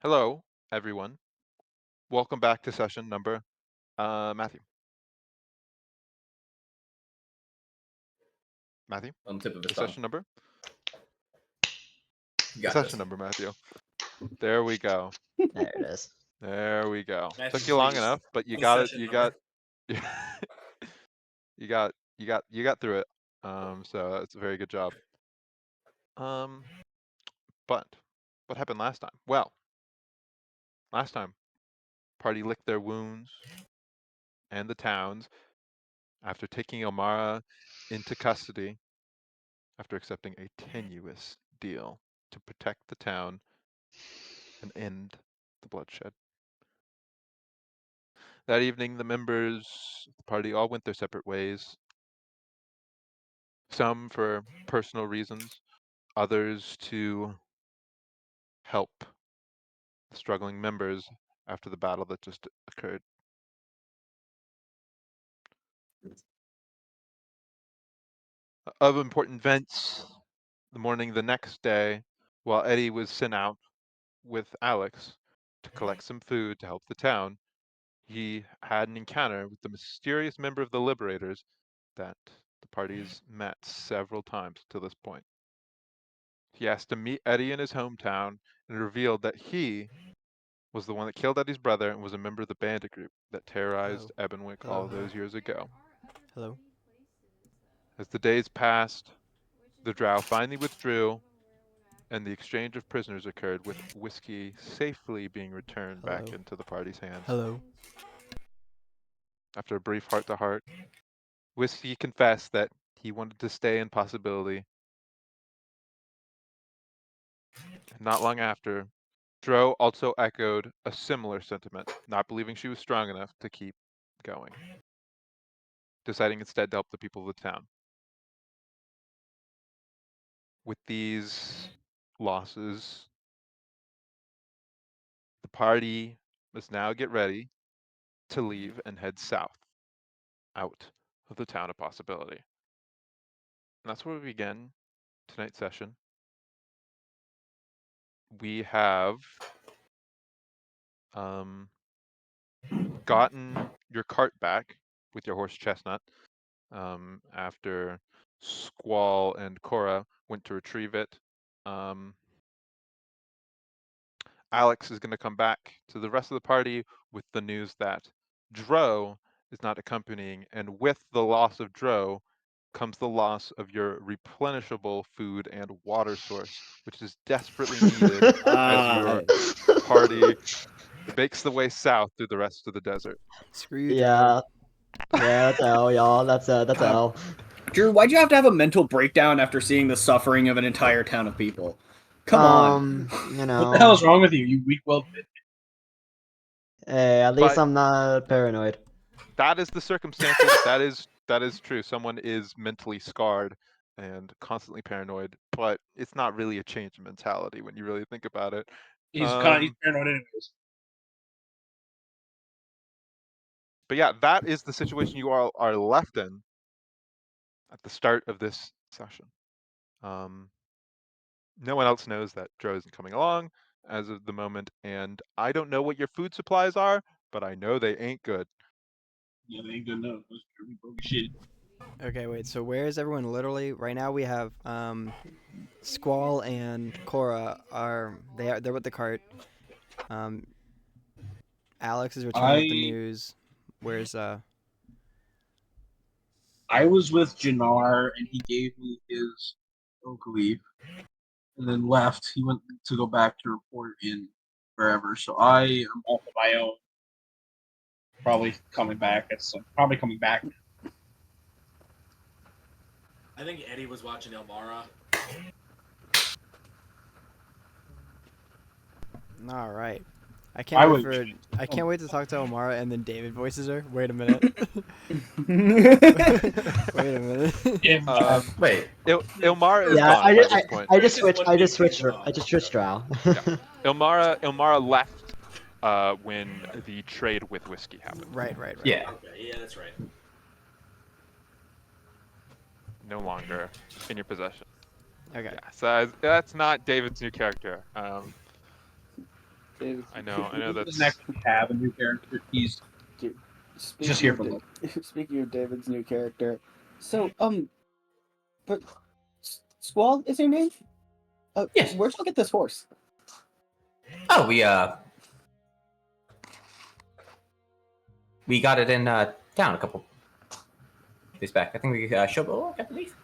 Hello, everyone. Welcome back to session number, Matthew. Matthew, On the tip of his the tongue. session number? You The got session this. number, Matthew. There we go. There it is. There we go. Matthew, Took you long please. enough, but you The got it. session You number. got, you got through it. So that's a very good job. But what happened last time? Well, last time, party licked their wounds and the towns after taking Elmara into custody after accepting a tenuous deal to protect the town and end the bloodshed. That evening, the members of the party all went their separate ways, some for personal reasons, others to help the struggling members after the battle that just occurred. Of important events, the morning the next day, while Eddie was sent out with Alex to collect some food to help the town, he had an encounter with the mysterious member of the Liberators that the parties met several times to this point. He asked to meet Eddie in his hometown and revealed that he was the one that killed Eddie's brother and was a member of the bandit group that terrorized Ebonwick all those years ago. Hello. As the days passed, the drow finally withdrew and the exchange of prisoners occurred, with whiskey safely being returned back Hello. into the party's hands. Hello. After a brief heart-to-heart, Whiskey confessed that he wanted to stay in Possibility. Not long after, Dro also echoed a similar sentiment, not believing she was strong enough to keep going, deciding instead to help the people of the town. With these losses, the party must now get ready to leave and head south, out of the town of Possibility. And that's where we begin tonight's session. We have gotten your cart back with your horse Chestnut after Squall and Cora went to retrieve it. Alex is going to come back to the rest of the party with the news that Dro is not accompanying, and with the loss of Dro comes the loss of your replenishable food and water source, which is desperately needed as your party makes the way south through the rest of the desert. Screw you, Joe. Yeah. Yeah, that's L, y'all. That's L. Drew, why'd you have to have a mental breakdown after seeing the suffering of an entire town of people? Come on. You know. What the hell is wrong with you, you weak-willed bitch? Hey, at least But- I'm not paranoid. That is the circumstances. that is true. Someone is mentally scarred and constantly paranoid, but it's not really a change in mentality when you really think about it. He's paranoid anyways. But yeah, that is the situation you all are left in at the start of this session. No one else knows that Dro isn't coming along as of the moment, and I don't know what your food supplies are, but I know they ain't good. Yeah, they ain't good enough. Those German broken shit. Okay, wait. So where is everyone? Literally, right now we have Squall and Cora they're with the cart. Alex is returning with the news. Where's I was with Jannar, and he gave me his oak leaf, and then left. He went to go back to report in wherever. So I am off of my own. Probably coming back. Probably coming back. I think Eddie was watching Elmara. All right. I I can't would- wait to talk to Omara and then David voices her. Wait a minute. Wait a minute. Wait. Ilmara is Yeah, gone by this point. I just switched Drow. Ilmara left when the trade with Whiskey happened. Right. Yeah. Okay, yeah, that's right. No longer in your possession. Okay. Yeah, so that's not David's new character. David, I know He that's doesn't actually have a new character. He's just here for of look. Speaking of David's new character, so but Squall is your name? Yes. Where'd you get this horse? Oh, we got it in town a couple days back. I think we showed, I believe.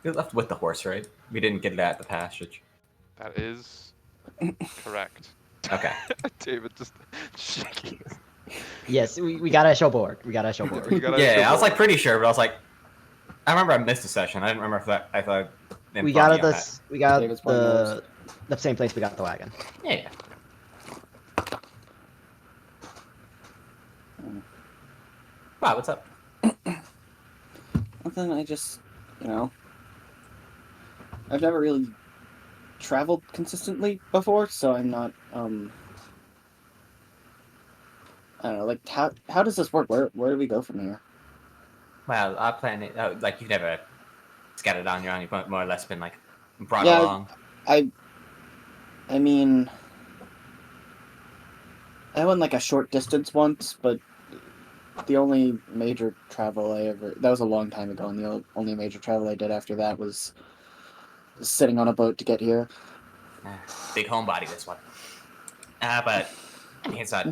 We left with the horse, right? We didn't get it at the passage. that is correct. Okay. David just shaking. Yes, we got a showboard. We got a showboard. You gotta Yeah, show I was like more. pretty sure, but I was like, I remember I missed a session. I didn't remember if that I thought. We got it. We got David's playing the same place we got the wagon. Yeah. Wow, what's up? Nothing. I just, I've never really traveled consistently before, so I'm not. I don't know. Like, how does this work? Where do we go from here? Well, our plan is, like you've never scattered on your own. You've more or less been like brought Yeah, along. I mean, I went like a short distance once, but the only major travel that was a long time ago, and the only major travel I did after that was sitting on a boat to get here. Big homebody, this one. But I mean, it's not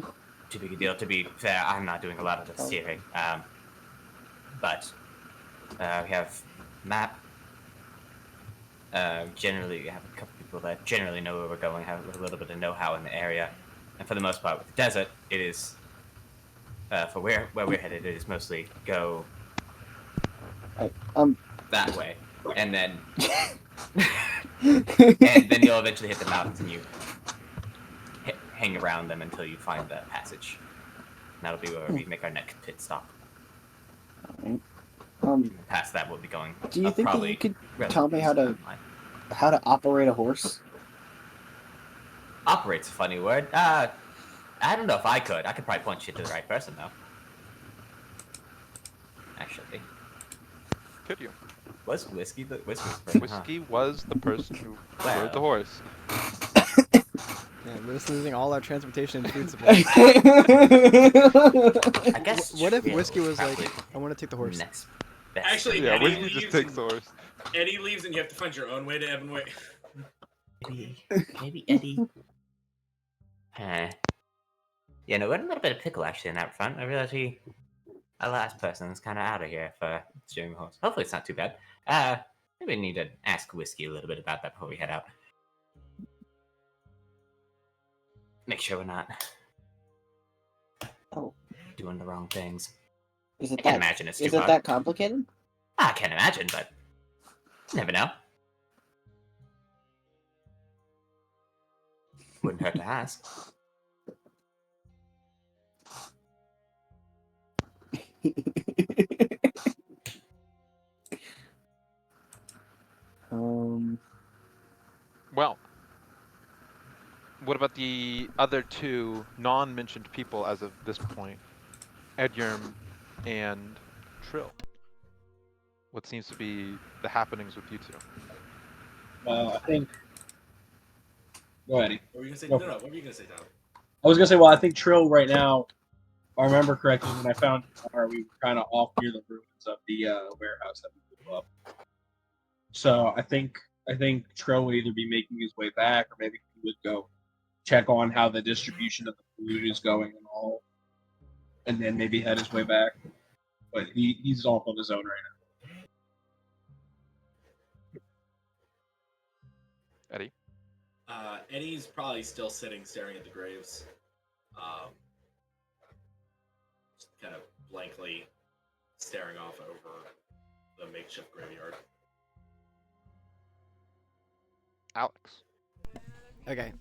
too big a deal. To be fair, I'm not doing a lot of the steering. But we have map. Generally, we have a couple people that generally know where we're going, have a little bit of know-how in the area, and for the most part, with the desert, it is for where we're headed. It is mostly go that way, and then you'll eventually hit the mountains, and you hang around them until you find the passage. And that'll be where we make our next pit stop. Past that, we'll be going. Do you think that probably you could relatively tell me how to operate a horse? Operate's a funny word. I don't know if I could. I could probably point you to the right person, though. Actually, Could you? was Whiskey the person? Whiskey was the person who Well. rode the horse. Yeah, we're just losing all our transportation and food supply. I guess. What if Trill Whiskey was probably like, I want to take the horse? next best. Actually, Yeah, Eddie Whiskey leaves just takes the and- horse. Eddie leaves, and you have to find your own way to Evanway. Maybe Eddie. Yeah, no, we're in a little bit of pickle actually in that front. I realize our last person is kind of out of here for steering the horse. Hopefully, it's not too bad. Maybe we need to ask Whiskey a little bit about that before we head out. Make sure we're not doing the wrong things. Is I it can't that? imagine it's Is too it hard. that complicated? I can't imagine, but you never know. Wouldn't hurt to ask. Well, what about the other two non-mentioned people as of this point? Edgerm and Trill. What seems to be the happenings with you two? Well, I think. Go ahead. Eddie. What were you gonna say? Go No, for what were you gonna say, Tom? I was gonna say, well, I think Trill right now, if I remember correctly, when I found Jamar, we were kind of off near the ruins of the warehouse that we blew up. So I think Trill would either be making his way back, or maybe he would go check on how the distribution of the food is going and all, and then maybe head his way back. But he's off on his own right now. Eddie? Eddie's probably still sitting, staring at the graves. Just kind of blankly staring off over the makeshift graveyard. Alex. Okay.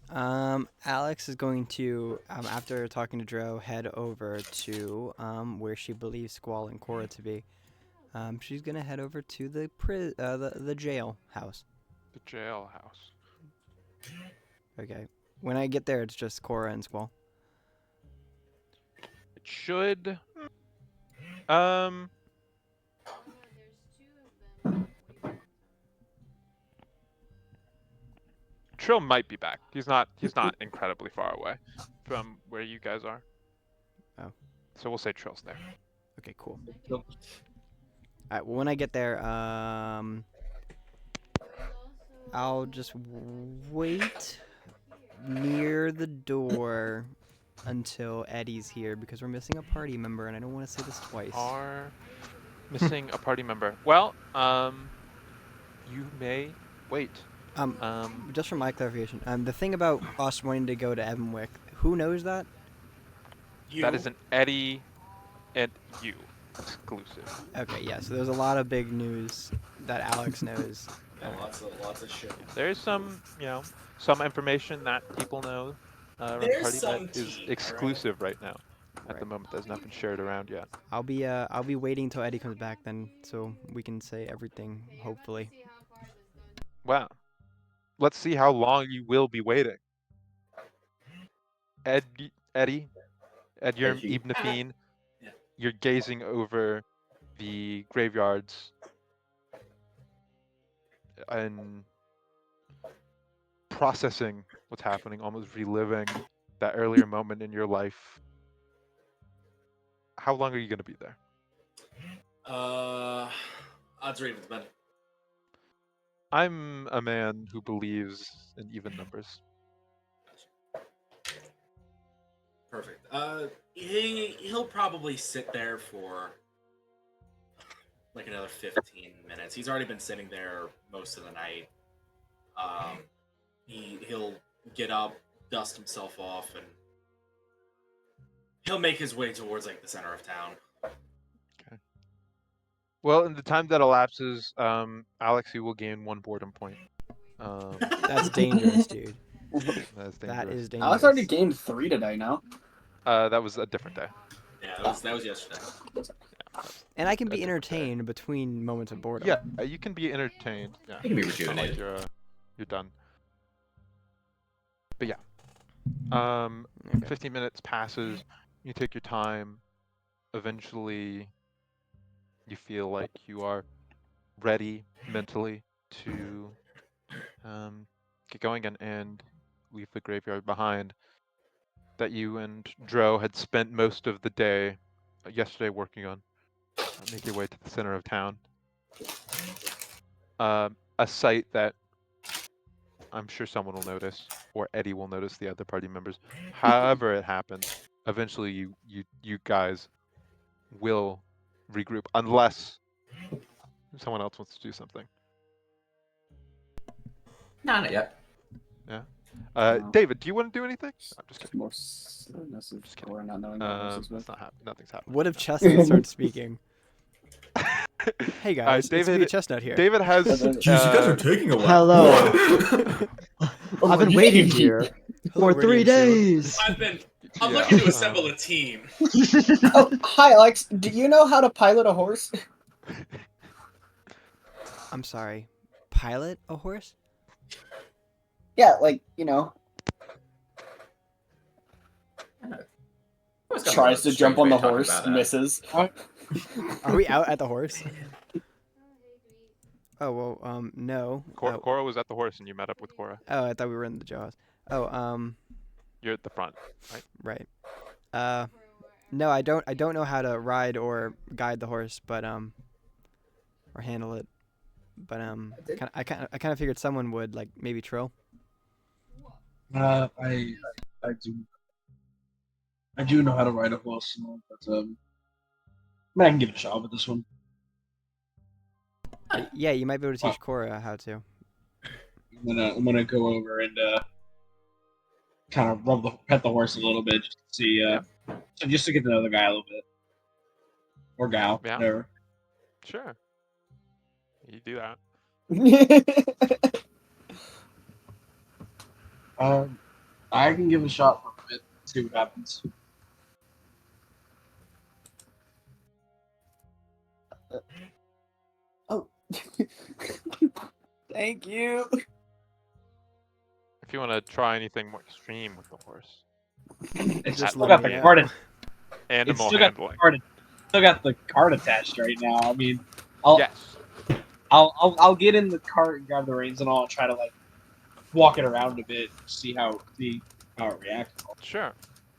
Alex is going to, after talking to Dro, head over to where she believes Squall and Cora to be. She's gonna head over to the jail house. The jailhouse. Okay. When I get there, it's just Cora and Squall. It should. Trill might be back. He's not incredibly far away from where you guys are. Oh. So we'll say Trill's there. Okay, cool. So, Alright, well, when I get there, I'll just wait near the door until Eddie's here because we're missing a party member and I don't want to say this twice. Are missing a party member. Well, you may wait. Just for my clarification, the thing about us wanting to go to Evanwick, who knows that? That is an Eddie and you exclusive. Okay, yeah, so there's a lot of big news that Alex knows. Yeah, lots of shit. There's some, some information that people know around the There's party some that is tea, alright? exclusive right now. At the Right. moment, there's nothing shared around yet. I'll be waiting until Eddie comes back then, so we can say everything, hopefully. Wow. Let's see how long you will be waiting. Eddie, Eddie. Ibn Nafeen, Yeah. you're gazing over the graveyards and processing what's happening, almost reliving that earlier moment in your life. How long are you going to be there? Odds or evens, man. I'm a man who believes in even numbers. Perfect. He'll probably sit there for like another 15 minutes. He's already been sitting there most of the night. He'll get up, dust himself off, and he'll make his way towards like the center of town. Well, in the time that elapses, Alex, you will gain 1 boredom point. That's dangerous, dude. That's dangerous. That is dangerous. Alex already gained 3 today now. That was a different day. Yeah, that was yesterday. And I can be That's okay. entertained between moments of boredom. Yeah, you can be entertained. Yeah, You can be it's not like rejuvenated. you're done. But yeah, Okay. 15 minutes passes. You take your time. Eventually, you feel like you are ready mentally to get going and leave the graveyard behind that you and Dro had spent most of the day yesterday working on. Make your way to the center of town. A site that I'm sure someone will notice, or Eddie will notice the other party members. However it happens, eventually you guys will regroup unless someone else wants to do something. No, not yet. No. David, do you want to do anything? I'm just kidding. More sadness of Cora not knowing what else is It's with. not nothing's happening. What if Chestnut starts speaking? Hey guys, it's David- me, Chestnut here. David has. Jeez, Jeez, you guys are taking a while. Hello. I've been waiting here Hello, for 3 Radiant Shield. days. I'm Yeah, looking to assemble a team. Oh, hi, Alex. Do you know how to pilot a horse? I'm sorry. Pilot a horse? Yeah, like, you know, tries to jump on the horse, misses. Are we out at the horse? Oh well, no. Cora was at the horse, and you met up with Cora. Oh, I thought we were in the jaws. Oh, You're at the front. right. No, I don't know how to ride or guide the horse, but or handle it. But I kind of figured someone would, like maybe Trill. I do know how to ride a horse, but I can give it a shot with this one. Yeah, you might be able to teach Cora how to. I'm gonna go over and kind of pet the horse a little bit just to see, so just to get to know the guy a little bit, or gal, Yeah. whatever. Sure. You do that. I can give it a shot for a bit, see what happens. Oh. Thank you. If you want to try anything more extreme with the horse, It's Just still let got me the out. card. It's animal still got the handling. card. Still got the card attached right now. I mean, I'll Yes. I'll get in the cart and grab the reins and I'll try to like walk it around a bit, see how it reacts. Sure.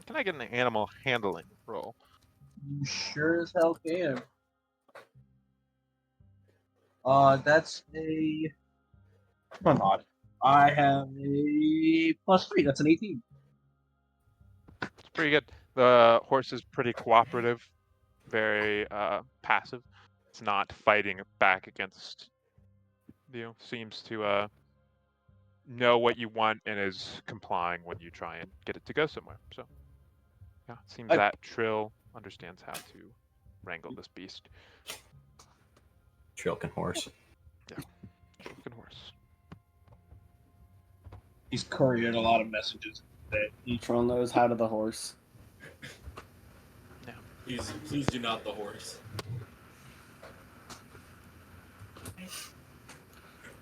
Can I get an animal handling roll? You sure as hell can. That's a. Come on. I have a +3. That's an 18. It's pretty good. The horse is pretty cooperative, very passive. It's not fighting back against you. Seems to know what you want and is complying when you try and get it to go somewhere. So, yeah, it seems that Trill understands how to wrangle this beast. Trill can horse. Yeah, Trill can horse. He's couriered a lot of messages. That he Troll knows how to the horse. Please do not the horse.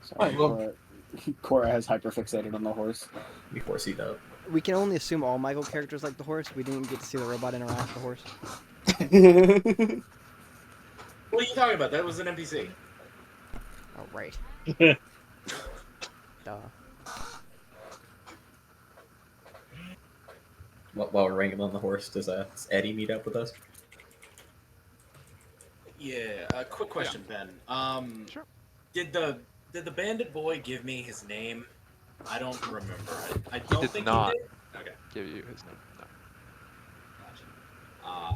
Sorry, well- Cora has hyperfixated on the horse. We horsey up. We can only assume all Michael characters like the horse. We didn't get to see the robot interact with the horse. What are you talking about? That was an NPC. Oh, right. Duh. While we're wrangling the horse, does Eddie meet up with us? Yeah. Quick question, Ben. Sure. Did the bandit boy give me his name? I don't remember. I don't did think not. he did. Okay. Give you his name. No.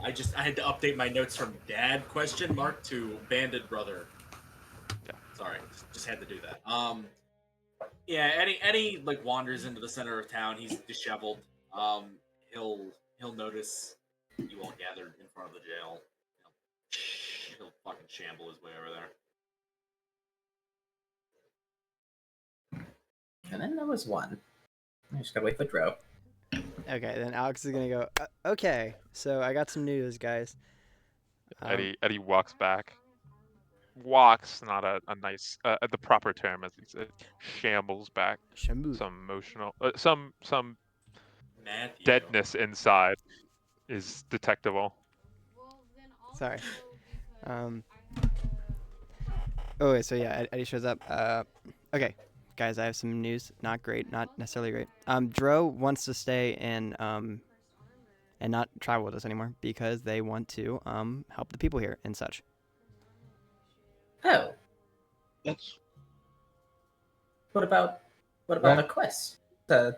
Gotcha. I had to update my notes from dad question mark to bandit brother. Yeah. Sorry, just had to do that. Yeah. Eddie like wanders into the center of town. He's disheveled. He'll notice you all gathered in front of the jail. He'll fucking shamble his way over there. And then there was one. I just gotta wait for Dro. Okay, then Alex is gonna go. Okay, so I got some news, guys. Eddie walks back. Walks, not a nice, the proper term, as he said. Shambles back. Shamu. Some emotional, some Matthew. deadness inside is detectable. Sorry. Oh wait, so yeah, Eddie shows up. Okay, guys, I have some news. Not great, not necessarily great. Dro wants to stay and not travel with us anymore because they want to help the people here and such. Oh, That's what about Yeah. the quest to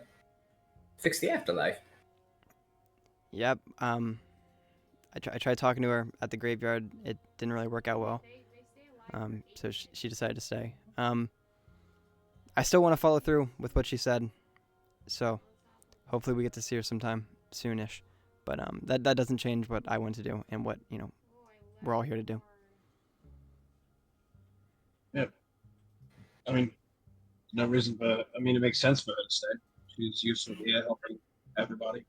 fix the afterlife? Yep. I tried talking to her at the graveyard. It didn't really work out well. So she decided to stay. I still want to follow through with what she said. So hopefully we get to see her sometime soonish. But that doesn't change what I want to do and what, we're all here to do. I mean, no reason, but I mean, it makes sense for her to stay. She's useful to helping everybody.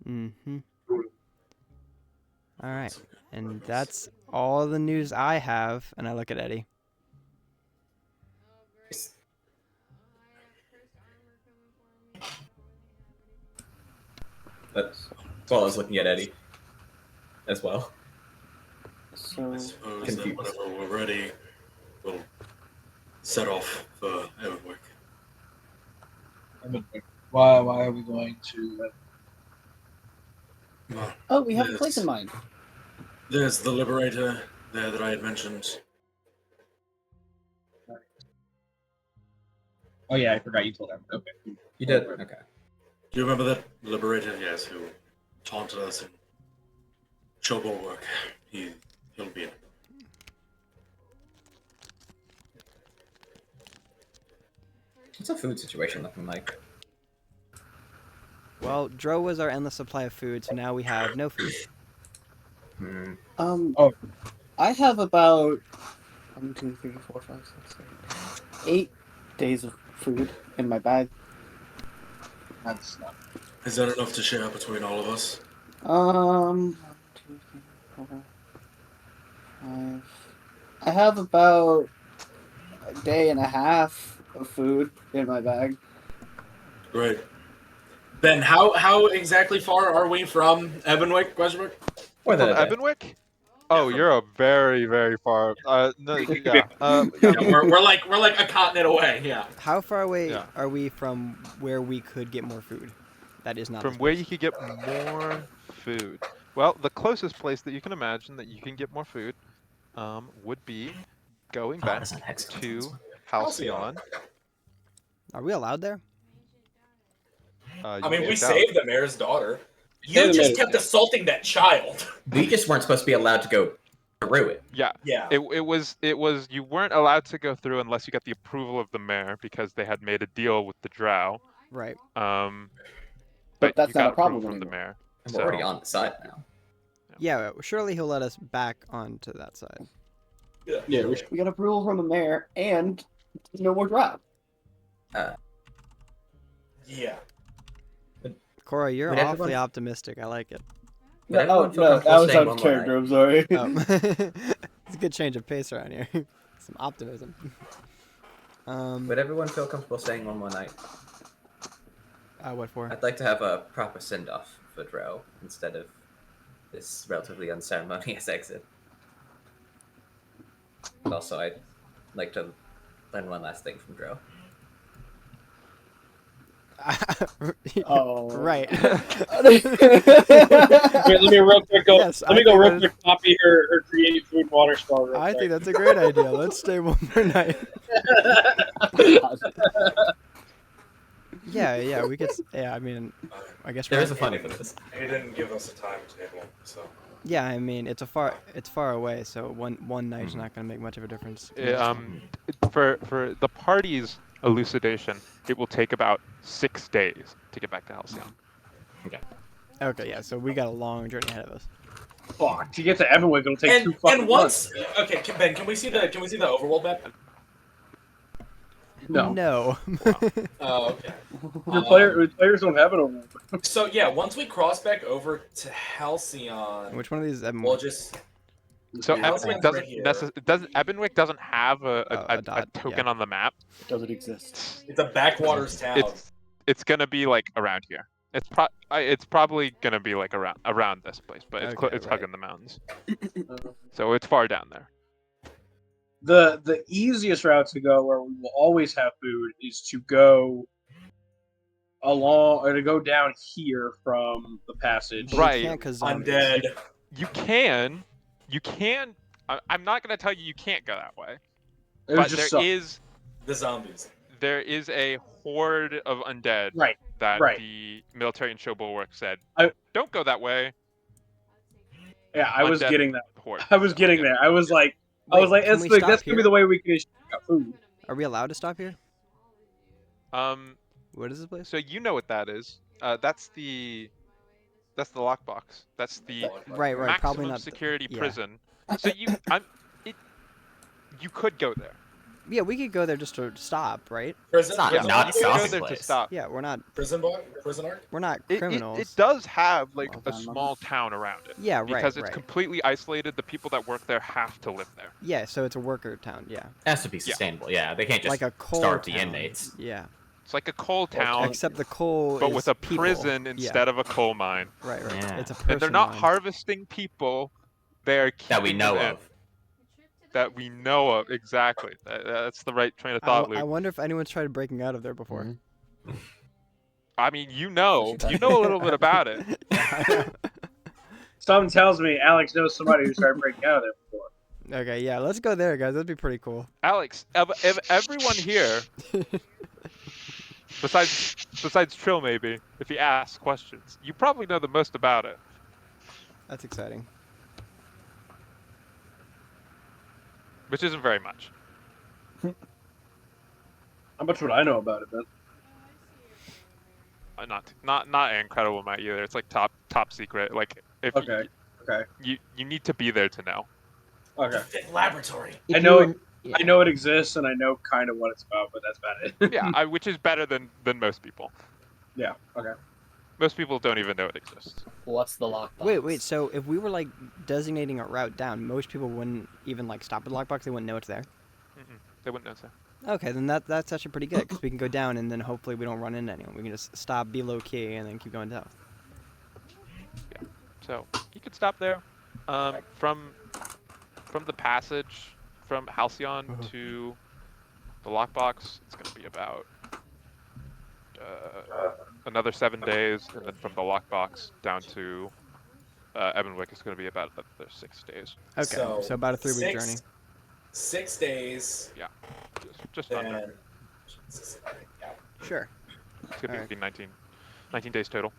Mm-hmm. All right. And that's all the news I have. And I look at Eddie. That's well, I was looking at Eddie as well. So I suppose Confused. that whenever we're ready, we'll set off for Everwick. Why are we going to? oh, we have a Yes. place in mind. There's the Liberator there that I had mentioned. Oh yeah, I forgot you told him. Okay. You did? Okay. Do you remember that Liberator? Yes, who taunted us in Chobo work. He'll be in it. What's the food situation looking like? Well, Dro was our endless supply of food, so now we have no food. I have about 1, 2, 3, 4, 5, 6, 7, 8 days of food in my bag. That's not. Is that enough to share between all of us? 1, 2, 3, 4, 5. I have about a day and a half of food in my bag. Great. Ben, how exactly far are we from Ebenwick? Question mark? More than From a day. Ebenwick? Oh, from- you're a very, very far. No, yeah. Yeah, we're like a continent away. Yeah. How far away Yeah. are we from where we could get more food? That is not From this where place. you could get more food. Well, the closest place that you can imagine that you can get more food would be going Oh, back that's an excellent to answer. Halcyon. Are we allowed there? I You mean, we kicked out. saved the mayor's daughter. Saved You the just mayor's kept daughter. assaulting that child. We just weren't supposed to be allowed to go through it. Yeah. Yeah. It was you weren't allowed to go through unless you got the approval of the mayor because they had made a deal with the Drow. Right. But that's you not got a problem approval from the anymore. mayor. And we're already So- on the side now. Yeah, surely he'll let us back onto that side. Yeah, We got approval from the mayor, and no more drop. Yeah. Cora, you're Would awfully everyone- optimistic. I like it. Would everyone feel no, comfortable that was staying out one of more character. night? I'm sorry. Oh. It's a good change of pace around here. Some optimism. Would everyone feel comfortable staying one more night? What for? I'd like to have a proper send-off for Drow instead of this relatively unceremonious exit. And also, I'd like to learn one last thing from Drow. Oh. Right. Wait, let me real quick go. Yes, let I me go think real that is- quick. Copy her create food water spell. Real I quick. think that's a great idea. Let's stay one more night. Yeah, we could. Yeah, I mean, I guess There we're. is a funny for this. He didn't give us a timetable, so. Yeah, I mean, it's far away, so one night's not gonna make much of a difference. For the party's elucidation, it will take about 6 days to get back to Halcyon. Okay, yeah, so we got a long journey ahead of us. Fuck. To get to Evanwick, it'll take 2 fucking And months. once, okay, Ben, can we see the overworld map? No. No. Oh, okay. Players don't have it over. So yeah, once we cross back over to Halcyon, Which one of these? we'll just So Halcyon's Ebonwick doesn't Ebonwick have Oh, a a dot, token yeah. on the map. Doesn't exist. it's a backwaters town. It's gonna be like around here. It's probably gonna be like around this place, but it's Okay, it's right. hugging the mountains. So it's far down there. The easiest route to go where we will always have food is to go along or to go down here from the passage. But we Right. can't 'cause zombies. Undead. You can. I'm not gonna tell you you can't go that way, It but was just so- The zombies. there is a horde of undead right. that right. the military and show bulwark said I- don't go that way. Yeah, I was Undead getting that. Horde. I was getting Yeah. there. I was like, Wait, can that's we gonna stop be here? the way we can get food. Are we allowed to stop here? What is this place? So you know what that is? That's the lockbox. That's the Right, maximum probably not. security yeah. prison. So you could go there. Yeah, we could go there just to stop, right? Prison. It's not prison not arc? You could go stopping there to place. stop. Yeah, we're not Prison arc. we're not It criminals. does have like Well a done, small town around it. Yeah, right, Because it's right. completely isolated. The people that work there have to live there. Yeah, so it's a worker town. Yeah, It has to be sustainable. Yeah, they can't just like a coal starve town. the inmates. Yeah, It's like a coal town, except the coal but is with a people. prison Yeah, instead of a coal mine. Right. Yeah. It's a person. And they're not mine. harvesting people. They're That we keeping know them in. of. That we know of, exactly. That's the right train of thought, I Luke. wonder if anyone's tried breaking out of there before. Mhm. I mean, you know Especially a little bit about it. Something tells me Alex knows somebody who started breaking out of there before. Okay, yeah, let's go there, guys. That'd be pretty cool. Alex, if everyone here, besides Trill maybe, if he asks questions, you probably know the most about it. That's exciting. Which isn't very much. How much would I know about it, then? Not an incredible amount either. It's like top secret. Like if Okay. Okay. you need to be there to know. Okay. Fifth laboratory. I know it exists, and I know kind of what it's about, but that's about it. Yeah, which is better than most people. Yeah. Okay. Most people don't even know it exists. What's the lockbox? Wait. So if we were like designating a route down, most people wouldn't even like stop at the lockbox. They wouldn't know it's there. They wouldn't know. So. Okay, then that's actually pretty good because we can go down and then hopefully we don't run into anyone. We can just stop, be low key, and then keep going south. So you could stop there. From from the passage from Halcyon Uh-huh. to the lockbox, it's going to be about another 7 days, and then from the lockbox down to Ebonwick is going to be about another 6 days. Okay, So, so about a 3-week 6 journey. 6 days. Just under. Then. Yeah. Sure. It's going to alright. be 19 days total.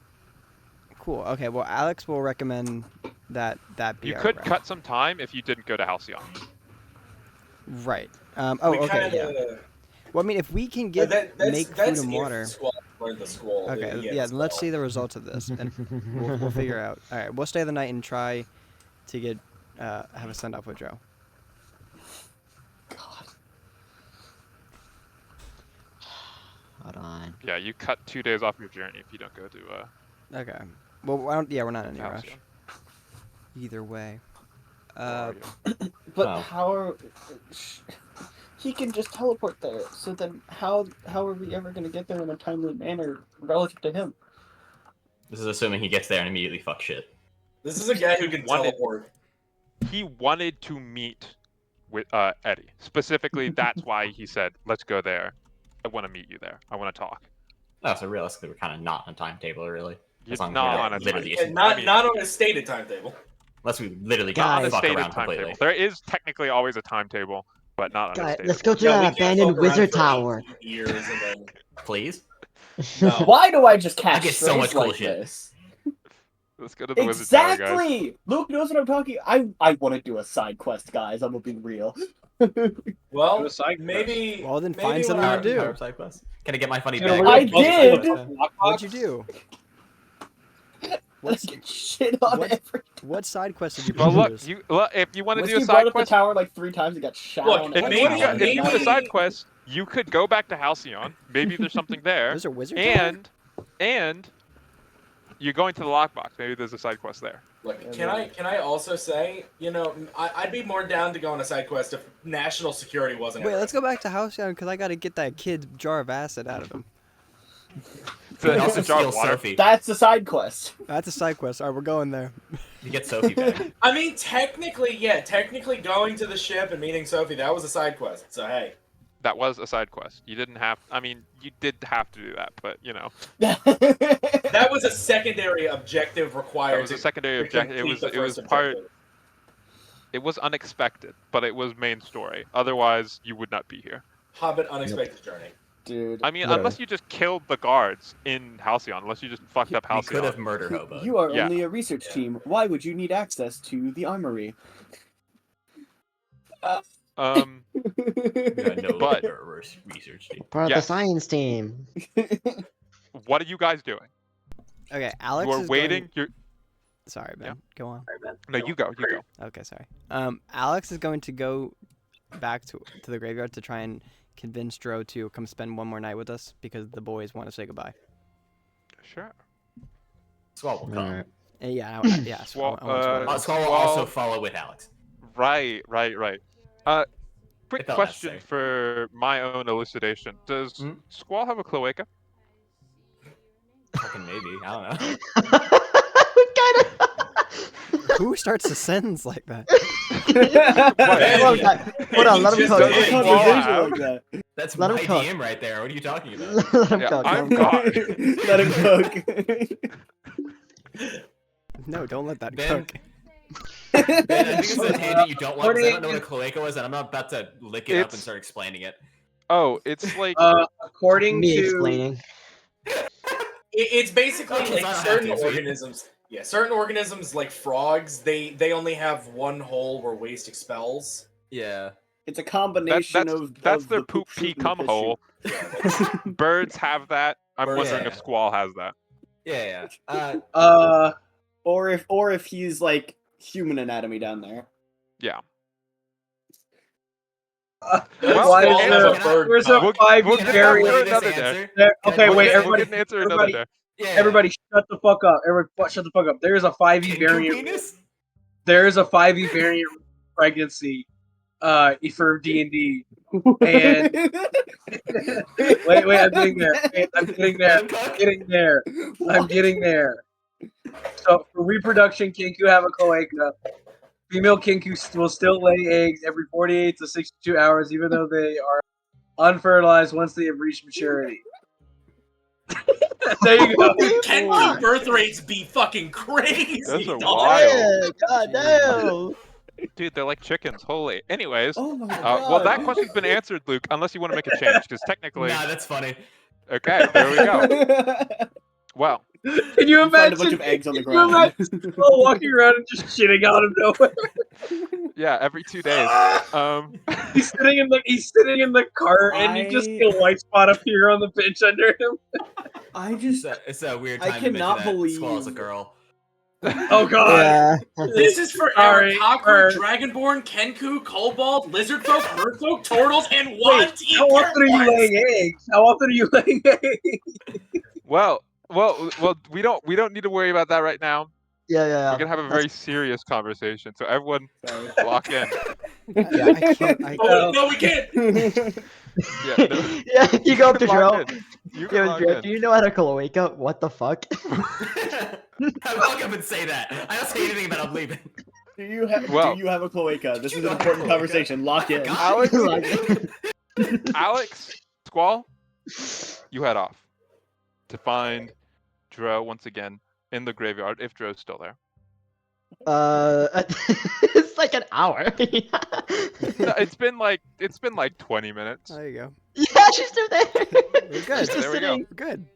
Cool. Okay. Well, Alex will recommend that be. You our could route. cut some time if you didn't go to Halcyon. Right. Oh, We okay. kinda, Yeah. Well, I mean, if we can get make food that's and if water. Squall learned the Squall. Okay. Yeah. Then let's see the results of this, and we'll figure out. All right. We'll stay the night and try to get have a send off with Joe. God. Hold on. Yeah, you cut 2 days off your journey if you don't go to Okay. Well, I don't, yeah, we're not in any rush. Halcyon. Either way. Where are you? But Oh. how are he can just teleport there? So then how are we ever gonna get there in a timely manner relative to him? This is assuming he gets there and immediately fuck shit. This is a guy who can Wanted- teleport. He wanted to meet with Eddie. Specifically, that's why he said, "Let's go there. I want to meet you there. I want to talk." No, so realistically, we're kind of not on a timetable, really. You're As long as not we're on a literally- timetable. And not I mean- not on a stated timetable. Unless we literally Not on can't a fuck stated around timetable. completely. There is technically always a timetable, but not on a Guys, stated. let's go to Yeah, we that can't abandoned fuck around wizard for tower. 18 years and then Please? no. Why do I just catch I get so strays much cool like shit. this? Let's go to the wizard tower, guys. Exactly. Luke knows what I'm talking. I want to do a side quest, guys. I'm gonna be real. Well, Do a side quest. maybe. Well, then maybe find when something I- to do. Power side quest? Can I get my funny Gonna bag? really I bust did! through the lockbox? What'd you do? Let's get shit on what- every. What side quest did you Well, look, propose? if you want to Once do a you brought side up the quest, tower like 3 times, it got shot Look, on. if if every you, maybe- time. if you want a side maybe- quest, you could go back to Halcyon. Maybe there's something there, There's a wizard tower? and you're going to the lockbox. Maybe there's a side quest there. Look, Yeah, can I also say, I'd be more down to go on a side quest if national security wasn't. Wait, let's go back to Halcyon because I gotta get that kid's jar of acid out of him. So You can it's also a jar steal of water. Sophie. That's the side quest. That's a side quest. All right, we're going there. You get Sophie back. I mean, technically going to the ship and meeting Sophie, that was a side quest. So hey, That was a side quest. You didn't have. I mean, you did have to do that, but that was a secondary objective required. that was a secondary to objective. It complete was. the It was first part. objective. It was unexpected, but it was main story. Otherwise, you would not be here. Hobbit unexpected journey. Dude. I mean, Yeah. unless you just killed the guards in Halcyon, unless you just fucked up We could Halcyon. have murder hobo. You are Yeah. only a research team. Why would you need access to the armory? Um, Yeah, no, But- research team. Part of Yes. the science team. what are you guys doing? Okay, Alex You are is waiting. Going... You're Sorry, Ben. Yeah. Go on. no. You go. You go. Okay, sorry. Alex is going to go back to the graveyard to try and convince Dro to come spend one more night with us because the boys want to say goodbye. Sure. Squall will come. Alright. Yeah, yes. Well, Squall will also follow with Alex. Right. Quick It felt question necessary. for my own elucidation: does Hmm? Squall have a cloaca? Fucking maybe. I don't know. Who starts a sentence like that? Hold on, let him Just cook. did. Wow. Like that. That's Let my him cook. DM right there. What are you talking about? Let him Yeah, cook. I'm let him cook. God. Let him cook. No, don't let that Ben, cook. Ben, I think it's a tangent you don't want because I don't know what a According- cloaca was, and I'm not about to lick it up and It's- start explaining it. Oh, it's like According Me to explaining. It's basically Okay, like so I don't certain have to, so- organisms. Yeah, certain organisms like frogs, they only have one hole where waste expels. Yeah. It's a combination that's of their the poop pee shoot and the cum piss hole. Birds have that. I'm Birds wondering have if it. Squall has that. Yeah. shoot. Or if he's like human anatomy down there. Yeah. Well, Why there's is a- there a bird there's a We'll- 5e we'll get that variant. later. this another day. answer? There- Can okay, I- wait, We'll everybody, get an answer another everybody, day. Yeah. everybody, shut the fuck up. Everybody, shut the fuck up. There is a 5e Kinku variant. penis? There is a 5e variant pregnancy, for D&D. And wait, I'm getting there. Wait, I'm getting there. I'm getting there. I'm getting there. So for reproduction, Kinku have a cloaca. Female Kinku will still lay eggs every 48 to 62 hours, even though they are unfertilized once they have reached maturity. There you go. Kenku birth rates be fucking crazy. Those are dog. wild. God damn! Dude, they're like chickens. Holy. Anyways, Oh my well, that God. question's been answered, Luke. Unless you want to make a change, because technically, Nah, that's funny. okay, there we go. Well, Can you You find a imagine? bunch of eggs on the Can you ground. imagine Skull walking around and just shitting out of nowhere? yeah, every 2 days. He's sitting in the cart, and you just see a white spot appear on the bench under him. I just It's a weird I time to mention cannot that Squall is a believe- girl. Oh god! Yeah. This is for Sorry, Arakocra, or- Dragonborn, Kenku, Kobold, Lizardfolk, Merfolk, Turtles, and Wait, Wanty. how often are you laying eggs? How often are you laying eggs? well, we don't need to worry about that right now. Yeah. We're gonna have a very serious conversation. So everyone, sorry. lock in. Yeah, I can't. Oh, no, we can't. Yeah, no, Yeah, you go up to lock Drill. in. You can Yo, lock Drill, in. do you know how to cloaca? What the fuck? I walk up and say that. I don't say anything about I'm leaving. Do you have Well- do you have a cloaca? This you is an have a important cloaca? conversation. Lock in. Alex, Lock in. Alex, Squall, you head off to find Dro once again in the graveyard if Dro's still there. It's like an hour. No, it's been like 20 minutes. There you go. Yeah, she's still there. We're good. She's just There we go. sitting. We're good.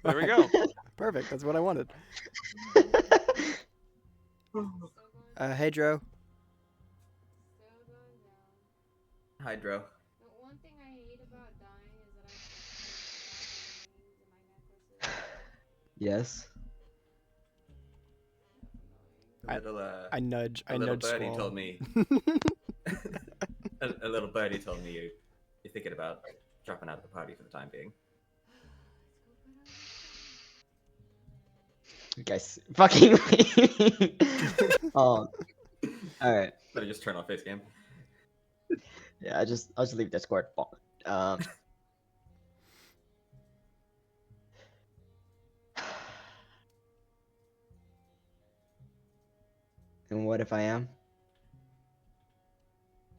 There we go. Perfect. That's what I wanted. Hey, Dro. Hydro. The one thing I hate about dying is that I have to put my rings in my necklaces. Yes. I nudge. I A little nudge birdie Squall. told me. a little birdie told me you're thinking about dropping out of the party for the time being. You guys fucking. All right. Better just turn off face game. Yeah, I'll just leave Discord. Um. And what if I am?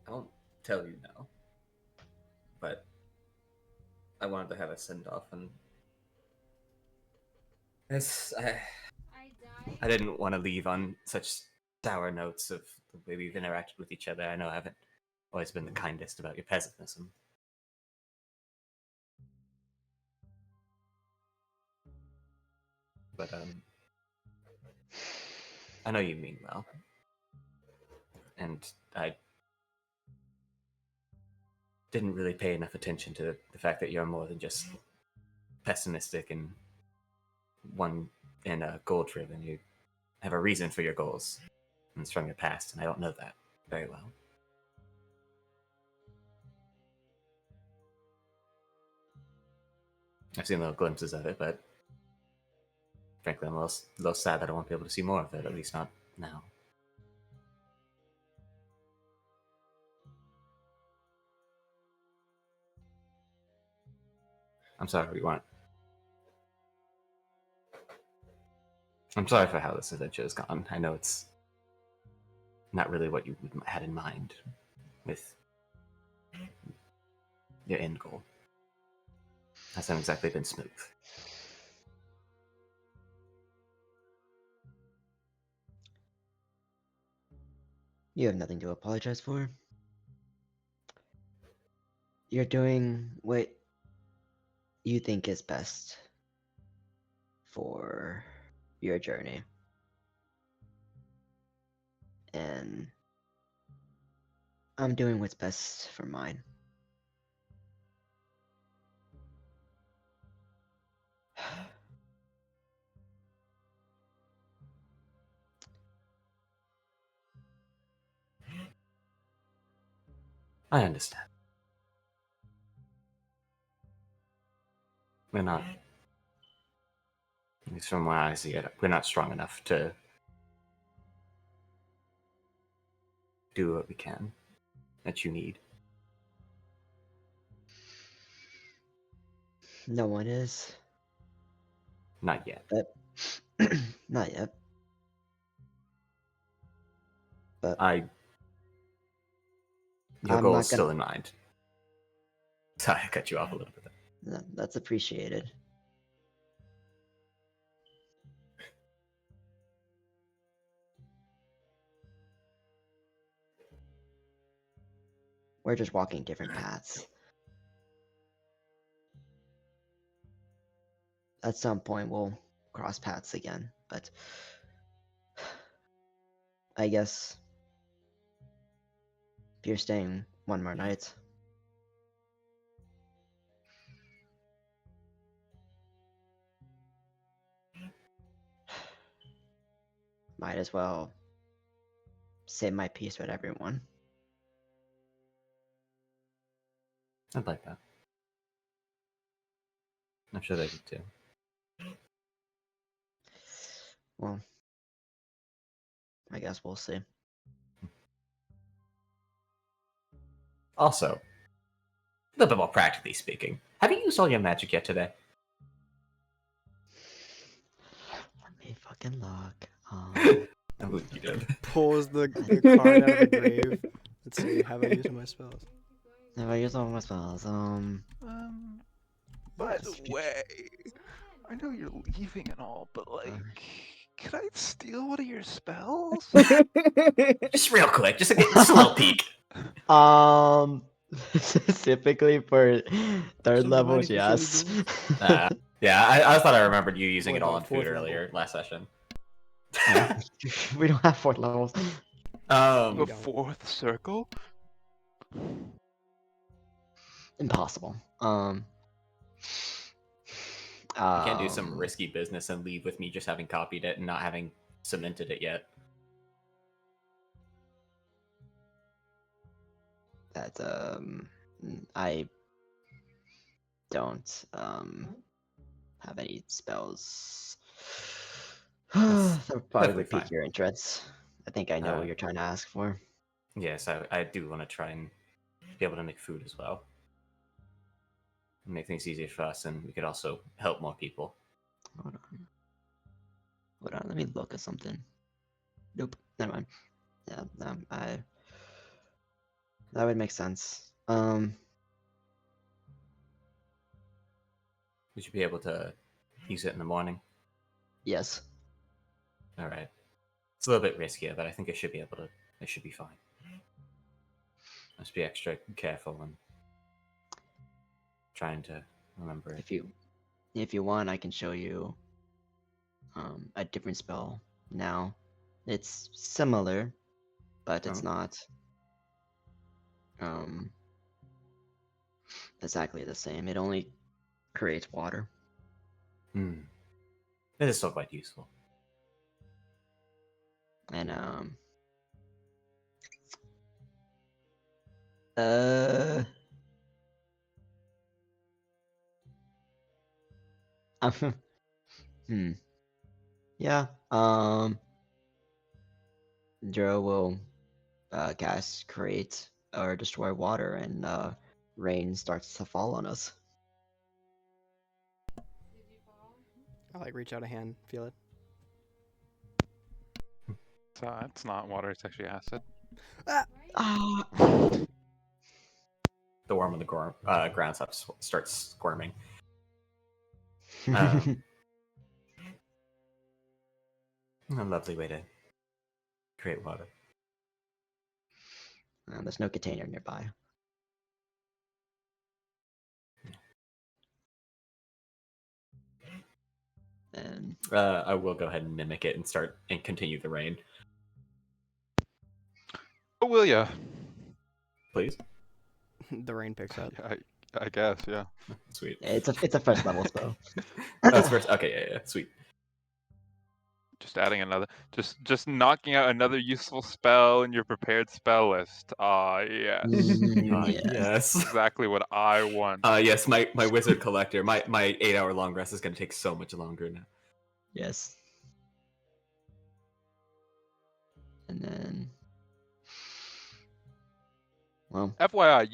I won't tell you now, but I wanted to have a send off, and I didn't want to leave on such sour notes of the way we've interacted with each other. I know I haven't always been the kindest about your pessimism. But I know you mean well. And I didn't really pay enough attention to the fact that you're more than just pessimistic and goal driven. You have a reason for your goals. And it's from your past, and I don't know that very well. I've seen little glimpses of it, but frankly, I'm a little sad that I won't be able to see more of it, at least not now. I'm sorry we weren't. I'm sorry for how this adventure has gone. I know it's not really what you had in mind with your end goal. Hasn't exactly been smooth. You have nothing to apologize for. You're doing what you think is best for your journey. And I'm doing what's best for mine. I understand. We're not, at least from where I see it, we're not strong enough to do what we can that you need. No one is. Not yet. Not yet. but Your I'm goal not is still gonna- in mind. Sorry, I cut you off a little bit. that's appreciated. We're just walking different paths. At some point, we'll cross paths again, but I guess if you're staying one more night, might as well say my piece with everyone. I'd like that. I'm sure they would too. Well, I guess we'll see. Also, a little bit more practically speaking, have you used all your magic yet today? Let me fucking look. I believe you did. Pulls the card out of the grave. Let's see. Have I used my spells? Have I used all my spells? By the way, I know you're leaving and all, but like, could I steal one of your spells? Just real quick, just a little peek. Specifically for third Some levels, divine yes. Yeah, I thought I remembered you using What it all about on food fourth level? earlier last session. We don't have 4th levels. The don't. fourth circle? Impossible. You can't do some risky business and leave with me just having copied it and not having cemented it yet. That I don't have any spells. That's That would probably perfectly pique fine. your interest. I think I know what you're trying to ask for. Yes, I do want to try and be able to make food as well. Make things easier for us, and we could also help more people. Hold on, let me look at something. Nope, never mind. Yeah, that would make sense. Would you be able to use it in the morning? Yes. All right. It's a little bit riskier, but I think I should be able to. It should be fine. Must be extra careful and trying to remember it. If you want, I can show you a different spell now. It's similar, but it's not exactly the same. It only creates water. It is still quite useful. And yeah. Jero will cast create or destroy water, and rain starts to fall on us. Did you fall? I like reach out a hand, feel it. It's not water, it's actually acid. Ah. The worm on the ground starts squirming. A lovely way to create water. There's no container nearby. And I will go ahead and mimic it and continue the rain, Oh, will ya? please. The rain picks up. Yeah, I guess, yeah. Sweet. it's a first level spell. That's first. Okay, yeah, sweet. Just adding another, just knocking out another useful spell in your prepared spell list. Ah, yes. Yes. Exactly what I want. Yes, my wizard collector, my 8-hour long rest is going to take so much longer now. Yes. And then, well, FYI,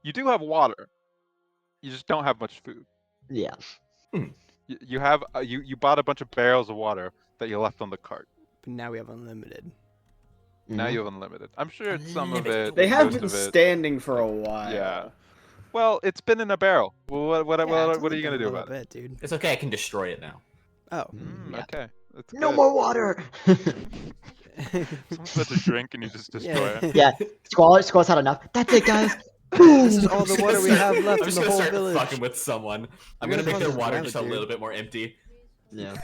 you do have water. You just don't have much food. yeah. You have you bought a bunch of barrels of water that you left on the cart. But now we have unlimited. Now Mhm. you have unlimited. I'm sure it's some of Unlimited. it. They have most been of it. standing for a while. Yeah. Well, it's been in a barrel. Well, what Yeah, it's are only you been gonna a do little about it? bit, dude. It's okay. I can destroy it now. Oh. Yeah. Okay, that's No good. more water. Someone's about to drink and you just destroy it. Yeah, Squall's had enough. That's it, guys. This is Boom! all the I'm just water we gonna have start- left I'm in just the gonna whole start village. fucking with someone. I'm You're gonna gonna make their cause us water gravity, just a little dude. bit more empty. Yeah.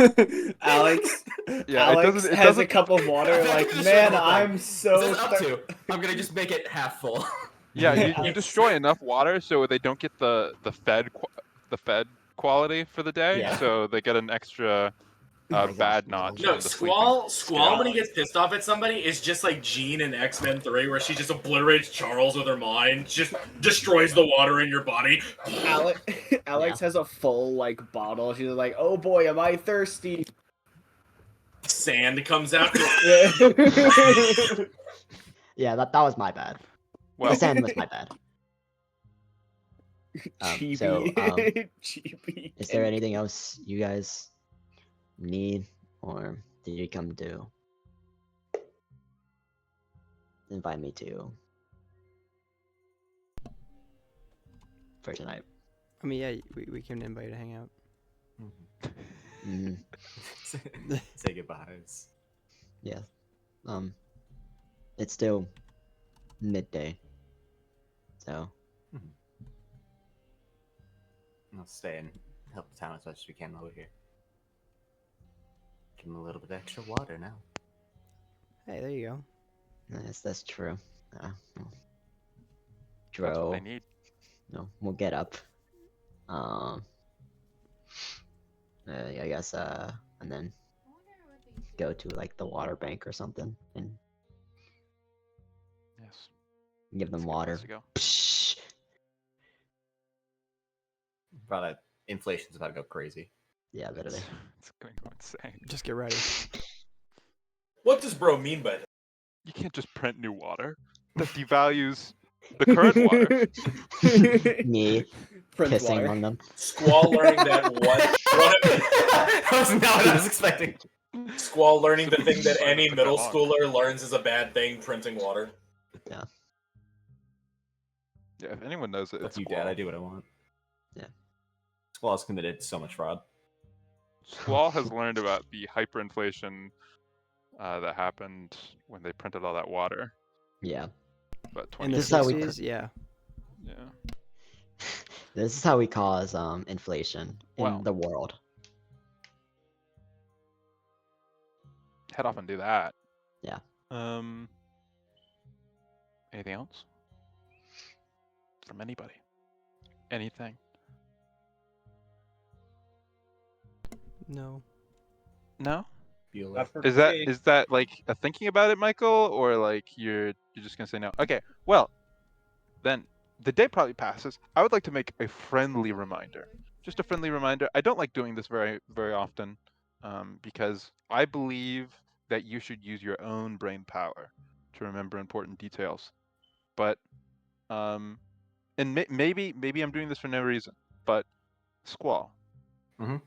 Alex, Yeah, it Alex doesn't- it has a doesn't- cup of water. I'm not Like, gonna destroy the man, whole thing. I'm It so. says up to. I'm gonna just make it half full. Yeah, you Alex- destroy enough water so they don't get the fed quality for the day, Yeah. so they get an extra my gosh, bad no. notch. No, on the Squall scale. when he gets pissed off at somebody is just like Jean in X-Men 3, where she just obliterates Charles with her mind, just destroys the water in your body. Alex has a full like bottle. She's like, "Oh boy, am I thirsty?" Sand comes out. Yeah, that was my bad. Well, The sand was my bad. Chibi. So, Chibi. is there anything else you guys need, or did you come to invite me to for tonight? I mean, yeah, we can invite you to hang out. Mm, Say goodbyes. yeah. It's still midday, so I'll stay and help the town as much as we can over here. Give them a little bit of extra water now. Hey, there you go. that's true. Well, That's what they Dro, need. no, we'll get up. I guess and then go to like the water bank or something and yes. give them That's a good water. place to go. Psh, Probably inflation's about to go crazy. yeah, literally. It's going to go insane. Just get ready. What does bro mean by that? You can't just print new water. That devalues the current water. Me Prince pissing water. on them. Squall learning that That was not what I was expecting. Squall learning the thing that any Put that middle on. schooler learns is a bad thing, printing water. Yeah, if anyone knows it, Fuck it's you, Squall. Dad. I do what I want. Yeah. Squall's committed so much fraud. Squall has learned about the hyperinflation that happened when they printed all that water. Yeah. About In 20 the This is how we 60s, yeah. Yeah. This is how we cause inflation in Wow. the world. Head off and do that. Yeah. Anything else? From anybody? Anything? No. No? Bueller. Is that like a thinking about it, Michael, or like you're just gonna say no? Okay. Well, then the day probably passes. I would like to make a friendly reminder. Just a friendly reminder. I don't like doing this very often, because I believe that you should use your own brain power to remember important details. But and maybe I'm doing this for no reason. But Squall. Mhm.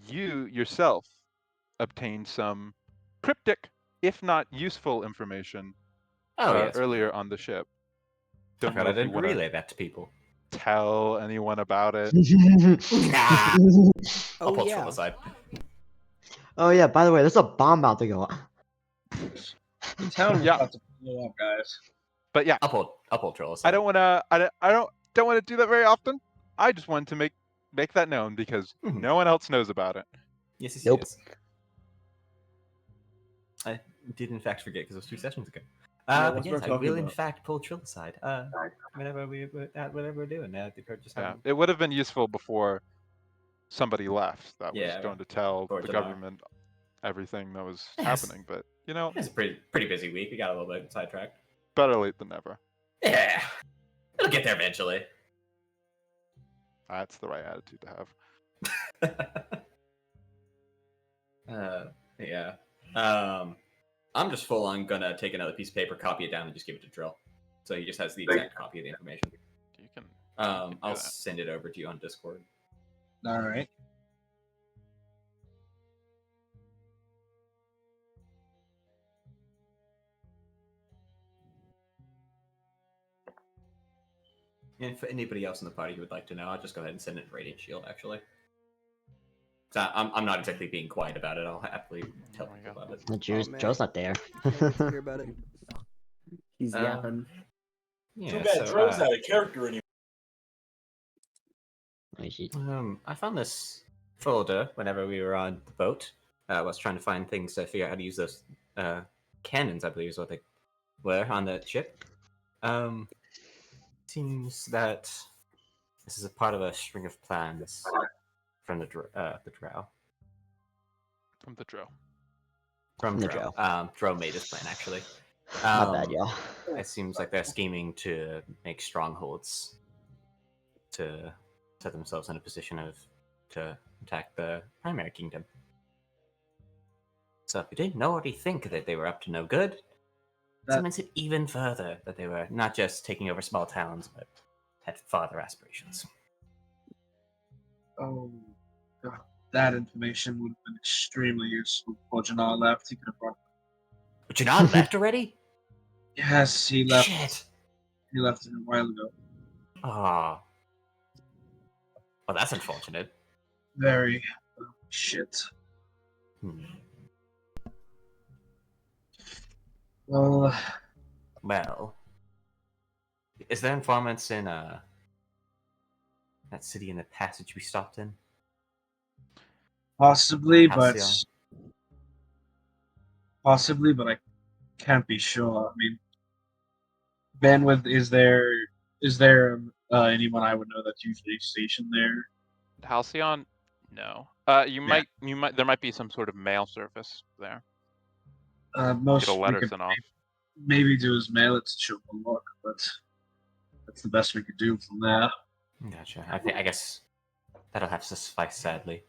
You yourself obtained some cryptic, if not useful, information Oh, yes. earlier on the ship. I Don't forgot know I if you didn't want to relay that to people. tell anyone about it. Nah. I'll Oh, pull yeah. Trill aside. Oh yeah, by the way, there's a bomb about to go off. The town was Yeah. about to blow up, guys. But yeah, I'll pull Trill aside. I don't want to. I don't want to do that very often. I just wanted to make that known because Mhm. no one else knows about it. Yes, Nope. yes. I did in fact forget because it was 2 sessions ago. Yeah, But what's yes, worth I talking will in about? fact pull Trill aside. Whatever we're doing. Just Yeah, having- it would have been useful before somebody left that was Yeah, going to tell or the Dinar. government everything that was Yes. happening. But you know, It's a pretty busy week. We got a little bit sidetracked. better late than never. Yeah, it'll get there eventually. That's the right attitude to have. Yeah. I'm just full on gonna take another piece of paper, copy it down, and just give it to Drill. So he just has the exact copy of the information. You can. do I'll that. send it over to you on Discord. All right. And for anybody else in the party who would like to know, I'll just go ahead and send it in Radiant Shield, actually. So I'm not exactly being quiet about it. I'll happily tell There we people go. about it. The Joe's man. not there. Can't wait to hear about it. He's yapping. Yeah, Too bad so, Dro's out of character anymore. I found this folder whenever we were on the boat. I was trying to find things to figure out how to use those cannons, I believe is what they were on the ship. Seems that this is a part of a string of plans from the Drow. From the Drow. From The Drow. Drow made this plan, actually. My bad, y'all. It seems like they're scheming to make strongholds to set themselves in a position to attack the primary kingdom. So if you didn't already think that they were up to no good, That- cements it even further that they were not just taking over small towns, but had farther aspirations. Oh, God. That information would have been extremely useful before Jannar left. He could have brought. But you're not left already? Yes, he left. Shit. He left it a while ago. Ah. Well, that's unfortunate. Very shit. Hmm. Well, Well, is there informants in that city in the passage we stopped in? possibly, Halcyon. but I can't be sure. I mean, bandwidth. Is there anyone I would know that's usually stationed there? Halcyon? No. You might there might be some sort of mail service there. Most Get a we letter could sent off. maybe do is mail it to show a look, but that's the best we could do from there. Gotcha. I guess that'll have to suffice, sadly.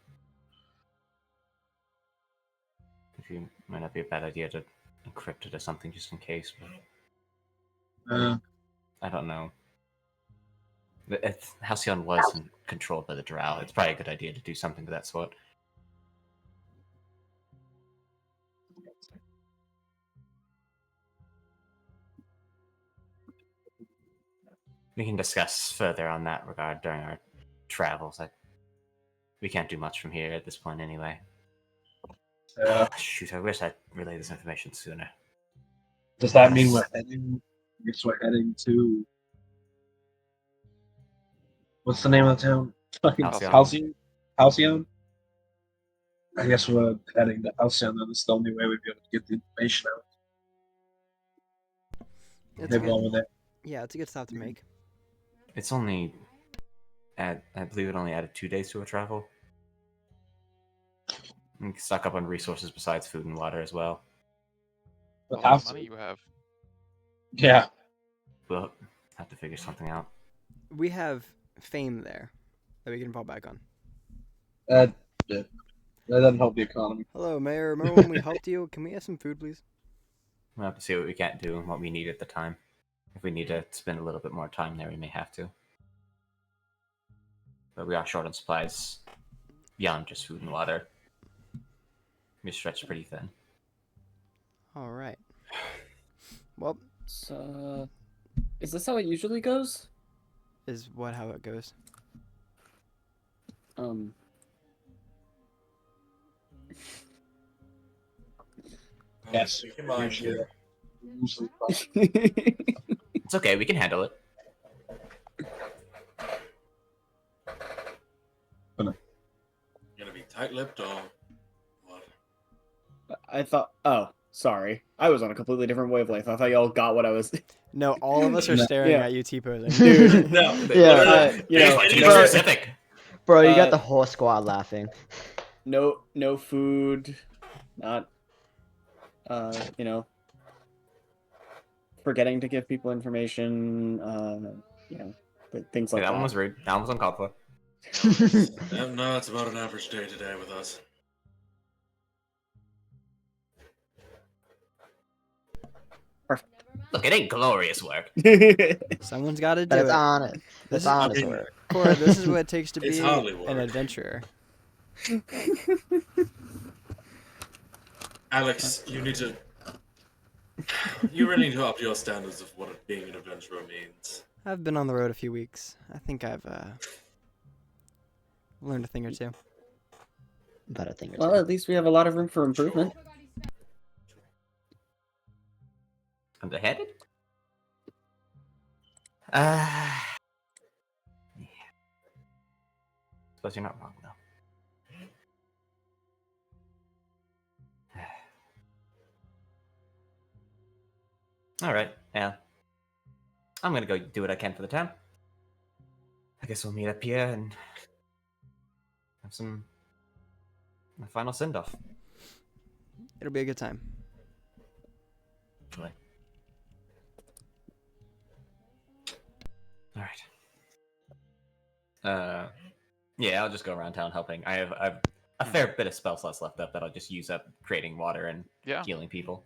If you might not be a bad idea to encrypt it or something just in case, but I don't know. If Halcyon was controlled by the Drow, it's probably a good idea to do something of that sort. We can discuss further on that regard during our travels. We can't do much from here at this point anyway. Shoot, I wish I'd relayed this information sooner. Does that mean we're heading? I guess we're heading to. What's the name of the town? Fucking Halcyon. Halcyon. Halcyon. I guess we're heading to Halcyon. Then it's the only way we'd be able to get the information out. It's Maybe good. over there. Yeah, it's a good stop to make. It's only, I believe it only added 2 days to our travel. We can stock up on resources besides food and water as well. But All the Halcyon. money you have. Yeah. We'll have to figure something out. We have fame there that we can fall back on. That doesn't help the economy. Hello, Mayor. Remember when we helped you? Can we have some food, please? We'll have to see what we can't do and what we need at the time. If we need to spend a little bit more time there, we may have to. But we are short on supplies beyond just food and water. We're stretched pretty thin. All right. Well, So, is this how it usually goes? is what how it goes. Yes. Come on, Usually. kid. Usually. It's okay, we can handle it. You're gonna be tight-lipped or what? I thought. Oh, sorry. I was on a completely different wavelength. I thought y'all got what I was. No, all of us are staring Yeah. at you, T-posing. Dude. No. Yeah. You know, Why did you bro, go specific? Bro, you got Uh, the whole squad laughing. no food, not. Forgetting to give people information. Things like that that. one was rude. That one was uncalled for. No, it's about an average day today with us. Look, it ain't glorious work. Someone's got to But do it's it. honest. This It's is- honest I mean- work. Cora, this is what it takes to It's be hardly an work. adventurer. Alex, you really need to up your standards of what being an adventurer means. I've been on the road a few weeks. I think I've learned a thing or two. About a thing or Well, two. at least we have a lot of room for improvement. Underhanded? Yeah. Suppose you're not wrong, though. All right, yeah. I'm gonna go do what I can for the town. I guess we'll meet up here and have a final send off. It'll be a good time. Hopefully. All right. Yeah, I'll just go around town helping. I have a fair bit of spell slots left up that I'll just use up creating water and Yeah. healing people.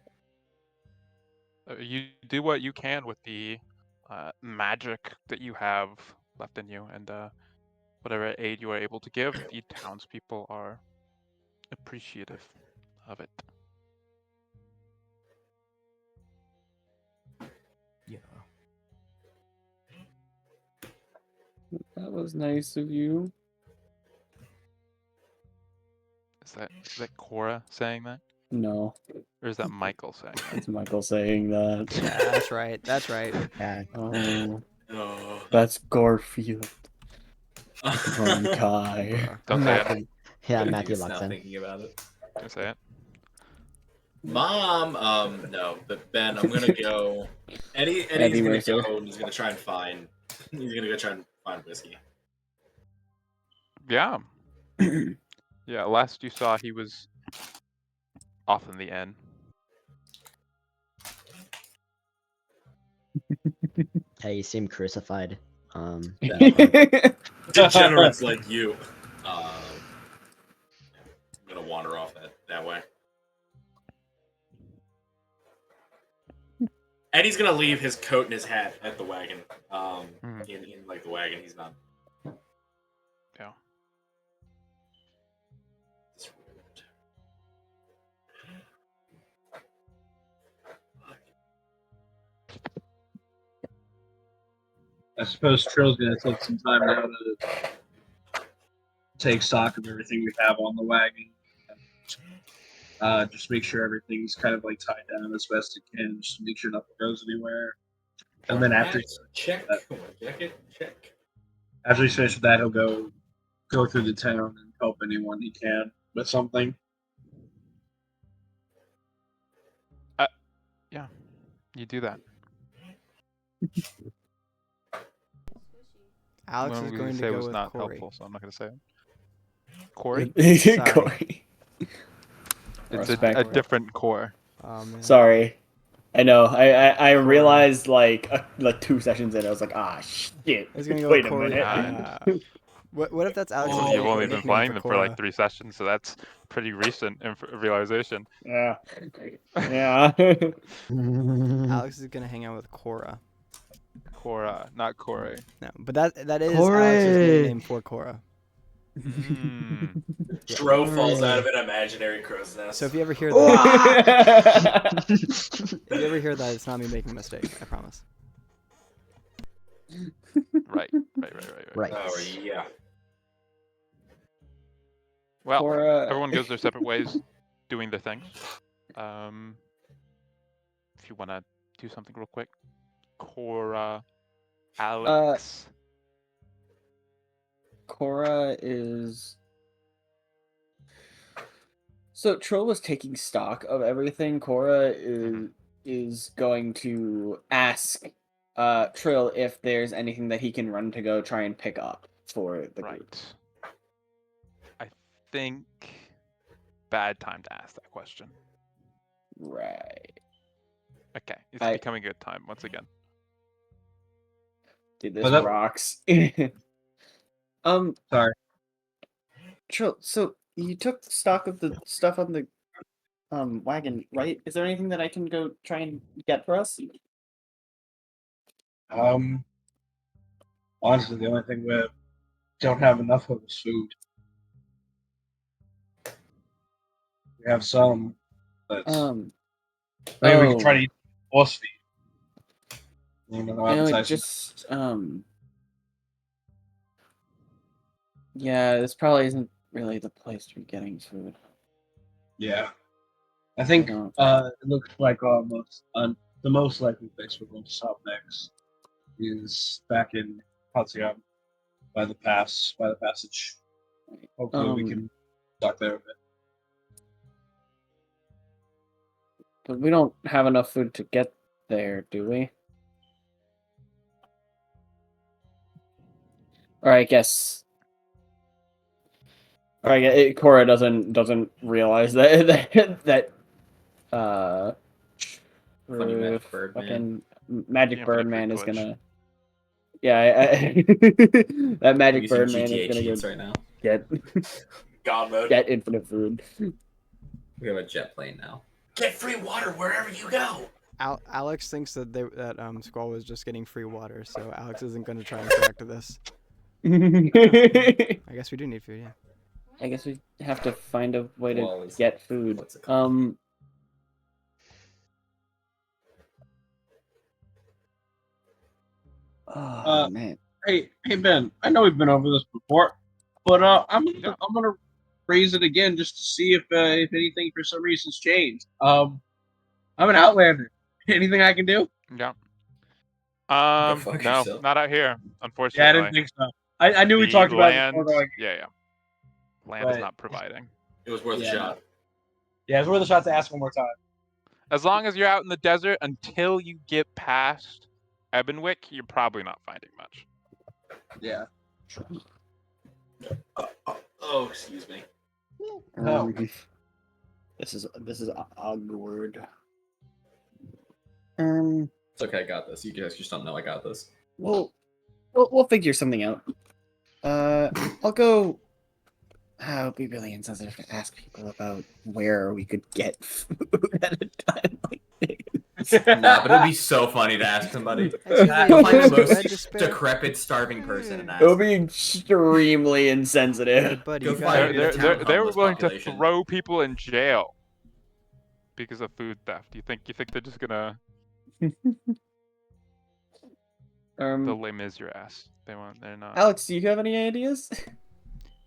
You do what you can with the magic that you have left in you, and whatever aid you are able to give, the townspeople are appreciative of it. Yeah. That was nice of you. Is that Cora saying that, No, or is that Michael saying that? it's Michael saying that. Yeah, that's right. That's right. Yeah. Oh, Oh. that's Garfield from Kai. Don't say it. Matthew. Yeah, Good Matthew use now Luxon. thinking about it. Don't say it. Mom, no, but Ben, I'm gonna go. Eddie's Eddie gonna Mercer. go and he's gonna try and find. He's gonna go try and find whiskey. Yeah. Yeah. Last you saw, he was off in the inn. Hey, you seem crucified. Degenerates like you. I'm gonna wander off that way. Eddie's gonna leave his coat and his hat at the wagon. In like the wagon, he's not. Yeah. I suppose Trill's gonna take some time now to take stock of everything we have on the wagon. Just make sure everything's kind of like tied down as best it can, just to make sure nothing goes anywhere. And then after check, check. after he's finished with that, he'll go through the town and help anyone he can with something. Yeah. You do that. Alex One is we going to say go was with not Corey. helpful, so I'm not going to say it. Corey? Corey. It's Respect. a different core. Oh man. Sorry. I know. I realized like 2 sessions in, I was like, shit. I was gonna go Wait with a Corey. minute. What if that's Alex's Oh, You've only nickname been playing for them for Cora? like 3 sessions, so that's pretty recent realization. Yeah. Yeah. Alex is gonna hang out with Cora. Cora, not Corey. No, but that is Alex's Corey! nickname for Cora. Mm. Dro falls out of an imaginary crow's nest. So if you ever hear that, if you ever hear that, it's not me making a mistake. I promise. Right. Right. Oh yeah. Well, Cora- everyone goes their separate ways, doing their things. If you want to do something real quick, Cora, Alex. Cora is. So Trill was taking stock of everything. Cora is going to ask Trill if there's anything that he can run to go try and pick up for the group. Right. I think bad time to ask that question. Right. Okay, it's becoming a good time once again. Dude, this But that- rocks. Sorry. Trill, so you took stock of the stuff on the wagon, right? Is there anything that I can go try and get for us? Honestly, the only thing we don't have enough of is food. We have some, but maybe we can try to eat horse feed. No No, it appetizers. just yeah, this probably isn't really the place to be getting food. Yeah. I think don't- it looks like the most likely place we're going to stop next is back in Hatsuyama by the passage. Hopefully we can dock there a bit. But we don't have enough food to get there, do we? Or I guess. Or I guess Cora doesn't realize that Funny Magic Bird Man. fucking Magic The Bird infinite Man food is glitch. gonna. Yeah, that I'm Magic using Bird Man is GTA gonna cheats go right now. get God mode. get infinite food. We have a jet plane now. Get free water wherever you go. Alex thinks that Squall was just getting free water, so Alex isn't going to try and correct this. I guess we do need food, yeah. I guess we have to find a way to Well, it's- get food. what's it called? Oh man. Hey Ben, I know we've been over this before, but I'm gonna raise it again just to see if anything for some reason's changed. I'm an Outlander. Anything I can do? Yeah. fuck No, yourself. not out here, Yeah, unfortunately. I didn't think so. I knew we The talked about it land, before going. yeah. Land is But- not providing. It was worth Yeah, a shot. Yeah, it's worth a shot to ask one more time. As long as you're out in the desert until you get past Ebonwick, you're probably not finding much. Yeah. Oh, excuse me. No. This is awkward. It's okay, I got this. You guys just don't know I got this. We'll figure something out. I'll go. It would be really insensitive to ask people about where we could get food at a time like this. Nah, but it'd be so funny to ask somebody. Actually, Go find the bread most to spare. decrepit, starving person and ask. It would be extremely insensitive. Buddy, Go you find got it. They town were homeless willing to population. throw people in jail because of food theft. You think they're just gonna they'll Les Mis your ass? They're not. Alex, do you have any ideas?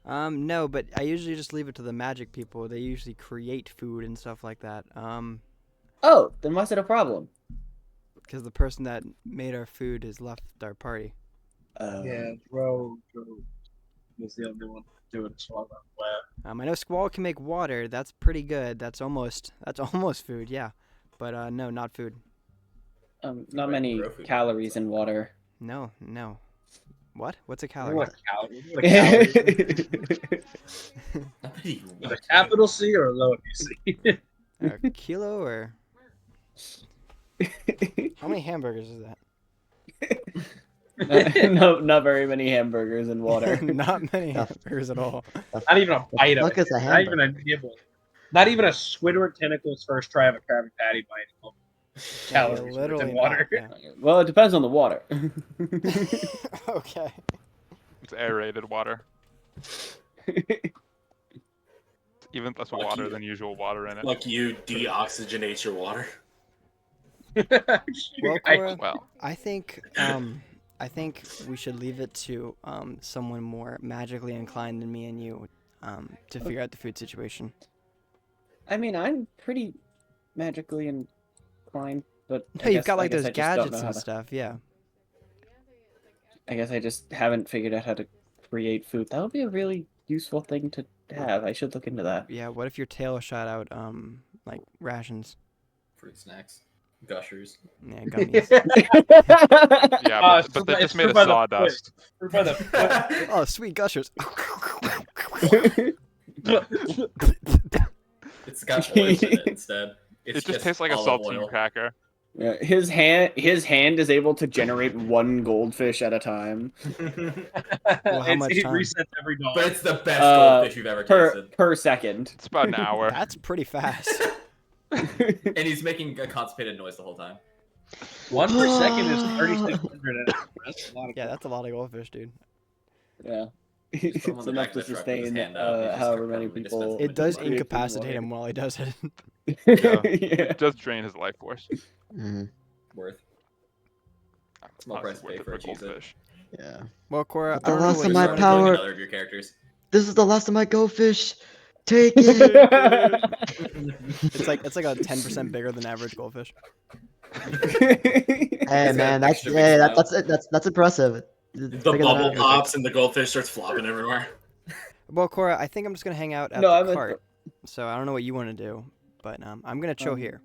No, but I usually just leave it to the magic people. They usually create food and stuff like that. Oh, then why's it a problem? Because the person that made our food has left our party. Yeah, Dro was the only one to do it as well. I know Squall can make water. That's pretty good. That's almost food, yeah. But no, not food. Not Right, many grow food. calories in water. No. What? What's a What calorie? a calorie. What a calorie. Nobody With a capital C or a lowercase C? A kilo or how many hamburgers is that? Not very many hamburgers in water. Not many hamburgers at all. Not even a bite of Fuck it. is a Not even a nibble. Not even a Squidward Tentacle's first try of a Krabby Patty bite. Calories worth literally in water. not, Well, it depends on the water. yeah. Okay. It's aerated water. Even less Lucky water you. than usual water in it. Like you deoxygenate your water. Well, Cora, Well, I think we should leave it to someone more magically inclined than me and you to figure out the food situation. I mean, I'm pretty magically inclined, but No, you've got I like guess those I just don't know gadgets how and to- stuff, yeah. I guess I just haven't figured out how to create food. That would be a really useful thing to have. I should look into that. Yeah, what if your tail shot out like rations? fruit snacks, gushers. Yeah, gummies. yeah, but they it's just made by of the foot. sawdust. Fruit by the foot. Oh, sweet gushers. It's got oil in it instead. It It's just tastes like a olive saltine oil. cracker. Yeah, his hand is able to generate one goldfish at a time Well, how much It time? resets every dawn. But it's the best Uh, goldfish you've ever per tasted. second. It's about an hour. That's pretty fast. And he's making a constipated noise the whole time. 1 per second is 3,600. That's a lot of Yeah, that's a lot of goldfish, dude. Yeah. Just throw him It's on the enough back to of the truck with his sustain hand up, he just however many probably people. dispenses It does Create food incapacitate him while he does it. Yeah. Yeah. It does drain his life force. Mhm. Worth. Small Honestly, price to pay worth it for a for cheese it. goldfish. Yeah. Well, Cora, With I the don't know loss what of you my want to power- do. Another of your characters. This is the last of my goldfish. Take it. It's like a 10% bigger than average goldfish. Hey He's got man, an that's extra big smile. that's impressive. It's The bigger than bubble average. pops and the goldfish starts flopping everywhere. Well, Cora, I think I'm just gonna hang out at No, the I'm at cart. So I don't know what you want to do, but I'm gonna chill here.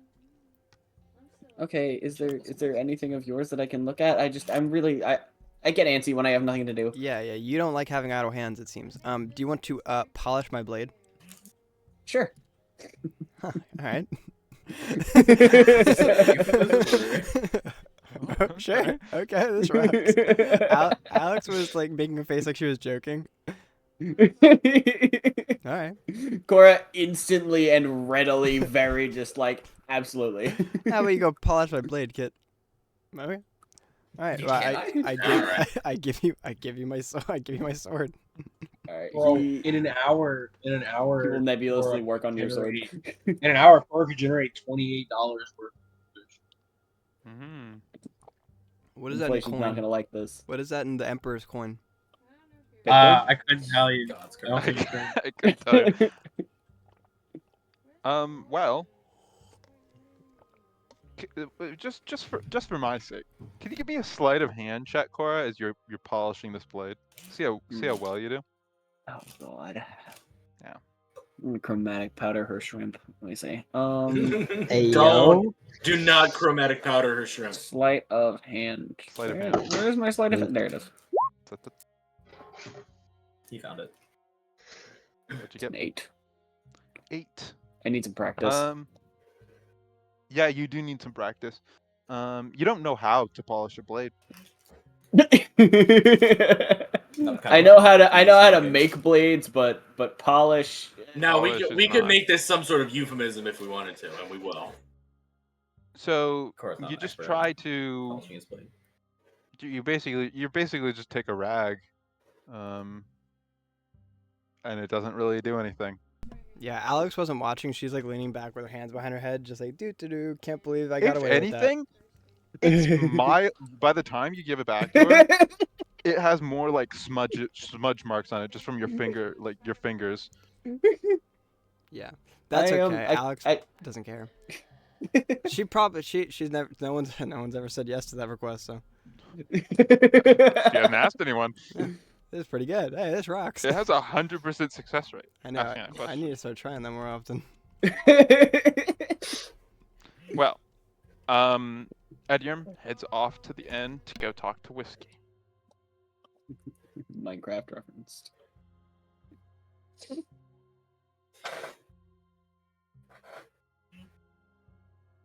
Okay, is there anything of yours that I can look at? I get antsy when I have nothing to do. Yeah, you don't like having idle hands, it seems. Do you want to polish my blade? Sure. All right. Sure. Okay, this rocks. Alex was like making a face like she was joking. All right. Cora instantly and readily, very just like absolutely. How about you go polish my blade, Kit? Okay. All right. You Well, can't. I give you my sword. All right. Bro, He in an hour, he will nebulously work on your sword. in an hour, Cora could generate $28 worth. Mm-hmm. What is that in Inflation's not coin? gonna like this. What is that in the Emperor's coin? I couldn't tell you. God's I don't curse. think you can. I couldn't tell you. Well, just for my sake, can you give me a sleight of hand check, Cora, as you're polishing this blade? See how well you do. Oh god. Yeah. Chromatic powder her shrimp. Let me see. Hey Don't. yo. Do not chromatic powder her shrimp. Sleight of hand. Sleight of hand. Where's my sleight of hand? There it is. He found it. What'd you It's an get? 8. 8. I need some practice. Yeah, you do need some practice. You don't know how to polish a blade. I know how to make blades, but polish. Now Polish is we could not. make this some sort of euphemism if we wanted to, and we will. So Cora's not you an just expert try on to polishing his blade. you basically just take a rag, and it doesn't really do anything. Yeah, Alex wasn't watching. She's like leaning back with her hands behind her head, just like doo. Can't believe I got If away with that. anything, it's by the time you give it back to her, it has more like smudge marks on it just from your fingers. Yeah, that's I, okay. I- Alex I- doesn't care. She's never no one's ever said yes to that request, so She hasn't asked anyone. this is pretty good. Hey, this rocks. It has 100% success rate. I know. Asking that I question. need to start trying that more often. Well, Edyarm heads off to the end to go talk to Whiskey. Minecraft referenced.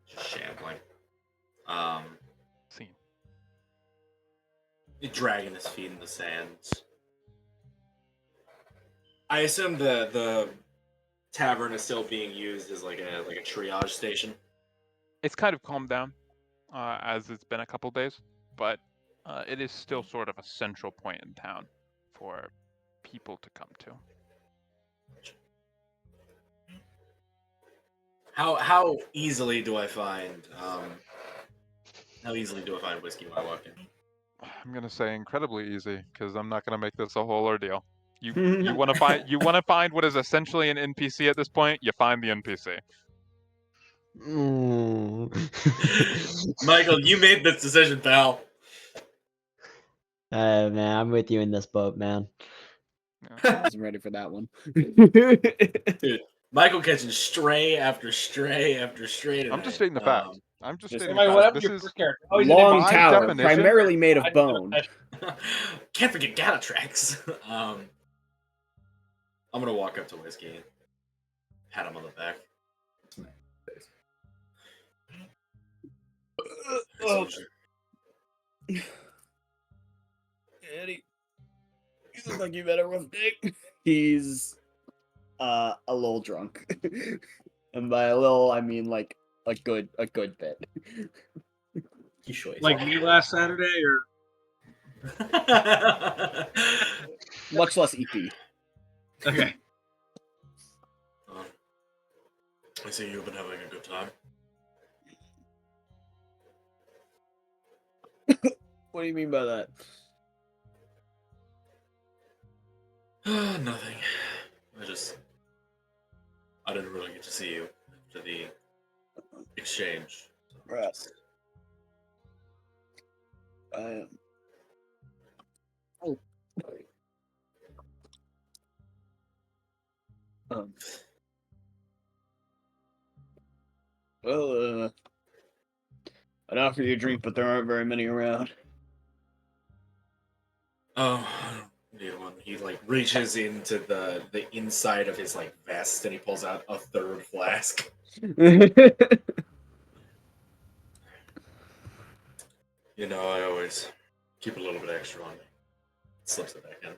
Just shambling. Scene. Dragging his feet in the sand. I assume the tavern is still being used as like a triage station. It's kind of calmed down, as it's been a couple days, but it is still sort of a central point in town for people to come to. How easily do I find whiskey when I walk in? I'm gonna say incredibly easy because I'm not gonna make this a whole ordeal. You want to find what is essentially an NPC at this point. You find the NPC. Michael, you made this decision, pal. Man, I'm with you in this boat, man. I wasn't ready for that one. Dude, Michael catching stray after stray after stray. I'm just tonight. stating the facts. I'm just just- stating Mike, the what facts. happened to This your is first character? Oh, he's Long by tower, definition- primarily made of I didn't bone. know Can't forget Galatrax. I'm gonna walk up to Whiskey and pat him on the back. Oh. Eddie, you look like you've had a rough day. He's a little drunk, and by a little I mean like a good bit. He shows. Like me last Saturday, or Much less EP. okay. I see you've been having a good time. What do you mean by that? Nothing. I didn't really get to see you after the exchange. Right. Oh. Um. Well, I'd offer you a drink, but there aren't very many around. Oh, yeah, one. He like reaches into the inside of his like vest and he pulls out a third flask. You know, I always keep a little bit extra on me. Slips it back in.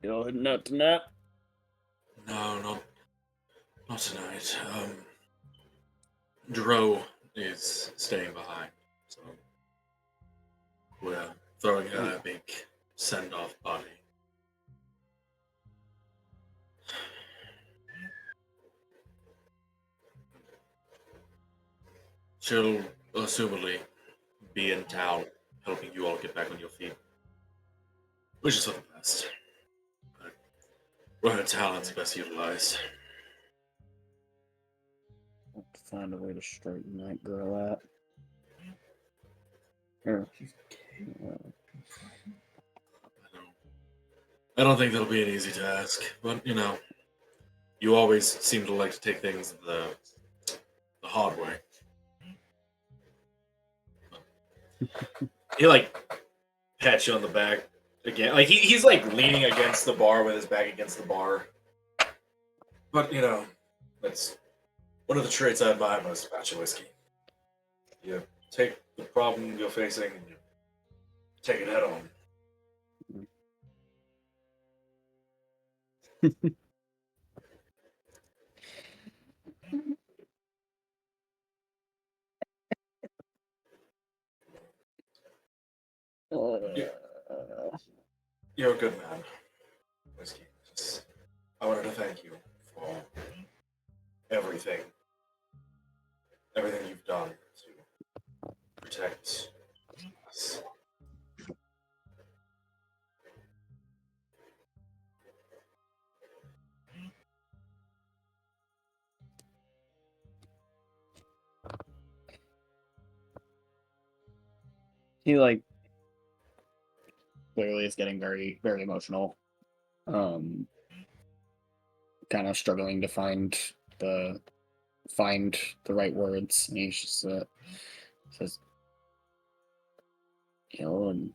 You know, not tonight. No, not tonight. Dro is staying behind, so we're throwing her a big send-off party. She'll assumably be in town helping you all get back on your feet. Which is for the best. But her talent's best utilized. I'll have to find a way to straighten that girl out. Here. I don't think that'll be an easy task, but you know, you always seem to like to take things the hard way. He like pats you on the back again. Like he's like leaning against the bar with his back against the bar. But you know, that's one of the traits I admire most about your whiskey. You take the problem you're facing and you take it head on. You're a good man, whiskey. I wanted to thank you for everything you've done to protect us. He like clearly is getting very, very emotional. Kind of struggling to find the right words. And he's just says, you know, and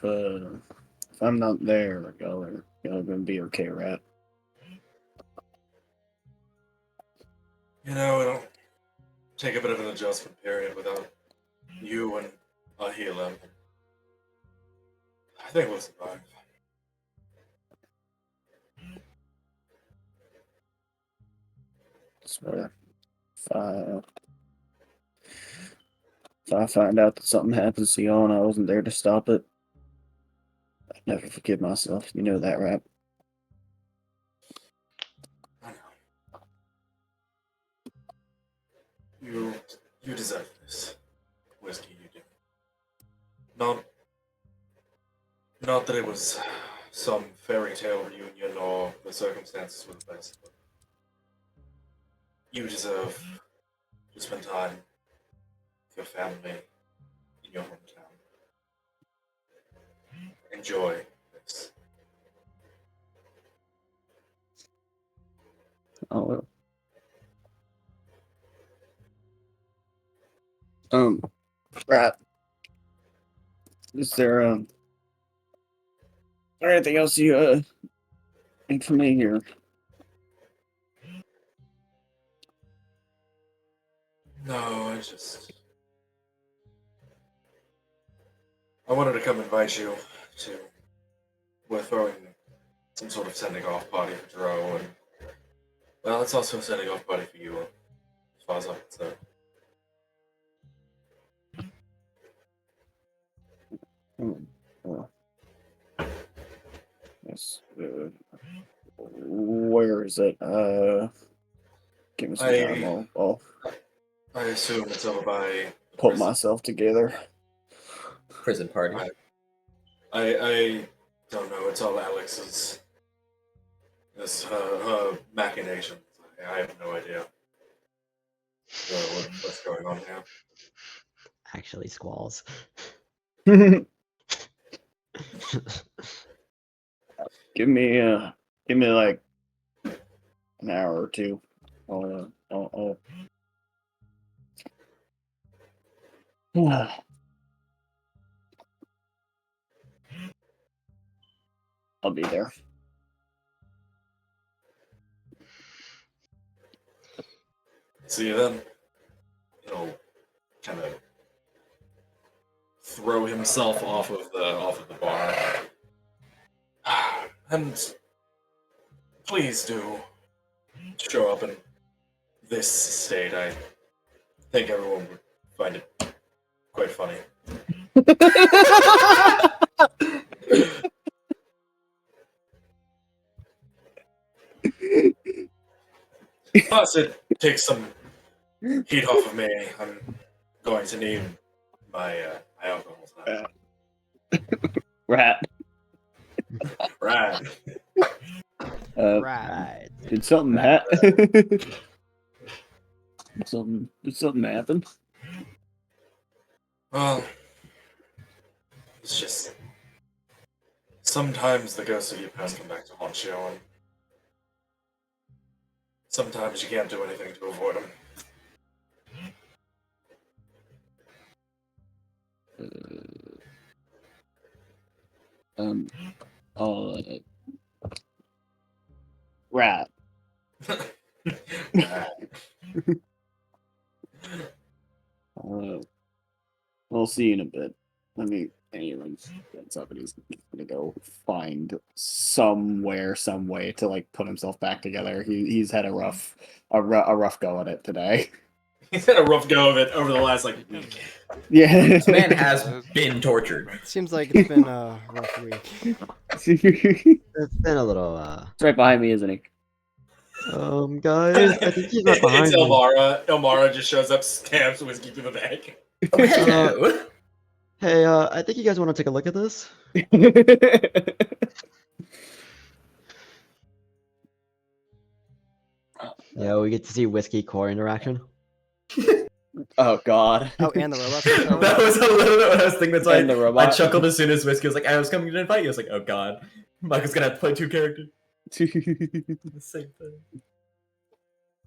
if I'm not there, y'all gonna be okay, right? You know, it'll take a bit of an adjustment period without you and a healer. I think we'll survive. So if I find out that something happens to y'all and I wasn't there to stop it, I'd never forgive myself. You know that, right? I know. You deserve this. Whiskey, you do. Not that it was some fairy tale reunion or the circumstances were the best, but you deserve to spend time with your family in your hometown. Enjoy this. Oh well. Right. Is there anything else you need from me here? No, I wanted to come invite you to. We're throwing some sort of sending off party for Dro, and well, it's also a sending off party for you, as far as I'm concerned. Yes. Where is it? Give me some time. I assume it's over by Put myself together. Prison party. I don't know. It's all Alex's. Her machinations. I have no idea. What's going on here? Actually, squalls. Give me like an hour or two. I'll be there. See you then. He'll kind of throw himself off of the bar. And please do show up in this state. I think everyone would find it quite funny. Plus, it takes some heat off of me. I'm going to need my alcohol tonight. Rat. Right. Right. Did something Did something happen? Well, it's just sometimes the ghosts of your past come back to haunt you, and sometimes you can't do anything to avoid them. Rat. We'll see you in a bit. Let me. Gets up and he's gonna go find some way to like put himself back together. He's had a rough go at it today. He's had a rough go of it over the last like week. Yeah, This man has been tortured. Seems like it's been a rough week. It's been a little. It's right behind me, isn't he? Guys, I think he's right behind It's me. Elmara. Elmara just shows up, stabs whiskey through the back. Oh, hello. Hey, I think you guys want to take a look at this. Yeah, we get to see whiskey core interaction. Oh God. Oh, and the robots. That was a little bit what I was thinking. That's why And the robot. I chuckled as soon as Whiskey was like, I was coming to invite you. I was like, oh god. Michael's gonna have to play two characters. The same thing.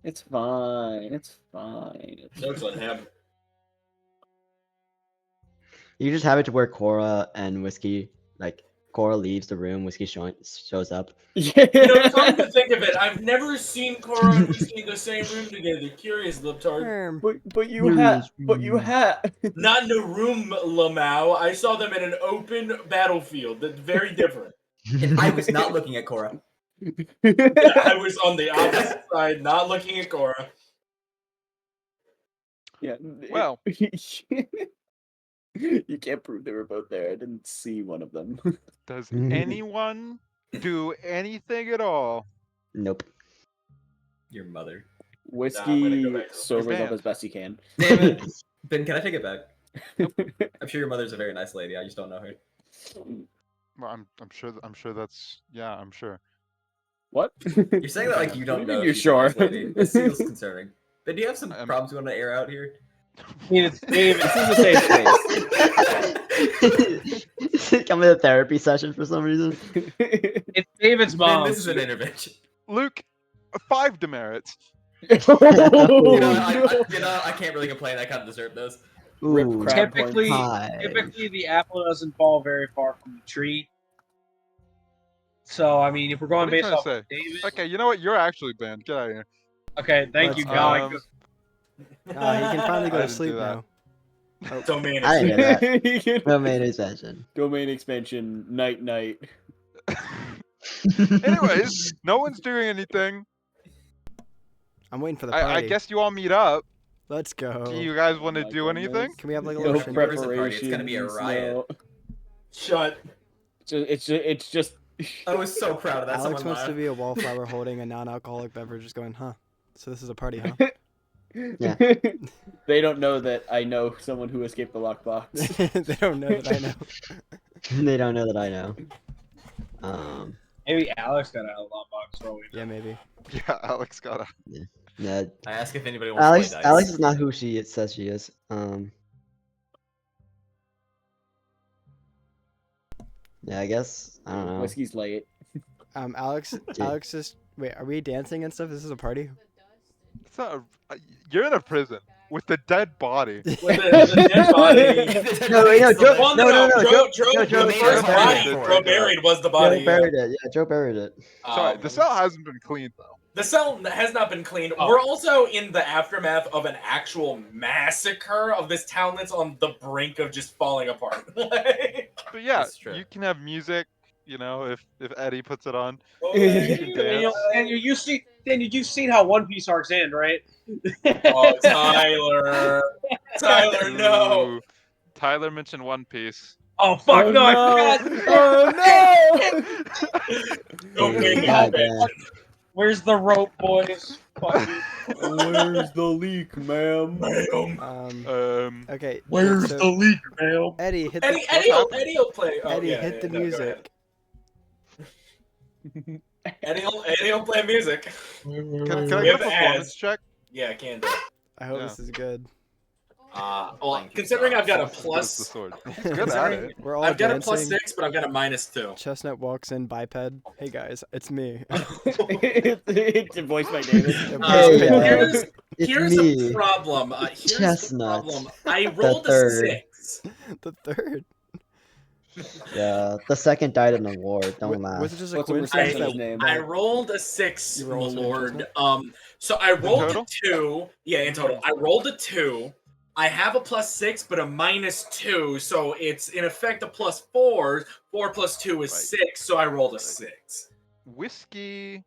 It's fine. It's fine. Jokes on him. You just have it to where Cora and Whiskey, like, Cora leaves the room, Whiskey shows up. Yeah. You know, come to think of it, I've never seen Cora and Whiskey in the same room together. Curious, Liptard. But you had. Not in a room, Lamau. I saw them in an open battlefield. That's very different. And I was not looking at Cora. I was on the opposite side, not looking at Cora. Yeah. Well, you can't prove they were both there. I didn't see one of them. Does anyone do anything at all? Nope. Your mother. Whiskey go back. sobers up banned. as best he can. Damn it. Ben, can I take it back? I'm sure your mother's a very nice lady. I just don't know her. Well, I'm sure that's I'm sure. What? You're saying that like you don't What do know. you mean if you're she's a nice sure? lady. This feels concerning. Ben, do you have some I'm- problems you want to air out here? I mean, it's David. This is a safe space. Come in a therapy session for some reason. It's David's Ben, mom. this is an intervention. Luke, 5 demerits. Oh, You know, no. I can't really complain. I kind of deserve those. Rip Ooh, crab Typically, Hi. typically the apple doesn't fall very far from the tree. So I mean, if we're going What are you based trying off to of David, Okay, you know what? You're actually banned. Get out of here. okay, thank you, Let's God. go. He can finally go I to didn't sleep do that. now. Domain. I didn't hear that. You can- Domain expansion. Domain expansion. Night. Anyways, no one's doing anything. I'm waiting for the I party. guess you all meet up. Let's go. Do you guys want to my do goodness. anything? Can we have like a No little prep- shindig? party, it's gonna be a riot. Shut. It's just. I was so proud of that. Alex Someone wants to laughed. be a wallflower holding a non-alcoholic beverage, just going, huh? So this is a party, huh? Yeah. They don't know that I know someone who escaped the lockbox. They don't know that I know. They don't know that I know. Maybe Alex got out of the lockbox for all we know. Yeah, maybe. Yeah, Alex got a. Yeah. I ask if anybody wants to play dice. Alex is not who she says she is. Yeah, I guess I don't know. Whiskey's late. Alex is. Wait, are we dancing and stuff? This is a party. It's not. You're in a prison with the dead body. With the dead body. No, Joe. Well, No. Joe, the first body Joe buried was the body. Joe buried it. Yeah, Joe buried it. Sorry, the cell hasn't been cleaned though. The cell has not been cleaned. We're also in the aftermath of an actual massacre of this town that's on the brink of just falling apart. But yeah, That's true. you can have music. You know, if Eddie puts it on. Daniel, you've seen how One Piece arcs end, right? Oh, Tyler. Tyler, no. Ooh, Tyler mentioned One Piece. Oh fuck Oh, no! I no. forgot. Don't make God, it. damn. Where's the rope, boys? Fuck you. Where's the leak, ma'am? Okay. Where's so the leak, man? Eddie, hit Eddie, the Eddie will play. Oh, Eddie, yeah, hit the no, go ahead. music. Eddie will play music. Can I We get a have performance ads. check? Yeah, I can do. I hope Yeah. this is good. Well, considering I've got a It's the plus, sword. It's good at it. We're all I've got a dancing. +6, but I've got a -2. Chestnut walks in, biped. Hey guys, it's me. It's voiced by David. Hey, Here's me. a problem. Here's Chestnut. the problem. I rolled a third. 6. The third. Yeah, the second died in the war. Don't laugh. Was it just a What's a coincidence percentage that name? I rolled a 6, You my rolled in lord. total? So I rolled a total? 2. Yeah, in total. I rolled a 2. I have a +6, but a -2, so it's in effect a +4. 4 plus 2 is Right. 6, so I rolled a 6. Whiskey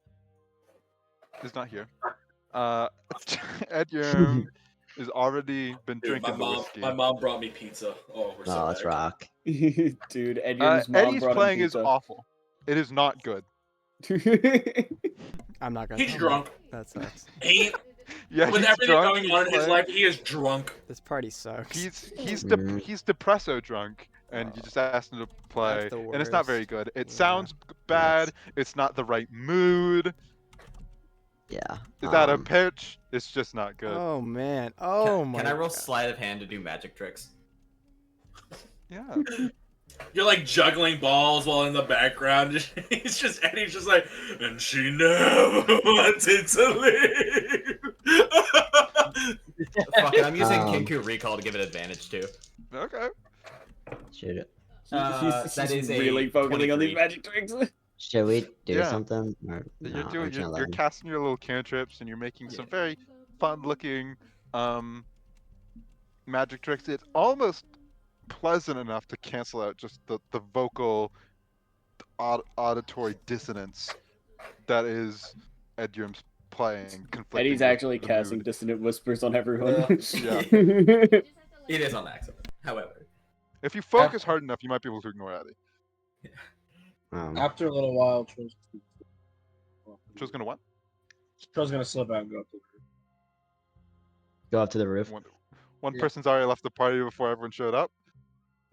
is not here. Ed Yerm has already been Dude, drinking the whiskey. my mom brought me pizza. Oh, we're so Oh, let's back. rock. Dude, Edgar's mom Eddie's brought him playing is pizza. awful. It is not good. I'm not gonna. He's tell drunk. him. That sucks. He, Yeah, with he's everything drunk, going he's on in his playing. life, he is drunk. This party sucks. He's Mhm. depresso drunk, and you just asked him to play, the and it's not very worst. good. It Yeah. sounds bad. It's not the right mood. Yeah. It's out of pitch. It's just not good. Oh man. Oh my. Can I roll God. sleight of hand to do magic tricks? Yeah. You're like juggling balls while in the background. Eddie's just like, and she never wanted to live. Fuck it, I'm using Um, Kinku Recall to give it advantage too. Okay. Should He's that is a really focusing on these 23. magic tricks. should we do Yeah. something? Or, You're no, doing. I'm gonna let You're him. casting your little cantrips, and you're making some very fun-looking magic tricks. It's almost pleasant enough to cancel out just the vocal auditory dissonance that is Ed Yerm's playing. Eddie's with actually the casting mood. dissonant whispers on everyone. Yeah. It is on accident. However, If you focus hard enough, you might be able to ignore Eddie. After a little while, Tro's Joe's gonna what? gonna slip out and go up to the roof. Go up to the roof. One Yeah. person's already left the party before everyone showed up.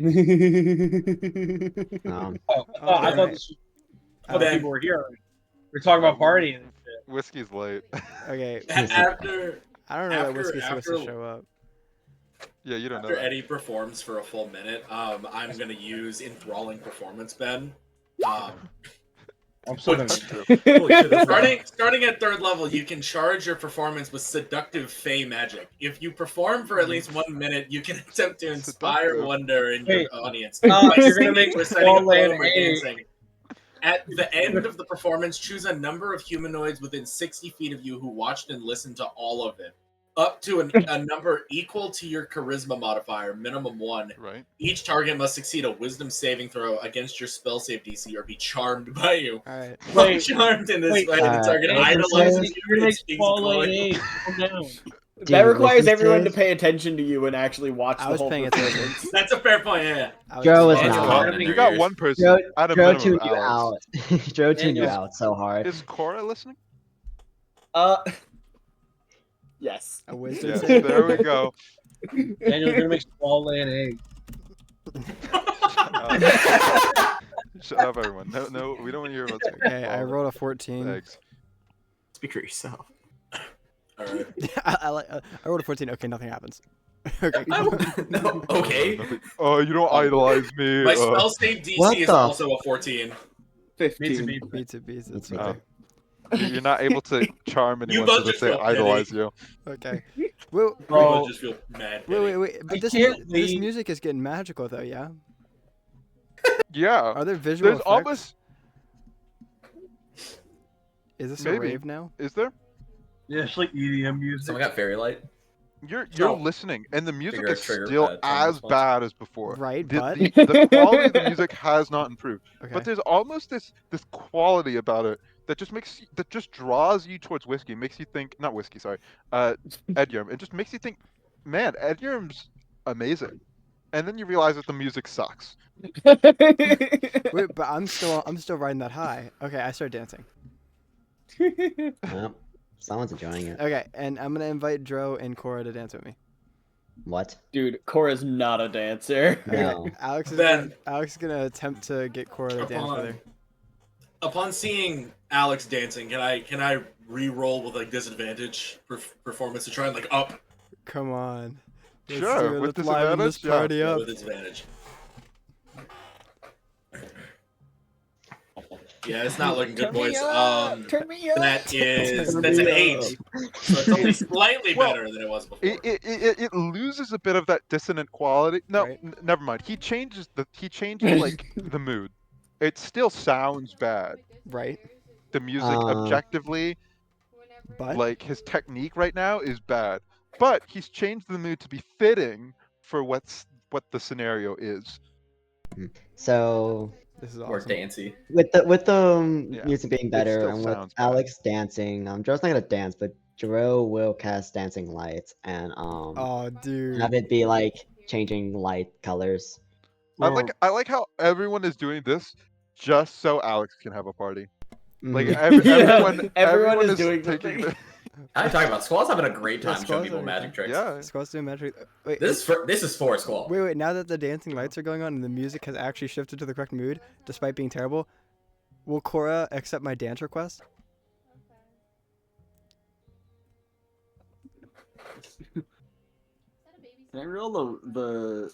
Um, Oh, I thought Alright. this was, Okay. people were here. We're talking about partying and shit. Whiskey's late. Okay. After I don't know that After- Whiskey's supposed to after- show up. Yeah, you don't know after that. Eddie performs for a full minute, I'm gonna use enthralling performance, Ben. I'm still gonna. Starting at 3rd level, you can charge your performance with seductive fey magic. If you perform for at least 1 minute, you can attempt to inspire Seductive. wonder in Wait. your audience. You're By gonna singing, make reciting a Wall-Land poem, or A. dancing. At the end of the performance, choose a number of humanoids within 60 feet of you who watched and listened to all of it. Up to a number equal to your charisma modifier, minimum 1. Right? Each target must succeed a wisdom saving throw against your spell save DC or be charmed by you. All right. While Wait, charmed in this wait. way, the target Alright, idolizes you You're gonna and make speaks Wall-Land glowing- A. Calm down. That Dude, requires Whiskey everyone to says- pay attention to you and actually watch I the was whole paying attention. performance. That's a fair point, yeah. I Joe was Daniel not. Cotton in You your got ears. one person Joe, at a Joe minimum tuned of you Alex. out. Joe tuned you Daniel- out so hard. Is Cora listening? Yes. A wisdom Yes, save. there we go. Daniel's gonna make Squall lay an egg. Shut up, everyone. No, we don't want to hear about eggs. Okay, I rolled a 14. Eggs. Speak for yourself. All right. I rolled a 14. Okay, nothing happens. Okay. No, okay. Oh, you don't idolize me. My spell save DC What is the also a 14. 15. Beats it, beats. It's That's okay. You're not able to charm anyone, both so they just say feel idolize you. Okay. Well, I Bro, just feel mad. wait. But I this can't this leave. music is getting magical though, yeah. Yeah. Are there visual There's effects? almost. Is this a Maybe. rave now? Is there? yeah, it's like EDM music. Someone got fairy light. You're No. listening, and the music Trigger- is trigger, still trauma as response. bad as before. Right, The, but the quality of the music has not improved, okay. but there's almost this quality about it that just draws you towards whiskey, makes you think not whiskey, sorry, Edgerm. It just makes you think, man, Edgerm's amazing, and then you realize that the music sucks. Wait, but I'm still riding that high. Okay, I start dancing. Well, someone's enjoying it. Okay, and I'm gonna invite Dro and Cora to dance with me. What? Dude, Cora's not a dancer. No. Alex is Then- gonna attempt to get Cora to dance with her. Upon seeing Alex dancing, can I re-roll with like disadvantage performance to try and like up Come on. Let's Sure, do it. with Let's liven this disadvantage, yeah. party up. with disadvantage? Yeah, it's not looking good, boys. Turn me up. That's an me 8. So it's only slightly Well, better than it was before. It loses a bit of that dissonant quality. No, Right. never mind. He changes like the mood. It still sounds bad. Right. The music Uh, objectively, But like his technique right now is bad. But he's changed the mood to be fitting for what the scenario is. So this is Or awesome. dancey. with the Yeah, music being it better still and with sounds bad. Alex dancing, Joe's not gonna dance, but Joe will cast dancing lights and Oh, dude. have it be like changing light colors. I like how everyone is doing this just so Alex can have a party. Like Mhm. Everyone is doing the taking thing. I'm talking about Squall's having a great Yeah, time showing Squall's people having a magic tricks. Yeah. Squall's doing magic. Wait, This is for Squall. wait. Now that the dancing lights are going on and the music has actually shifted to the correct mood, despite being terrible, will Cora accept my dance request? Can I roll the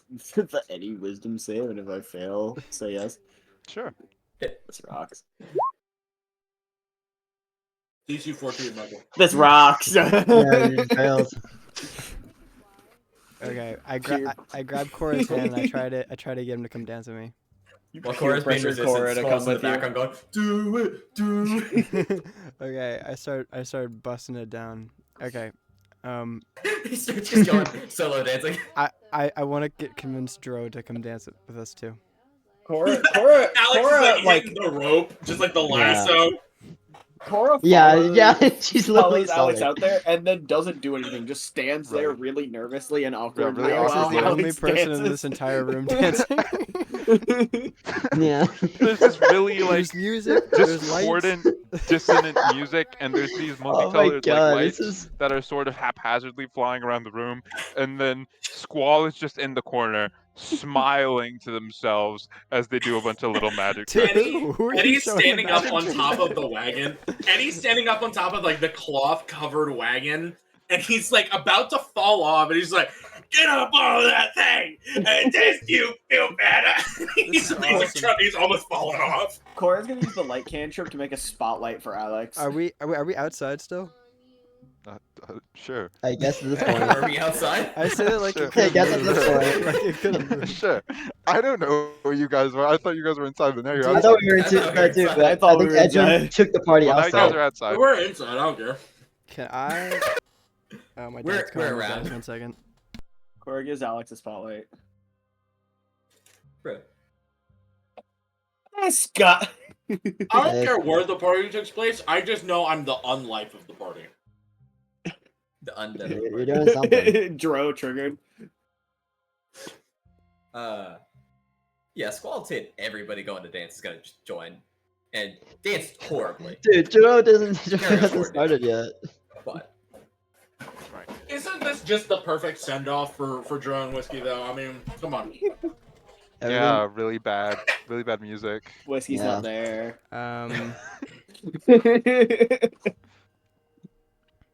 any wisdom save, and if I fail, say yes? Sure. This rocks. DC 14, Michael. This rocks. Yeah, you failed. Okay, I Peer- grab Cora's hand and I try to get him to come dance with me. While Cora's being pressure resistant, Cora to Squall's come in the with you. background going, do it, do it. Okay, I start busting it down. Okay, He starts just going solo dancing. I want to get convinced Dro to come dance with us too. Cora, Alex is like like hitting the rope, just like the Yeah. lasso. Cora. Yeah, follows- yeah, she's literally follows Alex solid. out there and then doesn't do anything. Just stands there Right. really nervously and awkwardly. really Alex is awkwardly. the while only Alex person in dances. this entire room dancing. Yeah. There's this really like There's music. There's lights. discordant, dissonant music, and there's these Oh my multicolored god, like, this lights is that are sort of haphazardly flying around the room, and then Squall is just in the corner, smiling to themselves as they do a bunch of little magic Dude, tricks. who are you Eddie's showing standing up magic on tricks? top of the wagon. Eddie's standing up on top of like the cloth covered wagon, and he's like about to fall off, and he's like, "Get up on that thing, and this you feel better." he's, is he's, awesome. he's almost falling off. Cora's gonna use the light cantrip to make a spotlight for Alex. Are we outside still? Sure. I guess at this point. Are we outside? I said it like Sure. it couldn't Yeah, I guess at move. this point. Like it couldn't move. Sure. I don't know where you guys were. I thought you guys were inside, but now you're I outside. thought we were I into thought we were that too, inside. but I thought we think were Edgerm inside. took the party Well, now you guys outside. are outside. We're inside. I don't care. Can I? Oh my We're- dad's calling we're me, around. guys, 1 second. Cora gives Alex a spotlight. Bro. Scott. I don't care where the party takes place. I just know I'm the unlife of the party. The undead. You're doing something. Dro triggered. Yeah, Squall said everybody going to dance is gonna just join and dance horribly. Dude, Joe doesn't Very hasn't important. started yet. But Right. this just the perfect send off for Joe and Whiskey though? I mean, come on. Yeah, really bad music. Whiskey's Yeah. not there.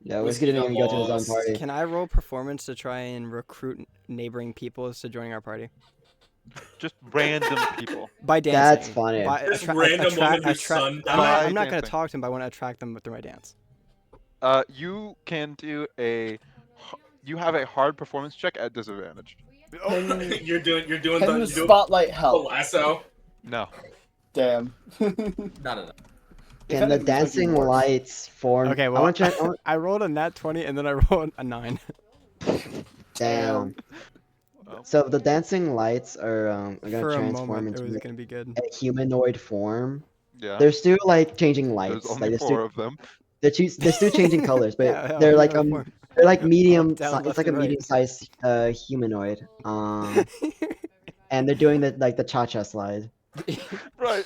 Yeah, Whiskey didn't even go to his own party. Can I roll performance to try and recruit neighboring peoples to join our party? Just random people. By dancing. That's funny. By This random woman whose son died. I'm not going to Dancing. talk to them, but I want to attract them through my dance. You can do you have a hard performance check at disadvantage. You're doing Can the the you do spotlight the help? lasso. No. Damn. Not enough. Can the dancing lights form? Okay, I well, want to try. I rolled a nat 20 and then I rolled a 9. Damn. Well, So the dancing lights are gonna For a transform moment, it into was going to be good. a humanoid form. yeah. They're still like changing There's lights. only Like they're 4 still, of them. they're still changing colors, but Yeah, they're like humanoid form. they're like medium. down, It's left, like a and right. medium-sized humanoid. And they're doing the cha-cha slide. Right.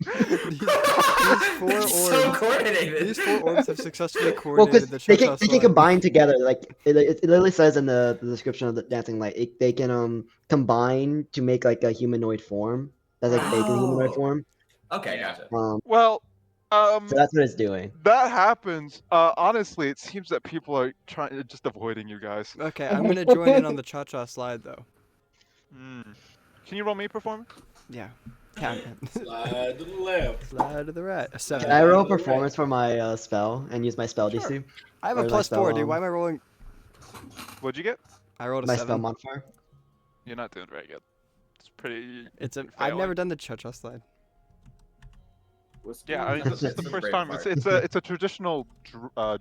These 4 So orbs. coordinated. These 4 orbs have successfully Well, coordinated because the they cha-cha can slide. combine together. Like it literally says in the description of the dancing light, they can combine to make like a humanoid form. That's like fake humanoid Oh. form. Okay, gotcha. Well, So that's what it's doing. that happens. Honestly, it seems that people are just avoiding you guys. Okay, I'm going to join in on the cha-cha slide, though. Can you roll me performance? Yeah. Count it. Slide to the left. Slide to the right. A 7. Can I roll performance for my spell and use my spell DC? I have a or, like, +4, dude. spell, Why am I rolling? What'd you get? I rolled a My 7. spell modifier. You're not doing very good. It's pretty. It's a. you're I've never failing. done the cha-cha slide. Yeah, I mean, this is the That's first great time. part. It's a traditional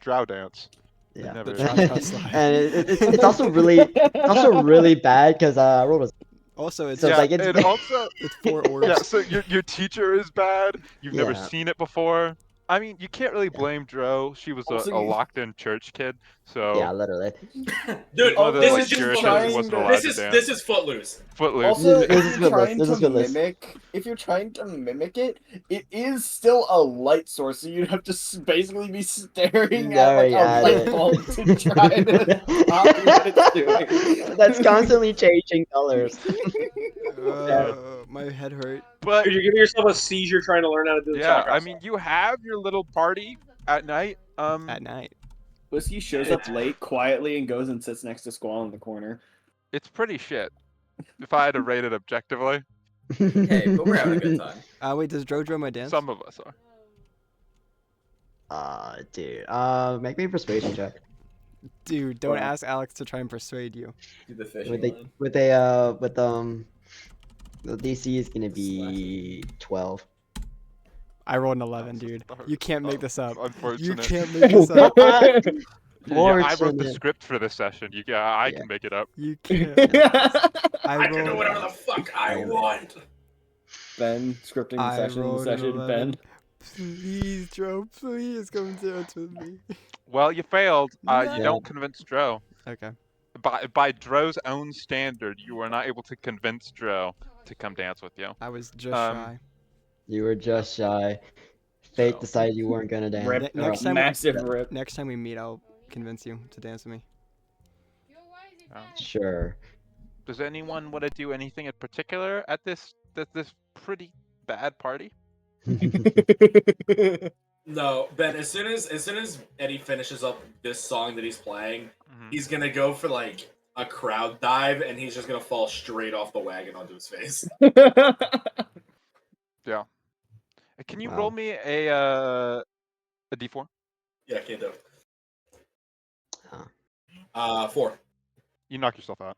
drow dance. Yeah. Never- cha-cha slide. And it's also really bad because I rolled a. Also, it's So yeah, like, it's- and also, it's 4 orbs. yeah. So your teacher is bad. You've never Yeah. seen it before. I mean, you can't really blame Dro. She was Also, a you- locked-in church kid. So Yeah, literally. Dude, one of the this like is just Jewish Footloose. who wasn't allowed This to is dance. this is Footloose. Footloose. Also, This if is you're Footloose. trying This is to Footloose. mimic it, it is still a light source, so you'd have to basically be staring Yeah, at like yeah, a light yeah. bulb to try to copy what it's doing. That's constantly changing colors. My head hurt. But Dude, you're giving yourself a seizure trying to learn how to do the yeah, chakra I mean, you have your little party at night. At night. Whiskey shows up late, quietly, and goes and sits next to Squall in the corner. It's pretty shit. If I had to rate it objectively, Hey, but we're having a good time. Wait, does Dro my dance? some of us are. Dude. Make me a persuasion check. Dude, don't Wow. ask Alex to try and persuade you. Do the fishing With line. the DC is gonna be 12. I rolled an 11, That's dude. hard. You can't make this up. You Unfortunate. can't make this up. Yeah, I wrote the Fortunate. script for this session. I Yeah. can make it up. You can't. I can do whatever the fuck I want. Ben, scripting the I session, rolled an 11. Ben. Please, Dro, please come dance with me. Well, you failed. You No. don't convince Dro. Okay. By Dro's own standard, you are not able to convince Dro to come dance with you. I was just Um, shy. You were just shy. Fate So- decided you weren't gonna dance. Rip, next Oh, time- massive rip. Next time we meet, I'll convince you to dance with me. Sure. Does anyone want to do anything in particular at this pretty bad party? No, Ben. As soon as Eddie finishes up this song that he's playing, he's gonna go for like a crowd dive, and he's just gonna fall straight off the wagon onto his face. Yeah. Can you Wow. roll me a d4? Yeah, can't do. Huh. 4. You knock yourself out.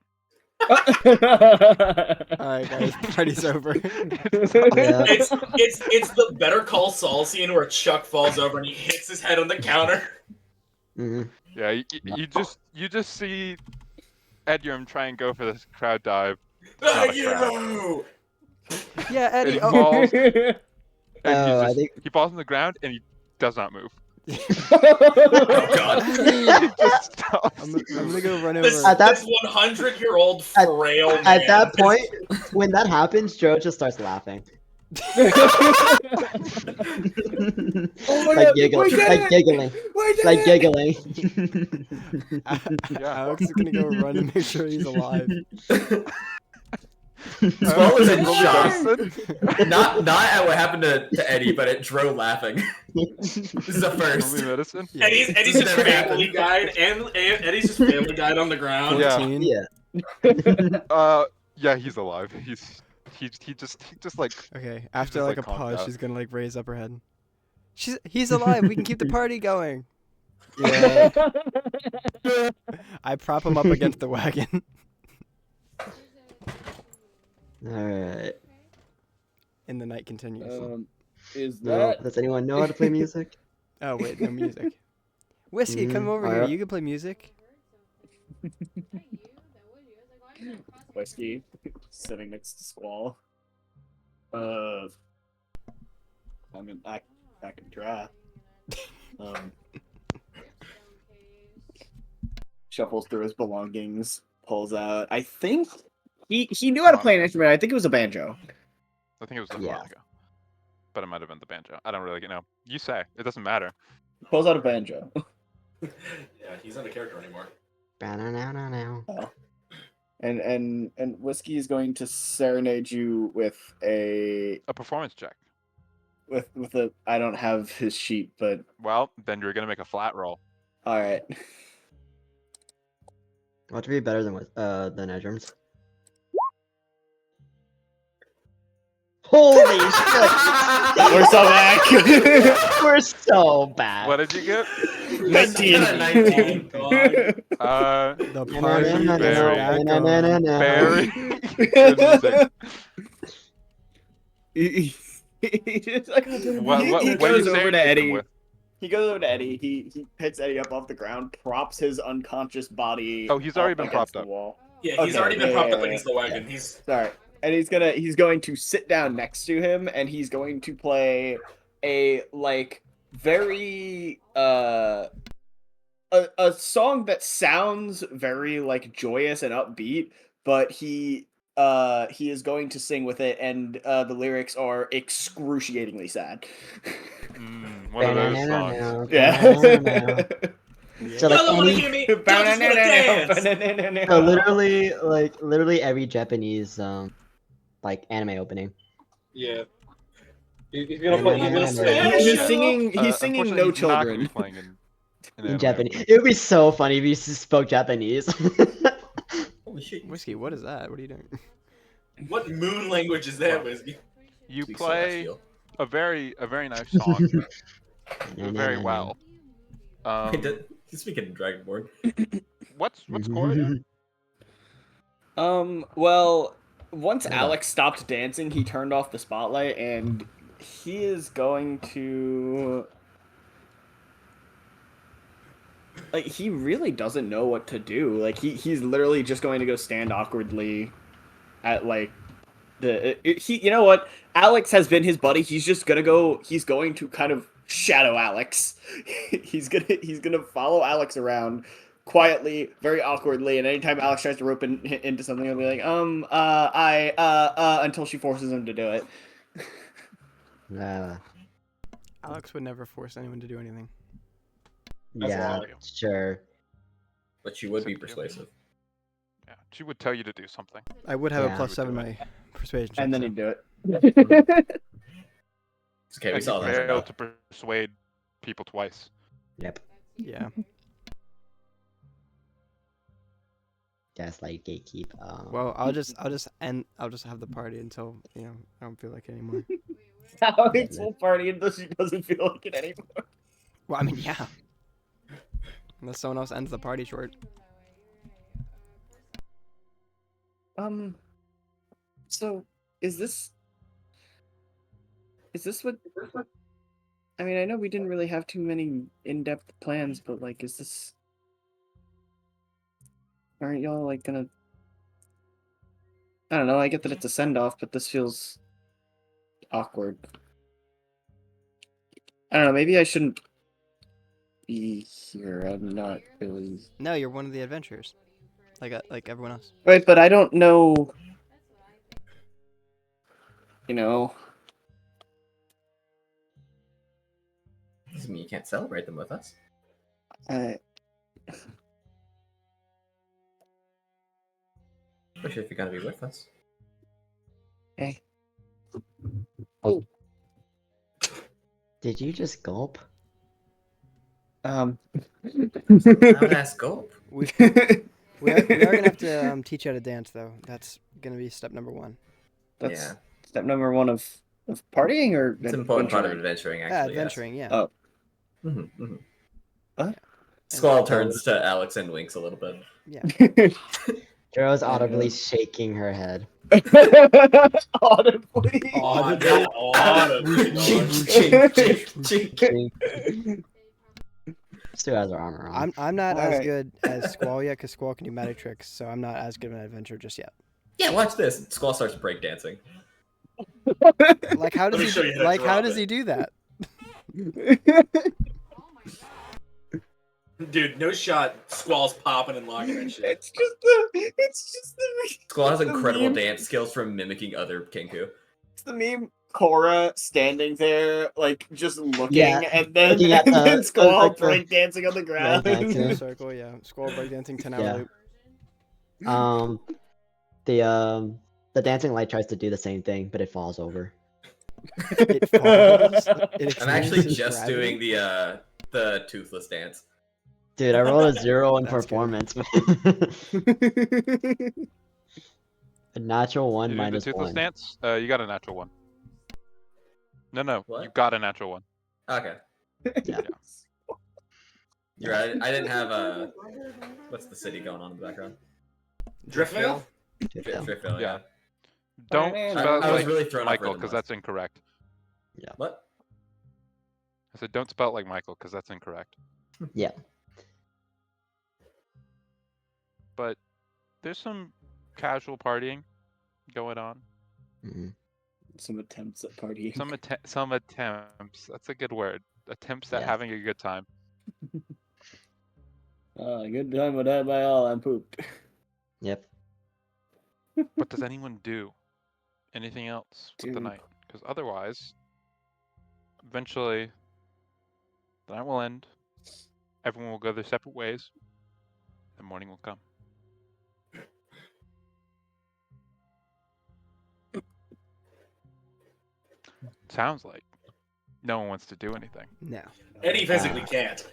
Alright, guys, party's over. Yeah. It's the Better Call Saul scene where Chuck falls over and he hits his head on the counter. Mhm. Yeah, you just see Edgrim try and go for this crowd dive. Not a crowd. You! Yeah, And Eddie. he Oh. falls, and Oh, I think he falls on the ground and he does not move. Oh god. He just stops. I'm gonna go run over. This, At that- this 100-year-old at- frail man. at that point, when that happens, Joe just starts laughing. Oh my Like God, giggling. we did Like it! giggling. We like giggling. Alex is gonna go run and make sure he's alive. Squall is in Roll me shock. medicine. Not at what happened to Eddie, but at Dro laughing. This is a Roll first. me medicine. Yeah. Eddie's This just never family happened. guide, and Eddie's just family guide on the ground. Yeah. 14. Yeah, he's alive. He just like Okay, after just, like a calmed pause, out. she's gonna like raise up her head. He's alive. We can keep the party going. Yeah. I prop him up against the wagon. Alright. And the night continues. Is No, that does anyone know how to play music? Oh wait, no music. Whiskey, come over here. Alright. You can play music. Whiskey sitting next to Squall? I mean, I can try. Shuffles through his belongings, pulls out. I think he knew how to play an instrument. I think it was a banjo. I think it was the Yeah. harmonica, but it might have been the banjo. I don't really know. You say it doesn't matter. Pulls out a banjo. Yeah, he's not a character anymore. Ba-na-na-na-na. And Whiskey is going to serenade you with a A performance check. with a. I don't have his sheet, but Well, then you're gonna make a flat roll. all right. What to be better than Edrum's? Holy shit! We're so back. We're so bad. What did you get? 19. 19. The You party very, is back on. Na-na-na-na-na. very good music. He's like, What, he what, what are you goes over saying to Eddie. with? He goes over to Eddie. He picks Eddie up off the ground, props his unconscious body. Oh, he's already up been against propped the up. wall. Yeah, he's Okay, already been yeah, propped yeah, up yeah, against the wagon. He's Sorry. And he's going to sit down next to him, and he's going to play a like very a song that sounds very like joyous and upbeat, but he is going to sing with it, and the lyrics are excruciatingly sad. One of those songs. Ba-na-na-na-na. Yeah. So Y'all like don't want to any, hear me. Y'all just want to dance. so literally every Japanese like anime opening. Yeah. He's gonna put- he's gonna say- He's singing Unfortunately, No he's not gonna Children. be playing in In anime. Japanese. It would be so funny if you spoke Japanese. Holy shit. Whiskey, what is that? What are you doing? What moon language is that, Whiskey? You Speaks so play fast, a very nice song, very well. He's speaking Dragonborn. What's score again? Well, once Hold on. Alex stopped dancing, he turned off the spotlight, and he is going to. Like, he really doesn't know what to do. Like, he's literally just going to go stand awkwardly at, like, you know what? Alex has been his buddy. He's just gonna go. He's going to kind of shadow Alex. he's gonna follow Alex around quietly, very awkwardly, and anytime Alex tries to rope into something, he'll be like, until she forces him to do it. Alex would never force anyone to do anything. Yeah, wrong. sure. But you would be persuasive. Yeah, she would tell you to do something. I would have Yeah. a +7 in my persuasion check. And then so- he'd do it. It's okay, we And saw you that. failed to persuade people twice. Yep. Yeah. Gaslight gatekeep. Well, I'll just have the party until I don't feel like it anymore. Alex will party until she doesn't feel like it anymore. Well, I mean, yeah. Unless someone else ends the party short. So is this what? I mean, I know we didn't really have too many in-depth plans, but like, is this? Aren't y'all like gonna? I don't know. I get that it's a send-off, but this feels awkward. I don't know. Maybe I shouldn't be here. I'm not really. No, you're one of the adventurers. Like everyone else. Right, but I don't know. You know. Doesn't mean you can't celebrate them with us. Especially if you're gonna be with us. Hey. Oh. Did you just gulp? I would ask gulp. We are gonna have to teach you how to dance, though. That's gonna be step number 1. That's Yeah. step number 1 of partying or It's an important part of adventuring? adventuring, actually. Adventuring, yeah. Oh. Squall turns to Alex and winks a little bit. Yeah. Dro's audibly shaking her head. Audibly. Still has her armor on. I'm not as Alright. good as Squall yet, because Squall can do magic tricks, so I'm not as good of an adventurer just yet. Yeah, watch this. Squall starts breakdancing. Like, how does Let me show he? you how to Like, how drop does it. he do that? Dude, no shot. Squall's popping and locking and shit. It's just the Squall has the incredible meme. dance skills from mimicking other Kenku. It's the meme. Cora standing there, like just looking, Yeah, and then looking at the Squall circle. breakdancing on the ground. Full circle, yeah. Squall breakdancing 10-hour Yeah. loop. The dancing light tries to do the same thing, but it falls over. It falls. It I'm actually experiences just gravity. doing the toothless dance. Dude, I rolled a 0 in That's good. performance. A natural 1 You do the minus toothless 1. dance? You got a natural 1. No, What? you got a natural 1. Okay. Yeah. You're right. I didn't have what's the city going on in the background? Driftvale? Driftville, Yeah. yeah. Don't I- spell I it was like really thrown off Michael, rhythm because wise. that's incorrect. What? I said don't spell it like Michael, because that's incorrect. Yeah. But there's some casual partying going on. Mhm. Some attempts at partying. Some attempts. That's a good word. Attempts at Yeah. having a good time. Good time with that by all. I'm pooped. Yep. But does anyone do anything else with the Dude. night? Because otherwise, eventually, the night will end. Everyone will go their separate ways. The morning will come. Sounds like no one wants to do anything. No. Eddie physically can't.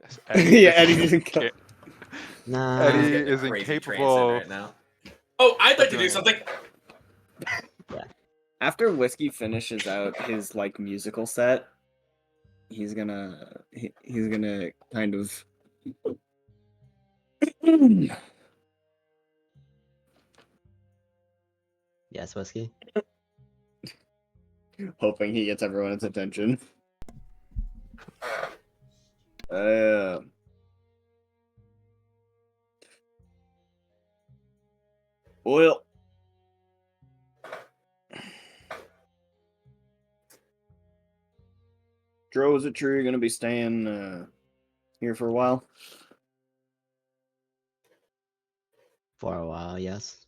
Yes, Yeah, Eddie physically doesn't come. can't. Nah. Eddie He's getting a is crazy trance in incapable. right now. Oh, I'd like to doing do something. After Whiskey finishes out his like musical set, he's gonna kind of Yes, Whiskey? hoping he gets everyone's attention. Uh, well, Dro, is it true you're gonna be staying here for a while? For a while, yes.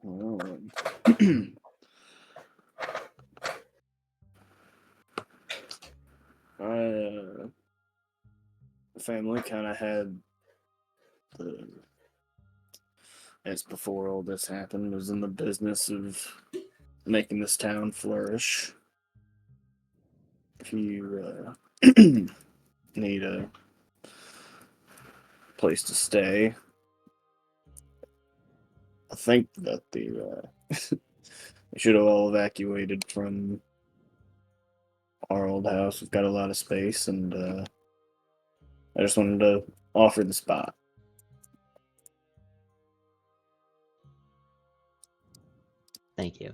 Oh. The family kind of had as before all this happened, was in the business of making this town flourish. If you need a place to stay, I think that they should have all evacuated from our old house. We've got a lot of space, and I just wanted to offer the spot. Thank you.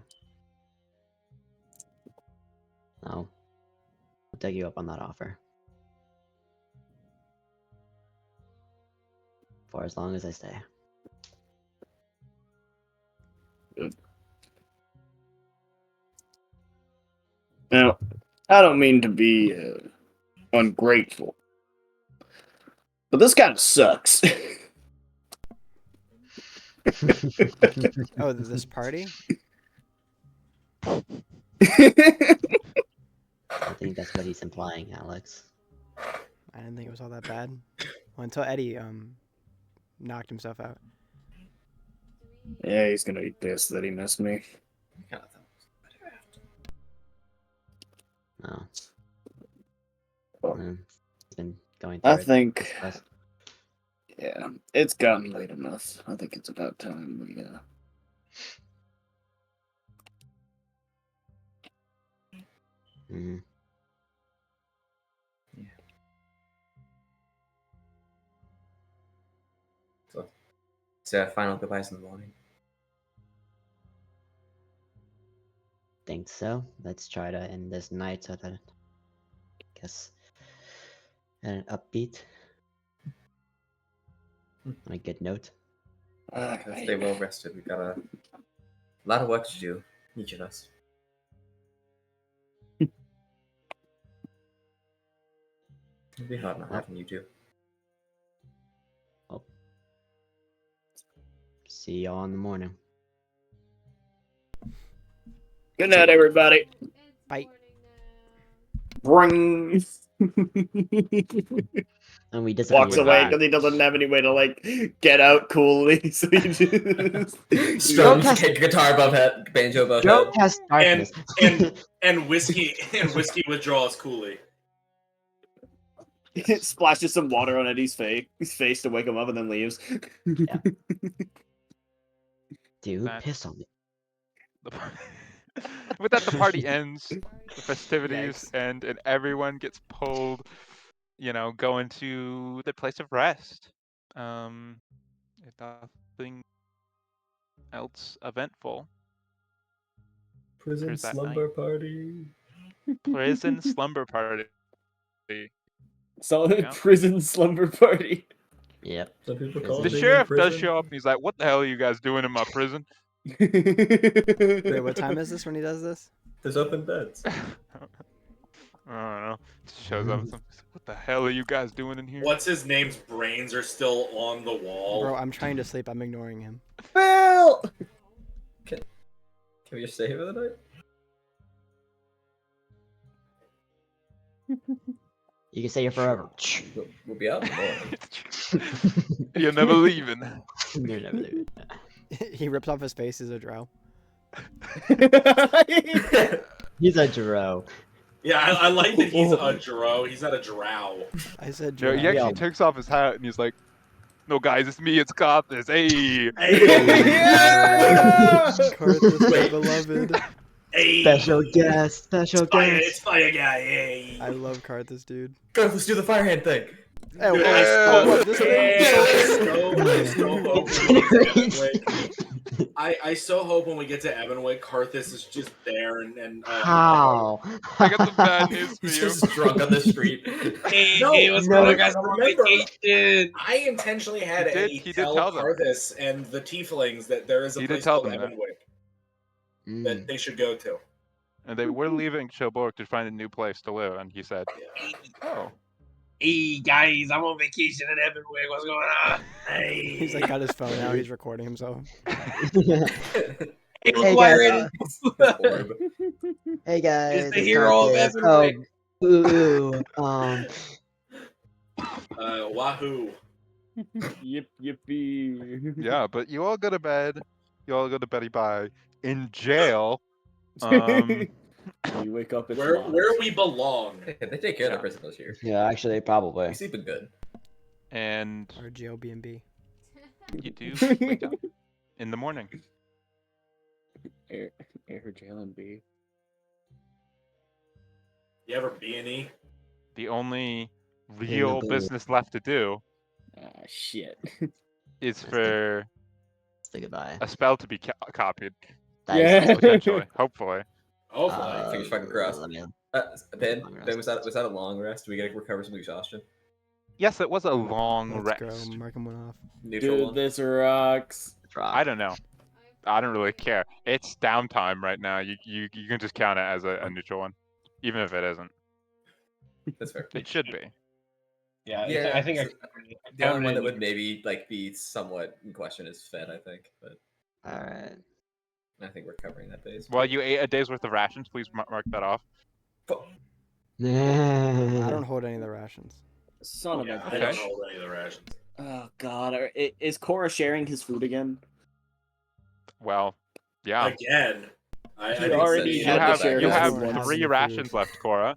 No. I'll take you up on that offer. For as long as I stay. Good. Now, I don't mean to be ungrateful, but this kind of sucks. Oh, this party? I think that's what he's implying, Alex. I didn't think it was all that bad. Well, until Eddie knocked himself out. Yeah, he's gonna be pissed that he missed me. No. Oh. It's been going through I it. think, Us. yeah, it's gotten late enough. I think it's about time we, Mhm. So, say final goodbyes in the morning. Think so. Let's try to end this night so that, I guess, at an upbeat, on a good note. Stay well rested. We've got a lot of work to do, each of us. It'll be hard not having you two. Well, see y'all in the morning. Good night, everybody. Bye. Bring. And we just Walks away because he doesn't have any way to like get out coolly. So he just Strums guitar above head, banjo above head. Has darkness. And whiskey withdraws coolly. splashes some water on Eddie's face to wake him up, and then leaves. Dude, That- piss on me. With that, the party ends, the festivities end, and everyone gets pulled, go into their place of rest. Nothing else eventful. Prison There's that slumber party. Prison slumber party. Solid Yeah. prison slumber party. Yep. Some people Prison. call The it being in sheriff does prison. show up, and he's like, "What the hell are you guys doing in my prison?" Wait, what time is this when he does this? There's open beds. I don't know. Just shows up. What the hell are you guys doing in here? What's his name's brains are still on the wall. Bro, I'm trying to sleep. I'm ignoring him. Phil! Can we just stay here for the night? You can stay here forever. We'll be out in the morning. You're never leaving. You're never leaving. He rips off his face as a drow. He's a drow. Yeah, I like that he's a drow. He's not a drow. I said No, drow. he actually takes off his hat, and he's like, "No, guys, it's me. It's Carthus. Hey." Carthus, my beloved. Hey. Special guest. Special guest. It's fire guy. Hey. I love Carthus, dude. Go, let's do the fire hand thing. Hey, what, this I so hope when we get to Evanwick, Carthus is just there and How? I got some bad news for He's you. just drunk on the street. No, what's no, going on, guys? I'm on remember, vacation. I intentionally had He did- Eddie he did tell tell them. Carthus and the Tieflings that there is a He did place tell called them that. Evanwick that they should go to. And they were leaving Choborg to find a new place to live, and he said, "Oh." Hey guys, I'm on vacation in Evanwick. What's going on? Hey. He's like got his phone out. He's recording himself. Hey, look Hey, why guys, Reddit. Hey guys. It's the it's hero of Carthus. Evanwick. Oh, Wahoo. Yip yippee. Yeah, but you all go to bed. You all go to beddy bye. In jail. You wake up at Where we belong. They take care of their prisoners here. yeah, actually, probably. We sleeping good. And Or GLB&B. you do wake up in the morning. Air jail and B. You ever B&E? The only real business left to do Ah, shit. is for Say goodbye. a spell to be copied. That Yeah. is Potentially. Hopefully. Hopefully. Fingers fucking crossed. Let me- Ben, Long was that a long rest? Do we get to recover some exhaustion? Yes, it was a long Let's rest. go. Markham went off. Neutral Dude, one? this rocks. I don't know. I don't really care. It's downtime right now. You can just count it as a neutral one, even if it isn't. That's fair. It should be. Yeah, I think I the only one counted that it. would maybe like be somewhat in question is Fed, I think, but Alright. I think we're covering that base. Well, you ate a day's worth of rations. Please mark that off. I don't hold any of the rations. Son of Yeah, a I don't bitch. hold any of the rations. Oh god, is Cora sharing his food again? Well, yeah. Again. I He think already You had to have share you his have food once. 3 rations left, Cora.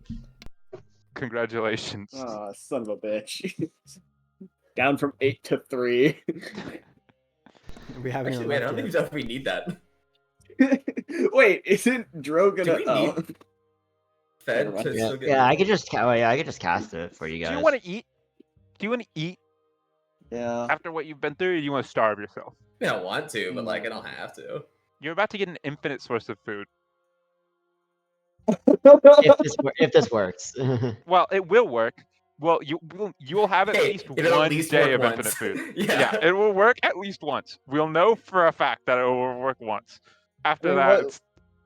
Congratulations. Oh, son of a bitch. Down from 8 to 3. We haven't Actually, even wait, I don't left think yet. we need that. Wait, isn't Dro gonna? we Oh. need Fed Never to mind. Yeah, still get. yeah, I could just I could just cast it for you guys. Do you want to eat? Do you want to eat Yeah. after what you've been through, or do you want to starve yourself? I don't want to, but like I don't have to. You're about to get an infinite source of food. If this works. Well, it will work. Well, you'll have at Hey, least it'll at one least day work of infinite once. food. Yeah. It will work at least once. We'll know for a fact that it will work once. After You know that, what? it's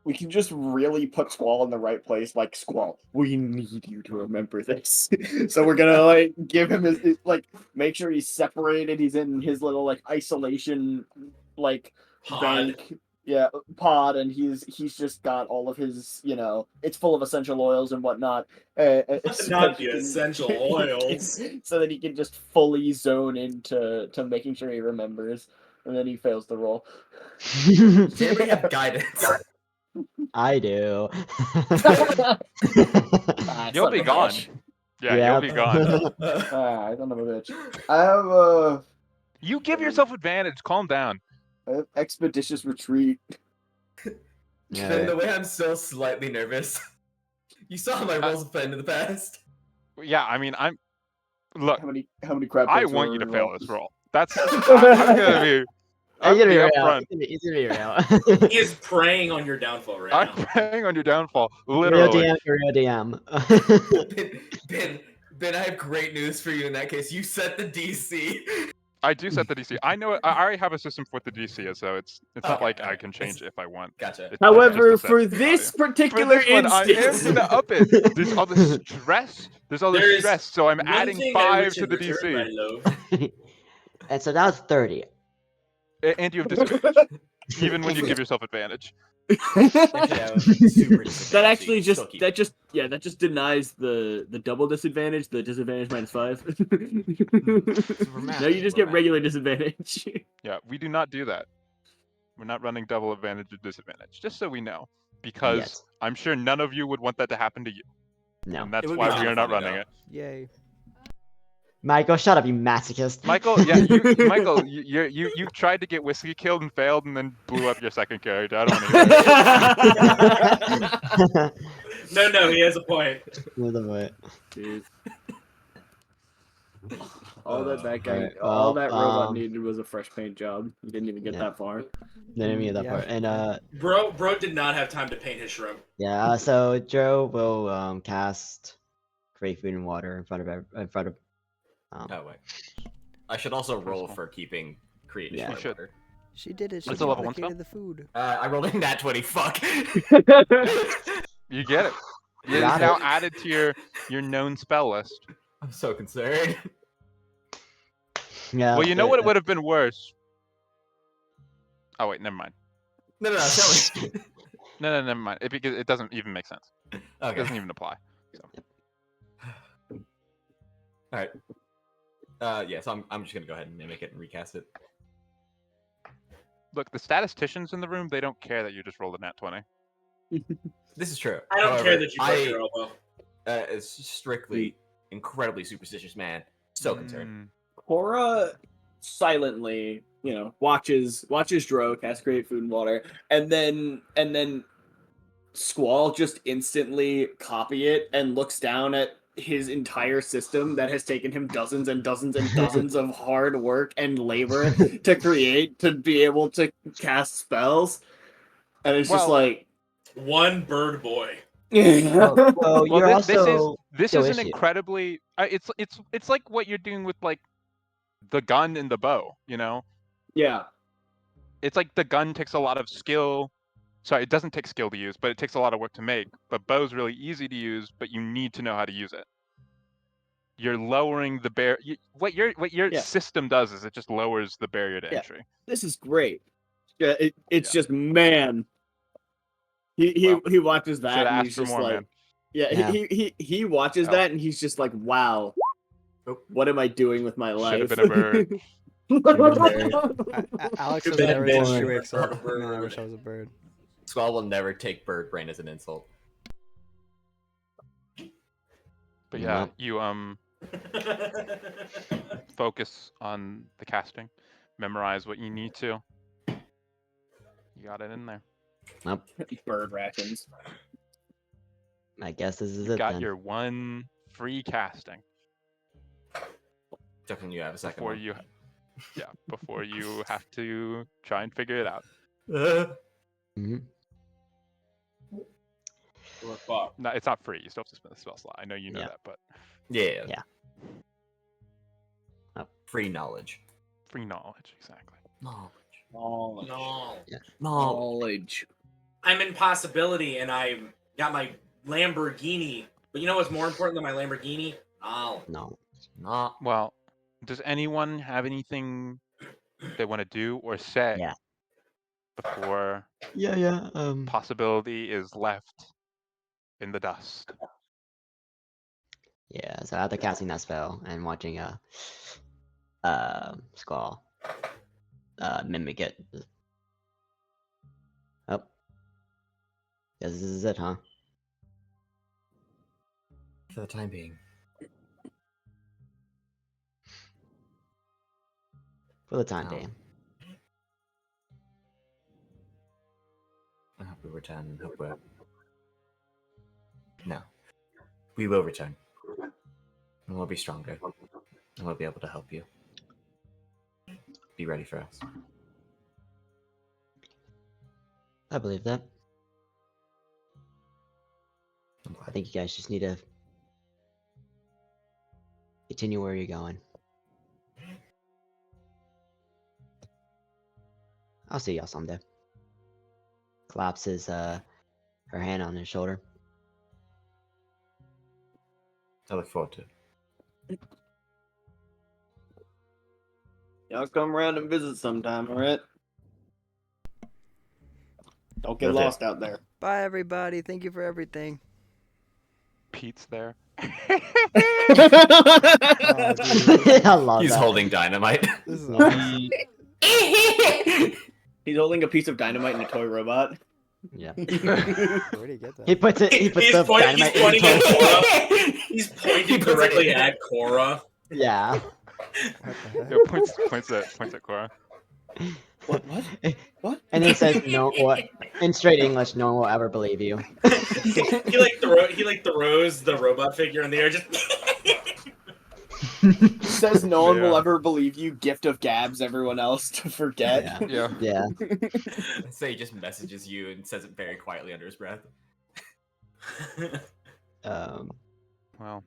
We can just really put Squall in the right place. Like, Squall, we need you to remember this. So we're gonna like give him his like make sure he's separated. He's in his little like isolation like Pod. bank. Yeah, pod, and he's just got all of his, it's full of essential oils and whatnot. So Not that he the can- essential oils. so that he can just fully zone into making sure he remembers, and then he fails the roll. Does anybody have guidance? I do. Ah, you'll son be of a gone. bitch. Yeah, Yeah. you'll be gone. I don't know, bitch. I have You give yourself advantage. Calm down. expeditious retreat. Then the way I'm still slightly nervous. You saw my rolls of fed in the past. Yeah, I mean, look. How many crab I points want were you to we fail roll? this roll. That's I'm gonna be. I'm He's gonna be gonna upfront. He's gonna be real. He is preying on your downfall right I'm now. preying on your downfall, Real literally. DM, real DM. Ben, I have great news for you in that case. You set the DC. I do set the DC. I know it. I already have a system for what the DC is, so it's not Okay, like I okay. can change it if I want. Gotcha. It's However, just a set for value. this For particular this one, I am instance, gonna up it. There's all the stress. There's all the There is stress, so I'm one adding thing I 5 wish to in the return, DC. my love. And so that's 30. And you have disadvantage, even when you give yourself advantage. that actually just denies the double disadvantage, the disadvantage minus 5. No, you just get regular disadvantage. Yeah, we do not do that. We're not running double advantage or disadvantage, just so we know, because Yes. I'm sure none of you would want that to happen to you, No. and that's would be why kinda we are not funny, running though. it. Yay. Michael, shut up, you masochist. Michael, yeah, Michael, you tried to get Whiskey killed and failed, and then blew up your second character. I don't want to. No, he has a point. Dude. All that guy, Alright, all that well, robot needed was a fresh paint job. He didn't even get Yeah. that far. Didn't mean that Yeah. part. And Bro did not have time to paint his shrimp. yeah, so Joe will cast create food and water in front of Oh wait. I should also roll Possible. for keeping creative Yeah. You should. water. She did it. She What's the level 1 duplicated the food. I rolled in that 20. Fuck. You get it. It's Got now it. added to your known spell list. I'm so concerned. Yeah. Well, you know what? It would have been worse. Oh wait, never mind. No, tell me. No, never mind. Because it doesn't even make sense. It Okay. doesn't even apply. Alright. Yeah, so I'm just gonna go ahead and mimic it and recast it. Look, the statisticians in the room, they don't care that you just rolled a nat 20. This is true. I don't However, care that you broke your elbow. It's strictly incredibly superstitious man. So concerned. Cora silently, watches Dro cast create food and water, and then Squall just instantly copy it and looks down at his entire system that has taken him dozens and dozens and dozens of hard work and labor to create to be able to cast spells, and it's just Well- like One bird boy. Well, Well, you're this also is still an issue. incredibly. It's like what you're doing with like the gun and the bow. yeah. It's like the gun takes a lot of skill. Sorry, it doesn't take skill to use, but it takes a lot of work to make. But bow's really easy to use, but you need to know how to use it. You're lowering the what your Yeah. system does is it just lowers the barrier to Yeah. entry. This is great. Yeah, it's Yeah. just man. He Well, he watches that Should and ask he's for just more, like, man. Yeah, Yeah. he watches Oh. that and he's just like, wow, what am I doing with my life? Should have been a bird. Alex Too says that bad every time bitch. she wakes Not a up. Man, I bird. wish I was a bird. Squall will never take bird brain as an insult. But You yeah, know? you focus on the casting, memorize what you need to. You got it in there. Nope. Bird rations. I guess this is You it got then. your one free casting Definitely you have a second before one. you, before you have to try and figure it out. Hmm. We're fucked. No, it's not free. You still have to spend the spell slot. I know you know Yeah. that, but Yeah. Yeah. Free knowledge. free knowledge, exactly. Knowledge. Knowledge. No. Knowledge. I'm in possibility, and I got my Lamborghini. But you know what's more important than my Lamborghini? Oh, No. Not. Well, does anyone have anything they want to do or say Yeah. before Yeah. possibility is left in the dust? Yeah. So after casting that spell and watching Squall mimic it. Oh. Yes, this is it, huh? For the time being. For the time No. being. I hope we return. Hope we're... No. We will return. And we'll be stronger. And we'll be able to help you. Be ready for us. I believe that. I'm I glad. think you guys just need to continue where you're going. I'll see y'all someday. Claps her hand on his shoulder. I look forward to it. Y'all come around and visit sometime, alright? Don't get Will do. lost out there. Bye, everybody. Thank you for everything. Pete's there. Oh, dude. I love He's that. holding dynamite. This is awesome. He's holding a piece of dynamite in a toy robot. Yeah. Where did he get that? He puts it. He puts he's the pointing, dynamite he's pointing at in Cora. He's pointing puts it directly in. at Cora. Yeah. What the heck? Yeah, points at Cora. What? What? And he says, "No, what?" In straight English, no one will ever believe you. he throws the robot figure in the air. Just Says no one will Yeah. ever believe you. Gift of gabs everyone else to forget. Yeah. Yeah. Yeah. So he just messages you and says it very quietly under his breath. Well,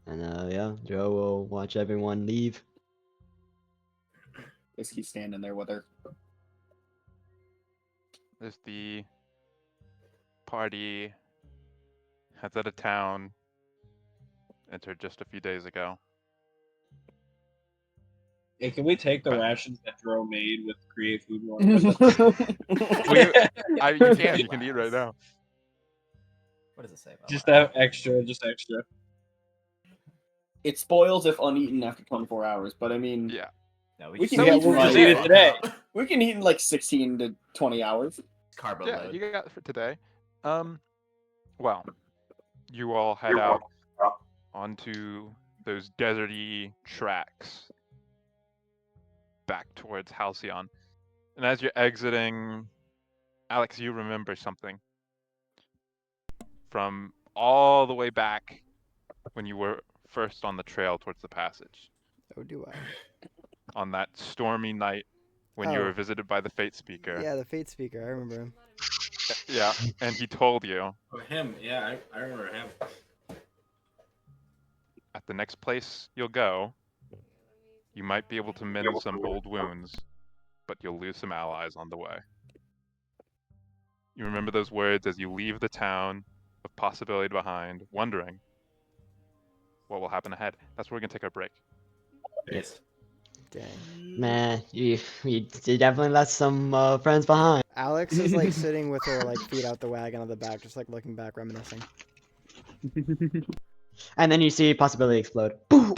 And yeah, Joe will watch everyone leave. Is he standing there with her? as the party heads out of town, entered just a few days ago. Hey, can we take the But- rations that Dro made with Create Food War? You can eat right now. What does it say about Just that? have extra, just extra. It spoils if uneaten after 24 hours, but I mean, Yeah. No, we can just- eat we'll like- just eat it today. we can eat in like 16 to 20 hours. Carbo Yeah, load. you got it for today. Well, you all head out onto those deserty tracks back towards Halcyon. And as you're exiting, Alex, you remember something from all the way back when you were first on the trail towards the passage. Oh, do I? On that stormy night when you Oh. were visited by the Fate Speaker. Yeah, the Fate Speaker. I remember him. Yeah, and he told you Oh, him. Yeah, I remember him. at the next place you'll go, you might be able to mend some old wounds, but you'll lose some allies on the way. You remember those words as you leave the town of possibility behind, wondering what will happen ahead. That's where we're gonna take our break. Yes. Dang. Man, you definitely left some friends behind. Alex is like sitting with her like feet out the wagon on the back, just like looking back, reminiscing. And then you see possibility explode. Boom!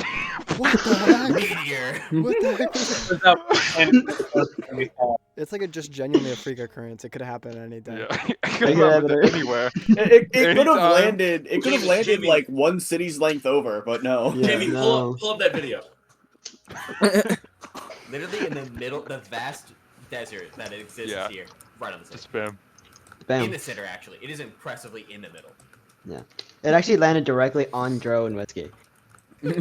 What the heck? Meteor. What the heck was it? And It's like a just genuinely a freak occurrence. It could happen any day. Yeah, I could Yeah, have but happened anywhere. It could have Anytime. landed. It could have landed Jimmy. like one city's length over, but no. Yeah. Jamie, no. pull up that video. Literally in the middle, the vast desert that exists Yeah. here, right on the center. Just spam. In Bam. the center, actually. It is impressively in the middle. It actually landed directly on Dro and Whiskey. We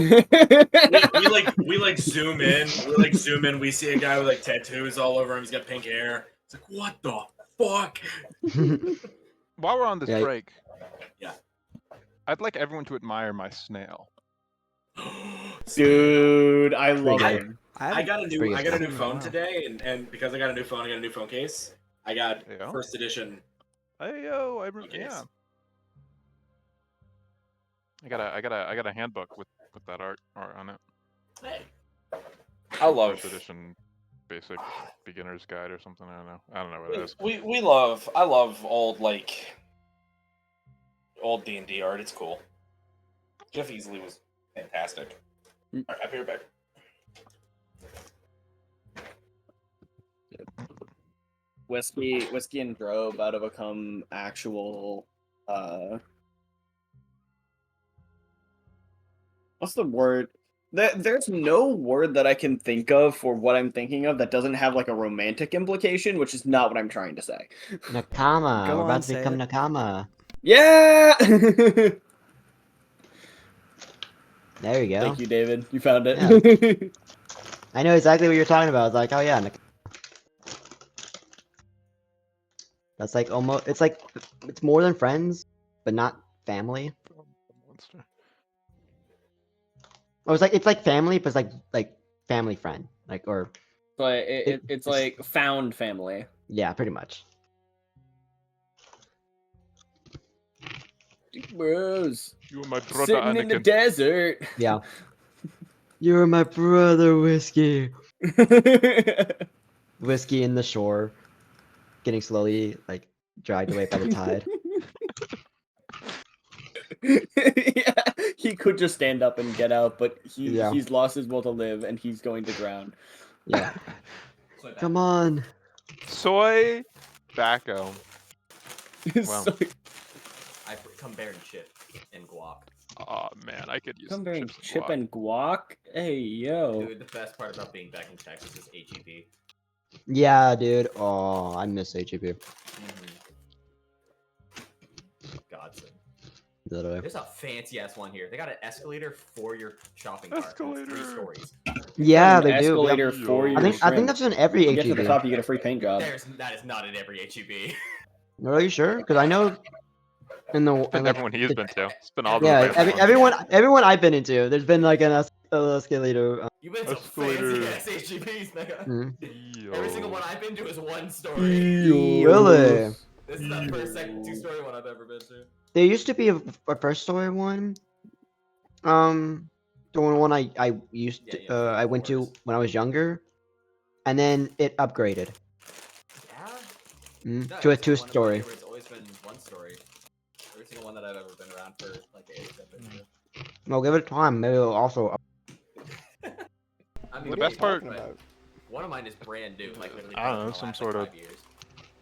like zoom in. We see a guy with like tattoos all over him. He's got pink hair. It's like, what the fuck? While we're on this Yeah. break, Yeah. I'd like everyone to admire my snail. Dude, I love I- it. I got a pretty new good. phone today, and because I got a new phone, I got a new phone case. I got Yeah. first edition. Hey yo, Okay. yeah. I got a handbook with that art on it. Hey. I love First edition, basic beginner's guide or something. I don't know what it is. I love old old D&D art. It's cool. Jeff Easley was fantastic. All right, I'll be right back. Whiskey and Dro about to become actual what's the word? There's no word that I can think of for what I'm thinking of that doesn't have like a romantic implication, which is not what I'm trying to say. Nakama. Go We're on, about to say become it. Nakama. Yeah. There you go. Thank you, David. You found it. I know exactly what you're talking about. It's like, oh yeah, that's like almost. It's like it's more than friends, but not family. Monster. Or it's like family, but it's like family friend, like or But it's like found family. yeah, pretty much. Bros. You are my brother, Sitting in the Anakin. desert. Yeah. You're my brother, Whiskey. Whiskey in the shore, getting slowly like dragged away by the tide. Yeah, he could just stand up and get out, but Yeah. he's lost his will to live and he's going to drown. Yeah. Come on. Soy tobacco. Wow. So, I come bearing chip and guac. Oh man, I could use come some bearing chips and chip guac. and guac. Hey yo. Dude, the best part about being back in Texas is HEB. Yeah, dude. Oh, I miss HEB. Godsend. Literally. There's a fancy ass one here. They got an escalator for your shopping cart. It's 3 Escalator. stories. Yeah, An they do. escalator Yep. for your I think shrimp. that's in every You get to the HEB. top, you get a free paint job. That is not in every HEB. Are you sure? Because I know in the It's been like, everyone he's been to. It's been all the yeah, advanced ones. everyone I've been into, there's been like an escalator. You've been to Escalator. fancy ass HEBs, nigga. Mhm. Every single one I've been to is 1 story. Really? This is the first, second, 2-story one I've ever been to. There used to be a first story one. The one I used Yeah, to, yeah, I went to floors. when I was younger, and then it upgraded Yeah? mm, No, to a every single one of my 2-story. neighbors It's always been 1 story. Every single one that I've ever been around for like the age I've been to. Well, give it time. Maybe it'll also. I mean, The maybe, best part- but one of mine is brand new, like literally. I don't built in know, the some last, sort like, of- 5 years.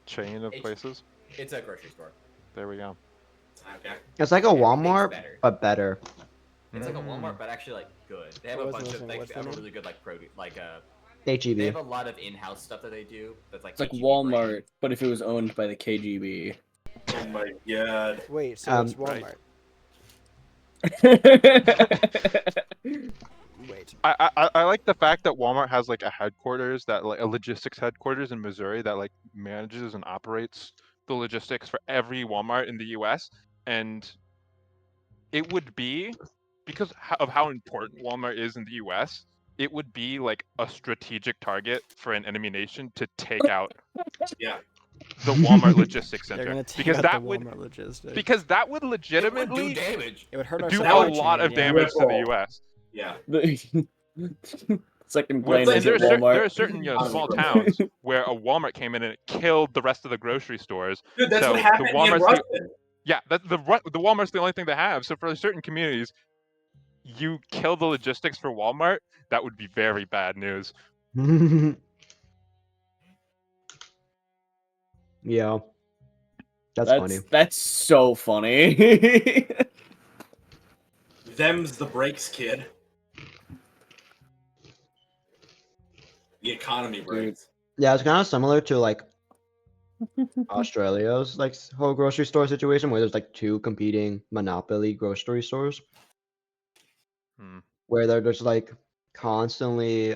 Chain of H- places. It's a grocery store. There we go. Okay. It's like a Everything's Walmart, better. but better. It's like a Mm. Walmart, but actually like good. They have What a was bunch of missing? like What's they have the a name? really good like produce they HEB. have a lot of in-house stuff that they do. That's like It's like HEB Walmart, brand. but if it was owned by the KGB. Oh my god. Wait, so it's right. Walmart. Wait. I like the fact that Walmart has like a headquarters that like a logistics headquarters in Missouri that like manages and operates the logistics for every Walmart in the U.S. and it would be because of how important Walmart is in the U.S. It would be like a strategic target for an enemy nation to take out Yeah. the Walmart logistics They're center gonna take because out that the would Walmart logistics. because that would It would legitimately do damage. It would hurt our do supply a lot chain, of yeah. damage to the U.S. Yeah. Second Well, plane and is at there Walmart. are certain small towns where a Walmart came in and it killed the rest of the grocery stores. Dude, that's so what happened the in Walmart's Ruston. yeah, the Walmart's the only thing they have. So for certain communities, you kill the logistics for Walmart, that would be very bad news. Yeah. That's funny. That's so funny. Them's the breaks, kid. The economy breaks. Yeah, it's kind of similar to like Australia's like whole grocery store situation where there's like two competing monopoly grocery stores where they're just like constantly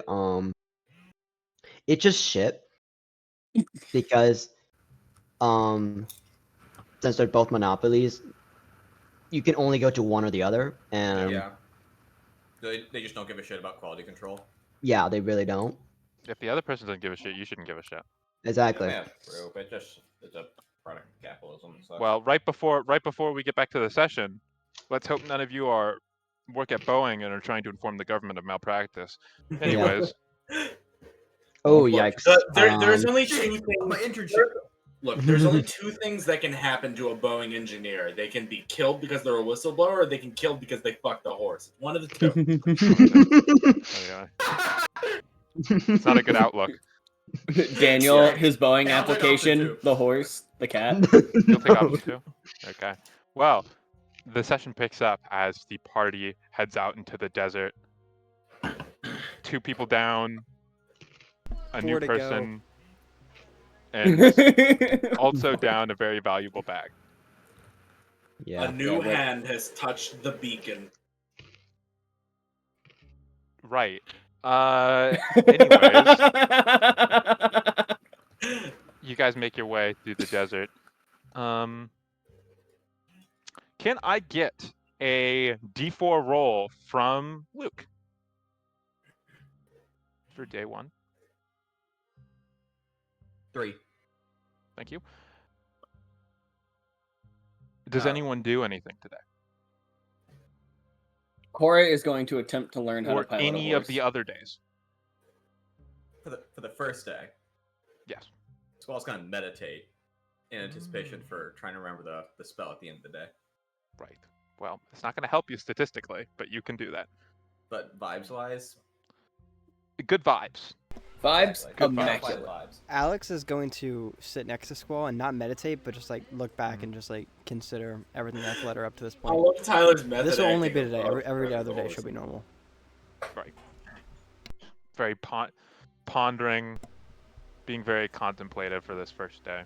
it's just shit because since they're both monopolies you can only go to one or the other and Yeah. They just don't give a shit about quality control. yeah, they really don't. If the other person doesn't give a shit, you shouldn't give a shit. Exactly. Yeah, true. But it's a product of capitalism. So. Well, right before we get back to the session, let's hope none of you work at Boeing and are trying to inform the government of malpractice. Anyways. Oh, Look, yikes. There's only two things. My internship. Look, there's only two things that can happen to a Boeing engineer. They can be killed because they're a whistleblower, or they can kill because they fucked the horse. One of the two. Oh, yeah. It's not a good outlook. Daniel, his Boeing application, the horse, the cat. You'll take option two? Okay. Well, the session picks up as the party heads out into the desert. 2 people down, a 4 new to go. person, and also down a very valuable bag. Yeah. A new hand has touched the beacon. Right. Anyways, you guys make your way through the desert. Can I get a D4 roll from Luke for day 1? 3. Thank you. Does anyone do anything today? Cora is going to attempt to learn how Or to pilot any a of horse. the other days? For the first day. Yes. Squall's gonna meditate in anticipation for trying to remember the spell at the end of the day. Right. Well, it's not going to help you statistically, but you can do that. But vibes wise, Good vibes. Vibes, Good immaculate. vibes. Alex is going to sit next to Squall and not meditate, but just like look back and just like consider everything that's led her up to this point. I love Tyler's method. This will only be acting today. of Every other day horse. should be normal. Right. Very pondering, being very contemplative for this first day.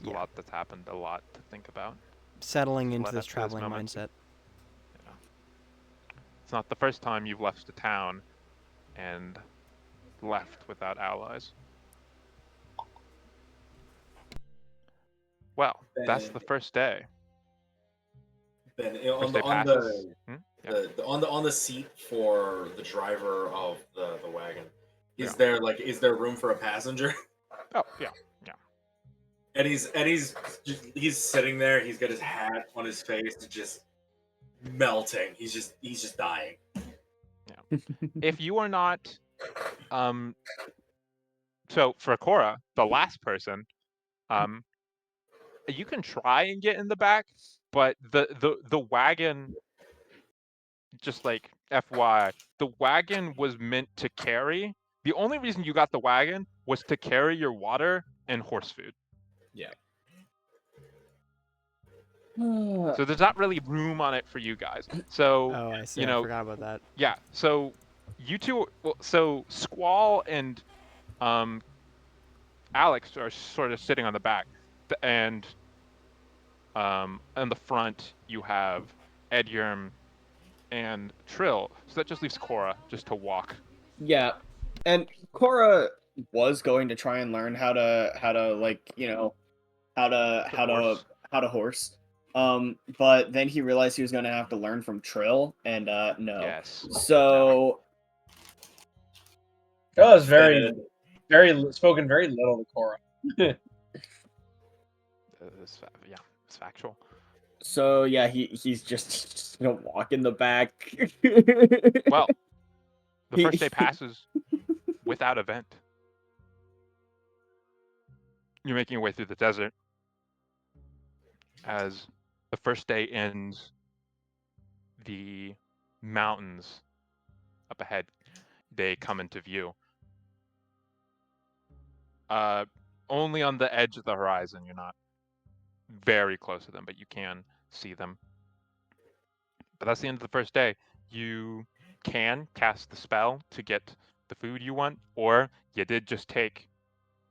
A lot that's happened, a lot to think about. Settling Led into up this to traveling moment. mindset. It's not the first time you've left a town and left without allies. Well, that's the first day. Then First day on passes. on the seat for the driver of the wagon, is Yeah. there room for a passenger? Oh yeah, yeah. And he's sitting there. He's got his hat on his face, just melting. He's just dying. If you are not, so for Cora, the last person, you can try and get in the back, but the wagon, just like FYI, the wagon was meant to carry. The only reason you got the wagon was to carry your water and horse food. Yeah. So there's not really room on it for you guys. So Oh, I see. you I know, forgot about that. yeah. So you two, so Squall and Alex are sort of sitting on the back, and on the front you have Edgerm and Trill. So that just leaves Cora just to walk. Yeah, and Cora was going to try and learn how to like how to horse. But then he realized he was going to have to learn from Trill, and no. Yes. So That was very spoken very little to Cora. It's factual. So yeah, he's just gonna walk in the back. Well, The first day passes without event. You're making your way through the desert. As the first day ends, the mountains up ahead, they come into view. Only on the edge of the horizon. You're not very close to them, but you can see them. But that's the end of the first day. You can cast the spell to get the food you want, or you did just take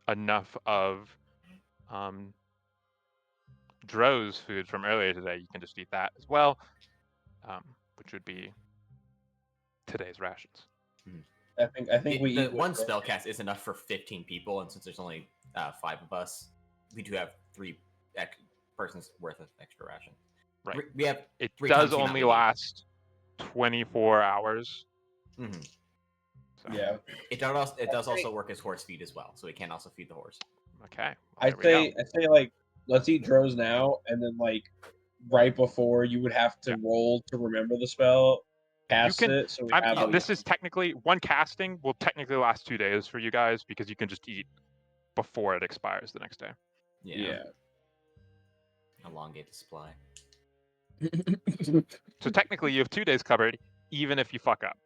enough of Dro's food from earlier today. You can just eat that as well, which would be today's rations. I think we the eat one with- spell cast is enough for 15 people, and since there's only 5 of us, we do have 3 persons worth of extra ration. Right. We have It 3 does times the amount only we need. last 24 hours. Mhm. So, Yeah. It does also work as horse feed as well, so we can also feed the horse. Okay. I say like let's eat Dro's now, and then like right before you would have to roll to remember the spell, cast can- it. So we I'm, have this is technically one casting will technically last 2 days for you guys because you can just eat before it expires the next day. Yeah. Elongate the supply. So technically you have 2 days covered, even if you fuck up.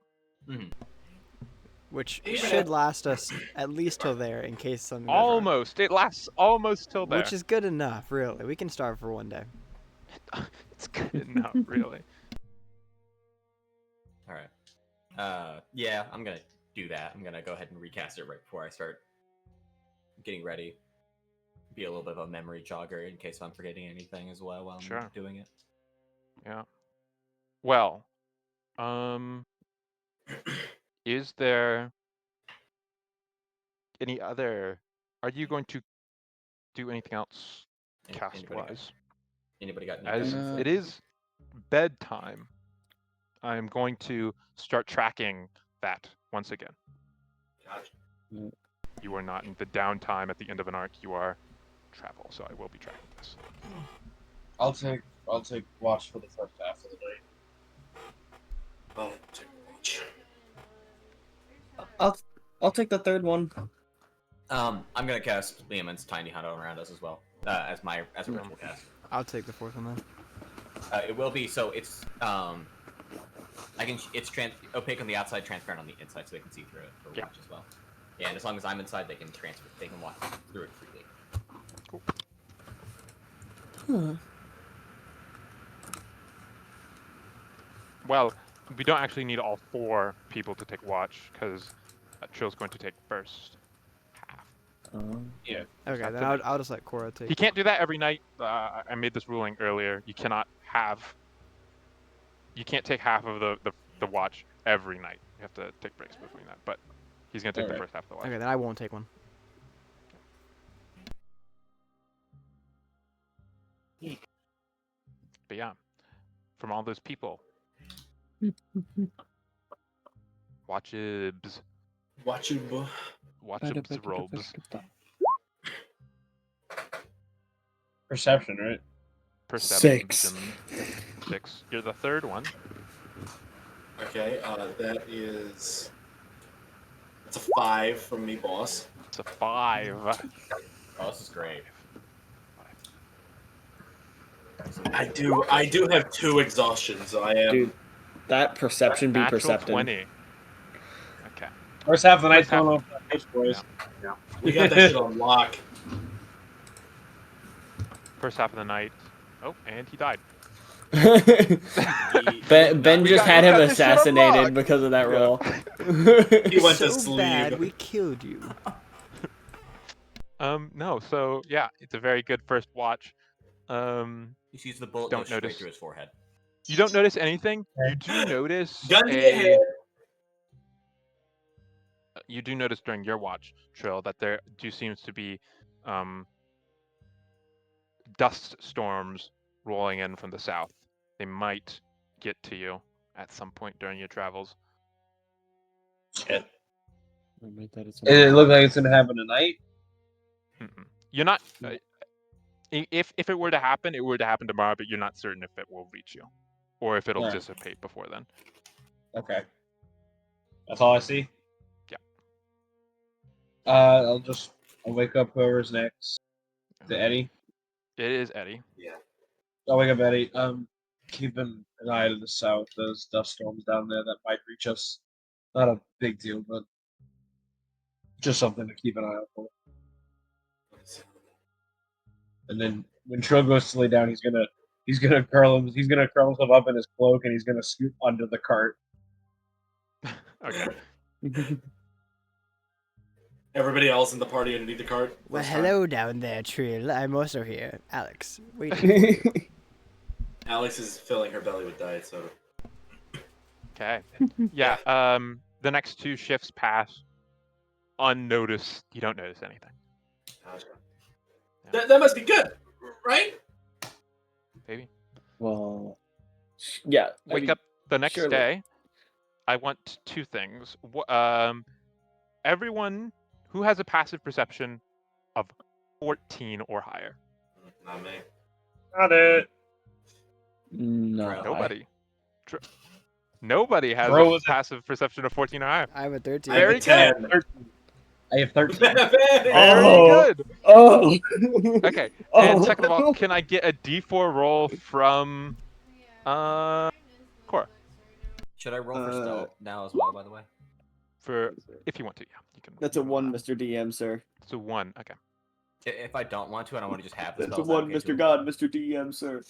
Which Even should if- last us at least till there in case something goes wrong. Almost. It lasts almost till there. Which is good enough, really. We can starve for one day. It's good enough, really. All right. Yeah, I'm gonna do that. I'm gonna go ahead and recast it right before I start getting ready. Be a little bit of a memory jogger in case I'm forgetting anything as well while I'm doing it. Yeah. Well, is there any other? Are you going to do anything else cast-wise? Anybody got any As guesses? it is bedtime, I'm going to start tracking that once again. Gotcha. You are not in the downtime at the end of an arc. You are travel, so I will be tracking this. I'll take watch for the first half of the day. I'll take watch. I'll take the third one. I'm gonna cast Liamon's Tiny Hunt around us as well as a ritual cast. I'll take the fourth one then. It will be so it's it's opaque on the outside, transparent on the inside, so they can see through it for watch as well. Yeah, and as long as I'm inside, they can walk through it freely. Cool. Well, we don't actually need all 4 people to take watch because Trill's going to take first half. Yeah. Okay, then I'll just let Cora take. He can't do that every night. I made this ruling earlier. You cannot have. You can't take half of the watch every night. You have to take breaks between that. But he's gonna take the first half of the watch. Okay, then I won't take one. But yeah, from all those people. Watchibs. Watchib. Watchibs robes. Perception, right? Perception. 6. 6. You're the third one. Okay, that is. It's a 5 from me, boss. It's a 5. Oh, this is great. I do have 2 exhaustions. I am. Dude, that perception be Natural percepting. 20. Okay. First half of the night's going off the pitch, boys. Yeah. We got that shit on lock. First half of the night. Oh, and he died. Ben just had him assassinated because of that roll. He went to So sleep. bad, we killed you. No, so yeah, it's a very good first watch. He sees the bullet Don't go straight notice. through his forehead. You don't notice anything. You do notice Gun to your head. You do notice during your watch, Trill, that there do seems to be dust storms rolling in from the south. They might get to you at some point during your travels. Shit. It look like it's gonna happen tonight. You're not. If it were to happen, it were to happen tomorrow, but you're not certain if it will reach you, or if it'll Right. dissipate before then. Okay. That's all I see. Yeah. I'll wake up whoever's next. To Eddie. It is Eddie. Yeah. I'll wake up Eddie. Keeping an eye to the south. Those dust storms down there that might reach us. Not a big deal, but just something to keep an eye out for. And then when Trill goes to lay down, he's gonna curl himself up in his cloak and he's gonna scoot under the cart. Okay. Everybody else in the party underneath the cart. Well, first time. hello down there, Trill. I'm also here. Alex, wait. Alex is filling her belly with diet soda. Okay. Yeah. The next 2 shifts pass unnoticed. You don't notice anything. Gotcha. That must be good, right? Maybe. Well, yeah. I Wake mean, up the next surely. day. I want 2 things. Everyone who has a passive perception of 14 or higher. Not me. Got it. No. Nobody. Nobody has Bro a was at- passive perception of 14 or higher. I have a 13. I have a Very 10. good. I have 13. Very Oh. good. Oh. Okay. Oh. And second of all, can I get a D4 roll from Cora? Should I roll for stealth now as well, by the way? For if you want to, yeah. You can. That's a 1, Mr. DM, sir. It's a 1. Okay. If I don't want to, I don't want to just have the That's a spells 1, allocate to Mr. it. God, Mr. DM, sir.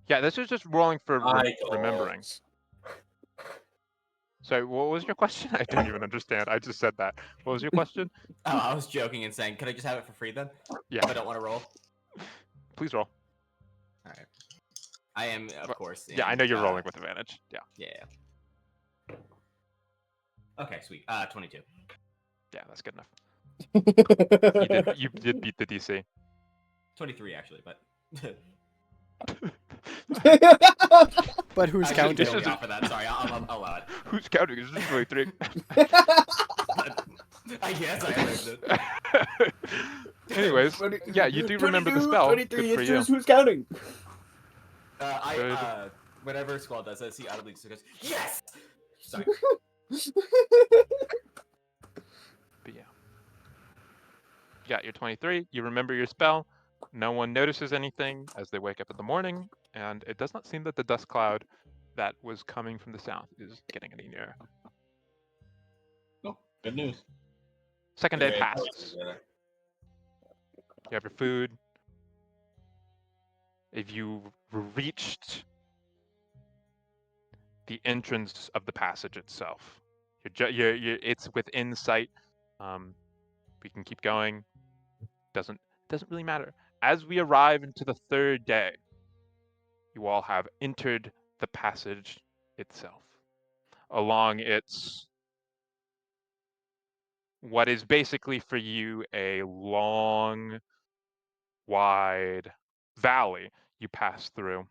Yeah, this is just rolling for My God. remembering. So, what was your question? I don't even understand. I just said that. What was your question? Oh, I was joking and saying, can I just have it for free then? Yeah. If I don't want to roll. Please roll. All right. I am, of course. Yeah, I know you're rolling with advantage. Yeah. Yeah. Okay, sweet. 22. Yeah, that's good enough. You did beat the DC. 23 actually, but. But who's I counting? shouldn't go off of that. Sorry, I'll allow it. Who's counting? It's just 23. I guess I understood. Anyways, yeah, you do remember the spell. 23, Good for it's you. just who's counting? Whenever Squall does this, he audibly just goes, yes! Sorry. But yeah. You got your 23. You remember your spell. No one notices anything as they wake up in the morning, and it does not seem that the dust cloud that was coming from the south is getting any nearer. Oh, good news. Second day Very passes. yeah. You have your food. If you reached the entrance of the passage itself, it's within sight. We can keep going. Doesn't really matter. As we arrive into the 3rd day, you all have entered the passage itself. Along its what is basically for you a long, wide valley you pass through.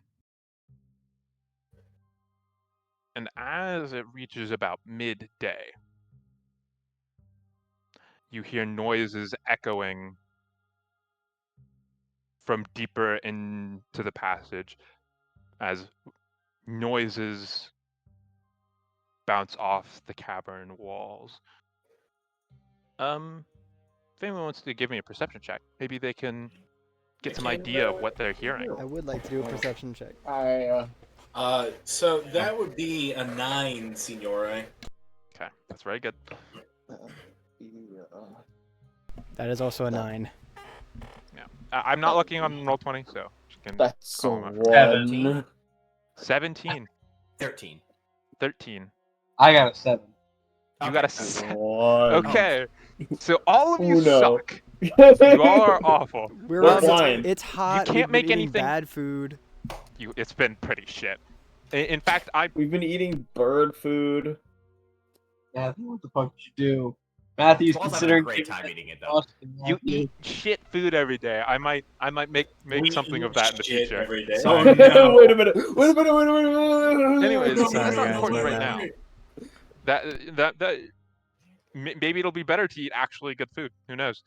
And as it reaches about midday, you hear noises echoing from deeper into the passage as noises bounce off the cavern walls. If anyone wants to give me a perception check, maybe they can get some idea of what they're hearing. I would like to do a perception check. So that would be a 9, Signore. Okay, that's very good. That is also a 9. Yeah, I'm not looking on Roll20, so you can That's call a them up. 1. 17. 13. 13. I got a 7. You got a 7. 1. Okay, so all of you Uno. suck. You all are awful. We're fine. It's hot. can't we've been make eating anything- bad food. It's been pretty shit. In fact, We've been eating bird food. Matthew, what the fuck did you do? Matthew's Squall's having a considering great time eating it though. you eat shit food every day. I might make We something of eat that in the shit future. every day. Oh, Oh, no. wait a minute. Wait a minute. Anyways, Sorry, that's not guys, important my right bad. now. That maybe it'll be better to eat actually good food. Who knows?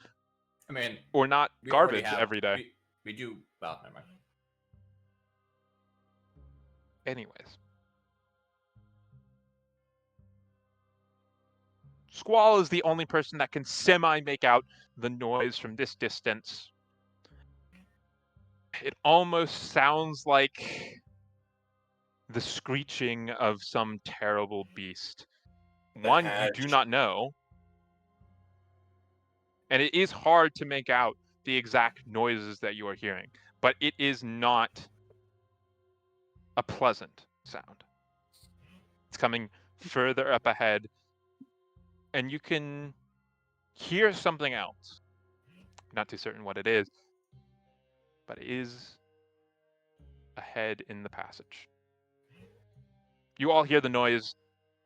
I mean, Or not we already garbage have- every day. We do. Well, never mind. Anyways. Squall is the only person that can make out the noise from this distance. It almost sounds like the screeching of some terrible beast. One you do not know, and it is hard to make out the exact noises that you are hearing, but it is not a pleasant sound. It's coming further up ahead, and you can hear something else. Not too certain what it is, but it is ahead in the passage. You all hear the noise.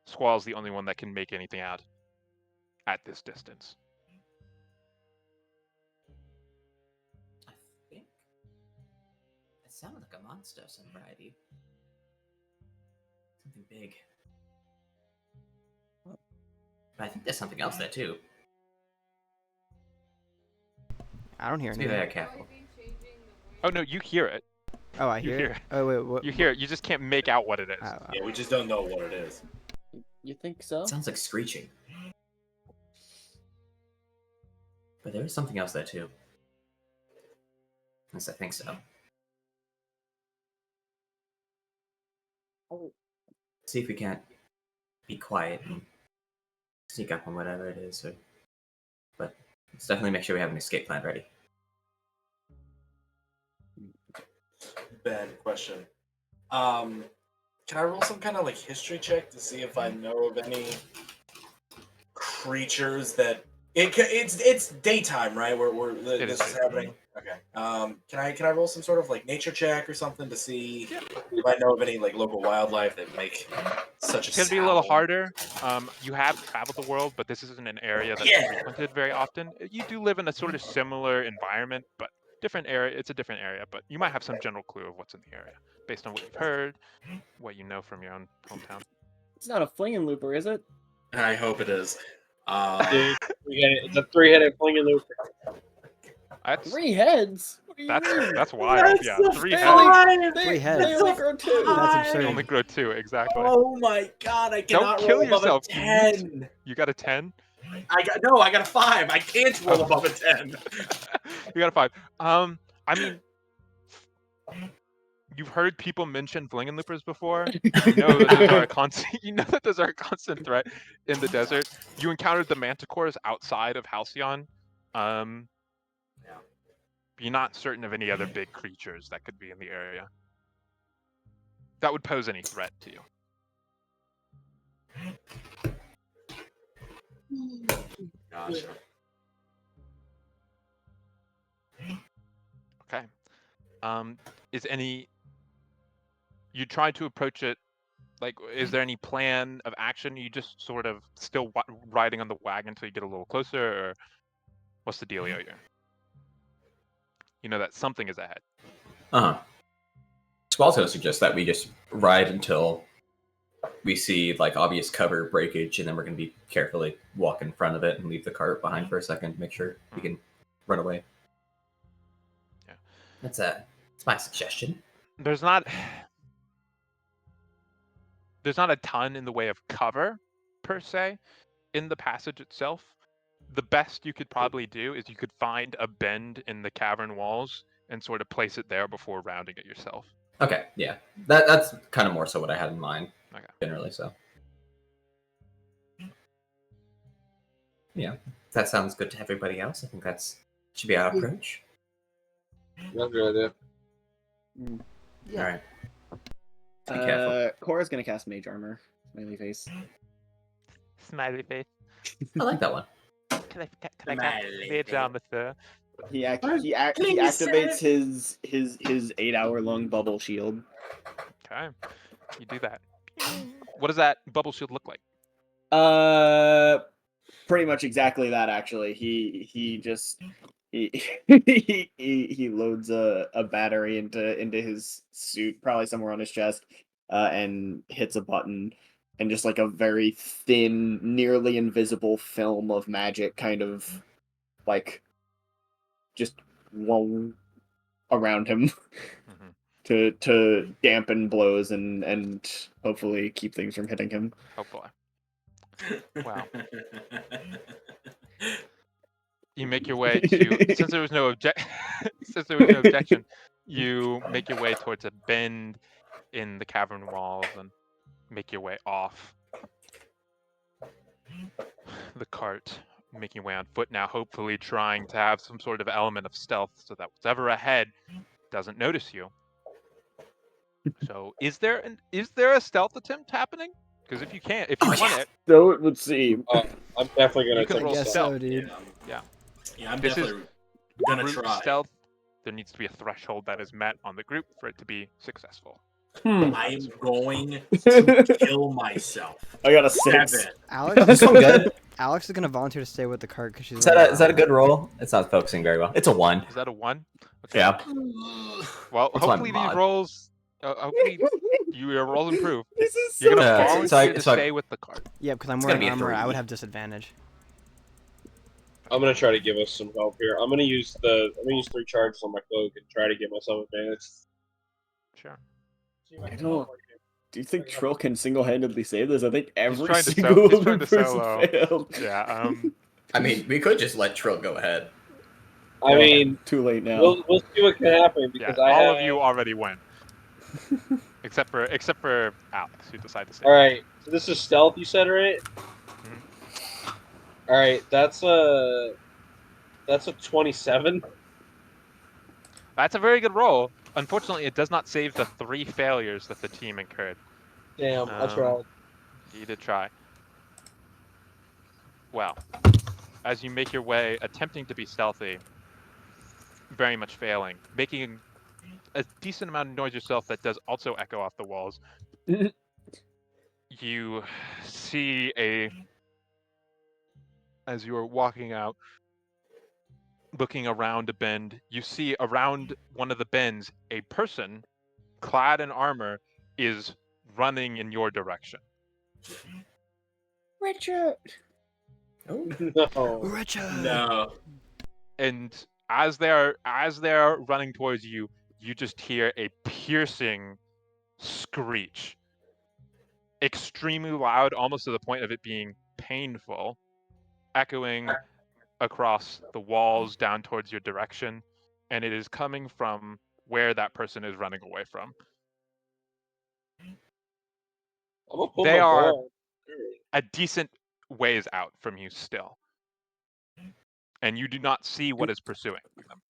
Squall's the only one that can make anything out at this distance. I think it sounded like a monster of some variety. Something big. But I think there's something else there too. I don't hear Let's be anything. very careful. Oh no, you hear it. Oh, I You hear it? it. Oh, wait, what? You hear it. You just can't make out what it is. Yeah, we just don't know what it is. You think so? It sounds like screeching. But there is something else there too. At least I think so. Oh. See if we can't be quiet and sneak up on whatever it is. But let's definitely make sure we have an escape plan ready. Bad question. Can I roll some kind of like history check to see if I know of any creatures that it's daytime, right? Where this is happening. Okay. Can I roll some sort of like nature check or something to see if I know of any like local wildlife that make such a It's gonna be a little sound? harder. You have traveled the world, but this isn't an area that's frequented very often. You do live in a sort of similar environment, but different area. It's a different area, but you might have some general clue of what's in the area based on what you've heard, what you know from your own hometown. It's not a flinging looper, is it? I hope it is. Dude, it's a 3-headed flinging looper. That's 3 heads. What do you mean? that's wild. Yeah, 3 They heads. only, they, 3 heads. they only grow 2. That's You absurd. only grow 2, exactly. Oh my god! I Don't cannot kill roll above yourself. a 10. You got a 10? I got a 5. I can't roll above a 10. You got a 5. I mean, you've heard people mention flinging loopers before. You know that those are a constant. You know that those are a constant threat in the desert. You encountered the manticores outside of Halcyon. You're not certain of any other big creatures that could be in the area that would pose any threat to you. Gotcha. Okay. Is any? You try to approach it. Like, is there any plan of action? You just sort of still riding on the wagon until you get a little closer, or what's the dealio here? You know that something is ahead. Squalto suggests that we just ride until we see like obvious cover breakage, and then we're going to be carefully walk in front of it and leave the cart behind for a second to make sure we can run away. Yeah, That's my suggestion. There's not a ton in the way of cover per se in the passage itself. The best you could probably do is you could find a bend in the cavern walls and sort of place it there before rounding it yourself. Okay, yeah, that's kind of more so what I had in mind. Okay. Generally, so Yeah, that sounds good to everybody else. I think should be our approach. That's a good idea. All right. Be Uh, careful. Cora's gonna cast Mage Armor. Smiley face. Smiley face. I like that one. Can I cast Mage Armor, sir? He activates his 8-hour long bubble shield. Okay, you do that. What does that bubble shield look like? Pretty much exactly that. Actually, he just he loads a battery into his suit, probably somewhere on his chest, and hits a button, and just like a very thin, nearly invisible film of magic kind of like just around him to dampen blows and hopefully keep things from hitting him. Hopefully. Wow. You make your way to since there was no objection, you make your way towards a bend in the cavern walls and make your way off the cart, making your way on foot now, hopefully trying to have some sort of element of stealth so that whatever ahead doesn't notice you. So is there a stealth attempt happening? Because if you want it, So it would seem. I'm definitely gonna you can take roll guess stealth. so, dude. Yeah. Yeah, I'm This is definitely gonna group try. stealth. There needs to be a threshold that is met on the group for it to be successful. I am going to kill myself. I got a 6. 7. Alex, This one good? Alex is gonna volunteer to stay with the cart because she's. Is that a good roll? It's not focusing very well. It's a 1. Is that a 1? Okay. Yeah. Well, That's hopefully my these mod. rolls, hopefully your rolls improve. This is You're gonna so- volunteer so I- to so I- stay with the cart. Yeah, because I'm It's gonna wearing be a armor. I would 3. have disadvantage. I'm gonna try to give us some help here. I'm gonna use 3 charges on my cloak and try to get myself advantage. Sure. I don't. Do you think Trill can single-handedly save this? I think every trying to single he's other trying to person solo. failed. Yeah. I mean, we could just let Trill go ahead. I mean, too late now. We'll see what can happen Yeah. because All of you already went, except for Alex, who decided to stay. All right, so this is stealth. You said, right? All right, that's a 27. That's a very good roll. Unfortunately, it does not save the 3 failures that the team incurred. Damn, I tried. You did try. Well, as you make your way, attempting to be stealthy, very much failing, making a decent amount of noise yourself that does also echo off the walls. You see as you are walking out, looking around a bend, you see around one of the bends a person clad in armor is running in your direction. Richard. No. Richard. No. And as they're running towards you, you just hear a piercing screech, extremely loud, almost to the point of it being painful, echoing across the walls down towards your direction, and it is coming from where that person is running away from. I'm gonna pull They my are bow. a decent ways out from you still, and you do not see what is pursuing them.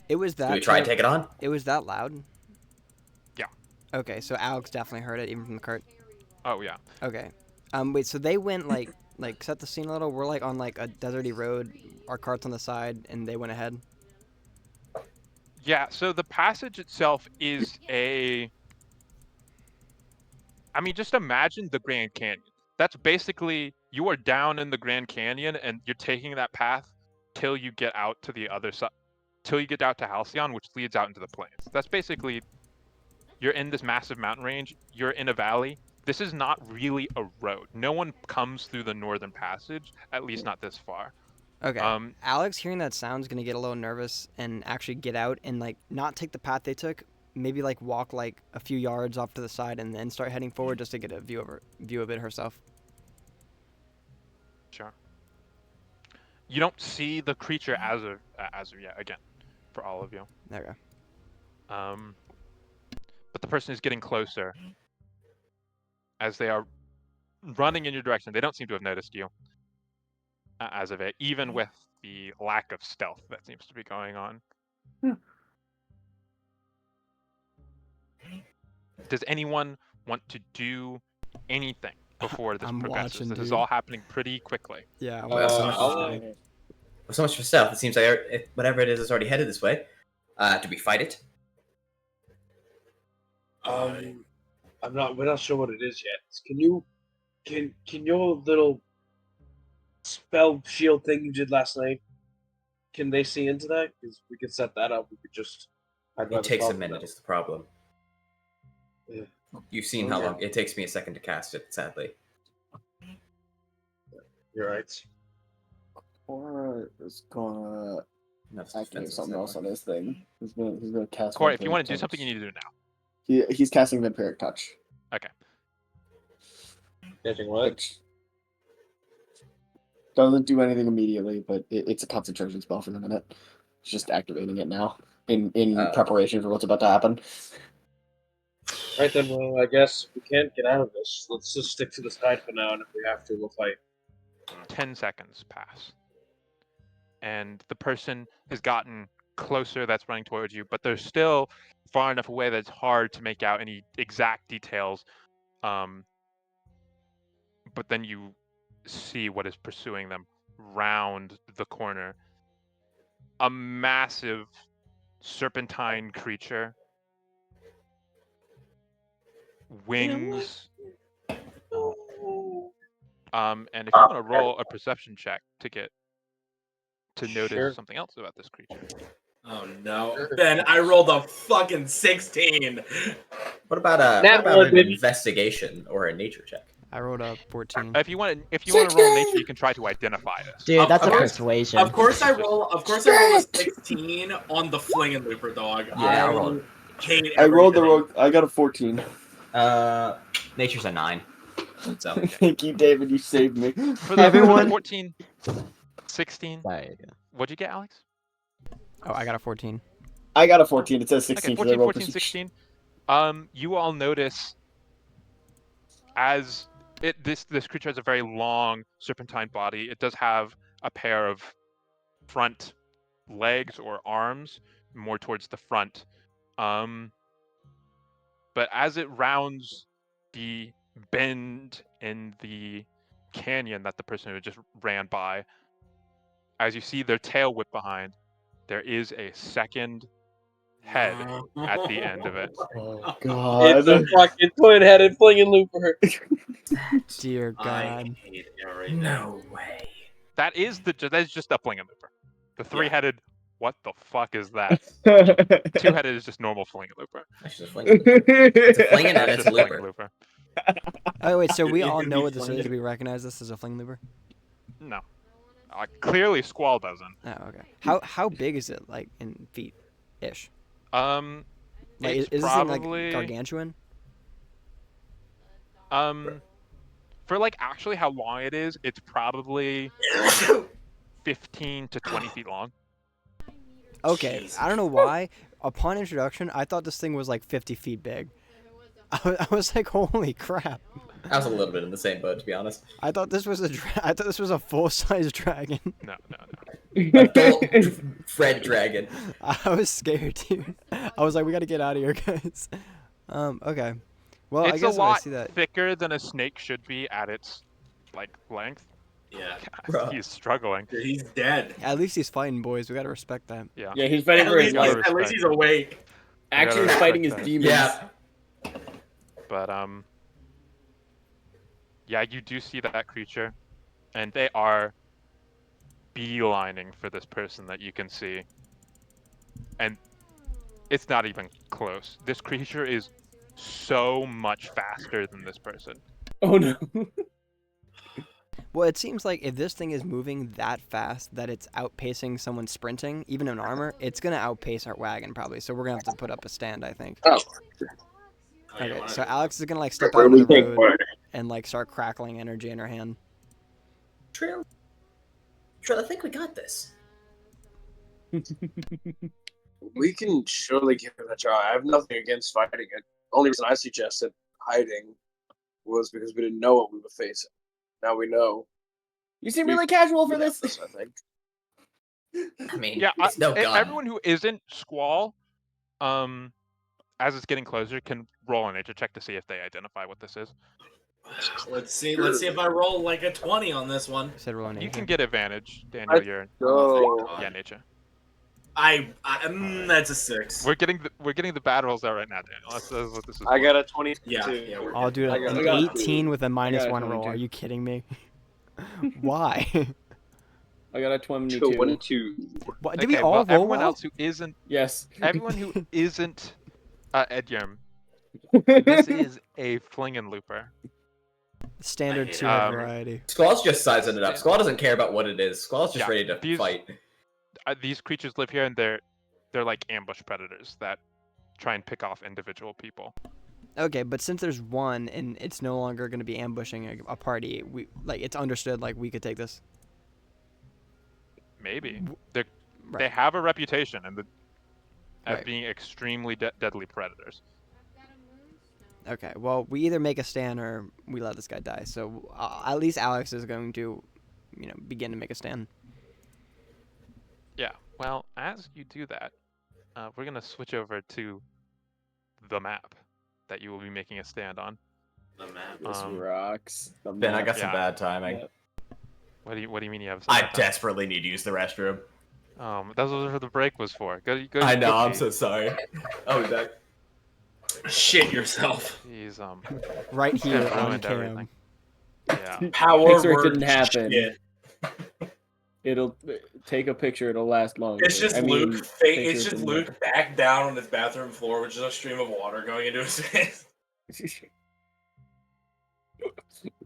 It was that. Do we try and take it on? It was that loud. Yeah. Okay, so Alex definitely heard it even from the cart. Oh yeah. Okay. Wait. So they went like set the scene a little. We're like on like a deserty road. Our cart's on the side, and they went ahead. Yeah, so the passage itself is just imagine the Grand Canyon. That's basically, you are down in the Grand Canyon and you're taking that path till you get out to the other side, till you get out to Halcyon, which leads out into the plains. That's basically, you're in this massive mountain range, you're in a valley. This is not really a road. No one comes through the northern passage, at least not this far. Okay. Alex, hearing that sound, is gonna get a little nervous and actually get out and like not take the path they took. Maybe like walk like a few yards off to the side and then start heading forward just to get a view of it herself. Sure. You don't see the creature as of yet. Again, for all of you. There we go. But the person is getting closer as they are running in your direction. They don't seem to have noticed you as of it, even with the lack of stealth that seems to be going on. Does anyone want to do anything before this progresses? watching, This is dude. all happening pretty quickly. Yeah. So much for stealth. It seems like whatever it is already headed this way. Do we fight it? We're not sure what it is yet. Can your little spell shield thing you did last night? Can they see into that? Because we could set that up. We could just. It takes a minute. Is the problem. Yeah. You've seen how long it takes me a second to cast it. Sadly. You're right. Cora is gonna activate something else on his thing. He's gonna cast. Corey, if you want to do Vampiric something, Touch. you need to do it now. He's casting Vampiric Touch. Okay. Catching what? Which doesn't do anything immediately, but it's a concentration spell for the minute. It's just activating it now in preparation for what's about to happen. Right then, well, I guess we can't get out of this. Let's just stick to the side for now, and if we have to, we'll fight. 10 seconds pass. And the person has gotten closer that's running towards you, but they're still far enough away that it's hard to make out any exact details. But then you see what is pursuing them round the corner. A massive serpentine creature. Wings. And if you want to roll a perception check to notice something else about this creature. Oh no, Ben! I rolled a fucking 16. What about an investigation or a nature check? I rolled a 14. If you want to roll nature, you can try to identify this. Dude, that's a persuasion. Of course, I roll a 16 on the flinging looper dog. Yeah, I rolled. I rolled the roll. I got a 14. Nature's a 9. So thank you, David. You saved me. For the everyone 14, 16. What'd you get, Alex? Oh, I got a 14. I got a 14. It says 16. Okay, 14, 16. You all notice as this creature has a very long serpentine body. It does have a pair of front legs or arms, more towards the front. But as it rounds the bend in the canyon that the person who just ran by, as you see their tail whip behind, there is a second head at the end of it. Oh God! It's a fucking twin-headed flinging looper. Dear God! I hate it right now. No way. That is just a flinging looper. The three-headed. What the fuck is that? Two-headed is just normal flinging looper. That's just flinging looper. It's a flinging and it's a looper. Oh wait, so we all know what this is? Do we recognize this as a fling looper? No. Clearly, Squall doesn't. Oh, okay. How big is it, like in feet, ish? Like, is this thing like gargantuan? For like actually how long it is, it's probably 15 to 20 feet long. Okay, I don't know why. Upon introduction, I thought this thing was like 50 feet big. I was like, holy crap. I was a little bit in the same boat, to be honest. I thought this was a full-size dragon. No. Adult Fred dragon. I was scared, dude. I was like, we got to get out of here, guys. Okay. Well, It's I guess a lot I see that. thicker than a snake should be at its like length. Yeah. God, he's struggling. He's dead. At least he's fighting, boys. We got to respect that. Yeah. Yeah, he's fighting for his life. At least he's awake. Actually, he's fighting his demons. Yeah. But yeah, you do see that creature, and they are beelining for this person that you can see, and it's not even close. This creature is so much faster than this person. Oh no. Well, it seems like if this thing is moving that fast that it's outpacing someone sprinting, even in armor, it's going to outpace our wagon probably. So we're going to have to put up a stand, I think. Oh. Okay, so Alex is going to like step out of the road and like start crackling energy in her hand. Trill, I think we got this. We can surely give it a try. I have nothing against fighting it. The only reason I suggested hiding was because we didn't know what we were facing. Now we know. You seem really casual for this. I think. I mean, Yeah, it's no gun. everyone who isn't Squall, as it's getting closer, can roll a nature check to see if they identify what this is. Let's see if I roll like a 20 on this one. Said roll nature. You can get advantage, Daniel. You're nature. That's a 6. We're getting the bad rolls out right now, Daniel. That's what this is. I got a 22. Yeah. Oh, dude, an 18 with a -1 roll. Are you kidding me? Why? I got a 22. 22. What, did we all roll everyone well? else who isn't Yes. everyone who isn't Edgerm, this is a flinging looper. Standard 2 variety. Squall's just sizing it up. Squall doesn't care about what it is. Squall's just ready to fight. These creatures live here, and they're like ambush predators that try and pick off individual people. Okay, but since there's one and it's no longer going to be ambushing a party, it's understood we could take this. Maybe they Right. have a reputation as Right. being extremely deadly predators. Okay, well, we either make a stand or we let this guy die. So at least Alex is going to, begin to make a stand. Yeah. Well, as you do that, we're gonna switch over to the map that you will be making a stand on. The map. This rocks. The Ben, I map. got some Yeah. bad timing. What do you mean you have? Some I bad time? desperately need to use the restroom. That's what the break was for. Go. I know. go I'm pee. so sorry. Oh, that. Shit yourself. He's Right he's here on ruined cam. everything. Yeah. Power Picture it word didn't happen. shit. It'll take a picture. It'll last longer. It's just I mean, Luke. picture It's it just didn't Luke back down on his bathroom floor with just a stream of water going into his face. happen.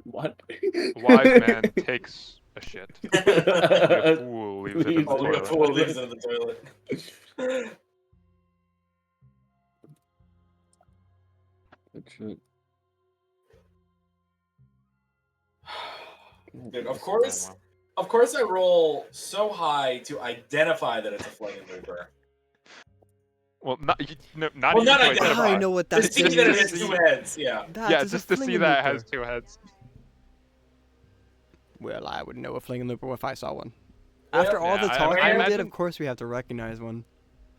What? A wise man takes a shit. Only a fool leaves it in the Only a toilet. fool leaves it in the toilet. Dude, of course, I roll so high to identify that it's a flaming looper. Well, not not Well, even not to identify. I know what that Just see is. that it has two heads. Yeah. That is a just to see flinging that it looper. has two heads. Well, I would know a flinging looper if I saw one. Yeah. After all the Yeah, talking I we did, imagine- of course we have to recognize one.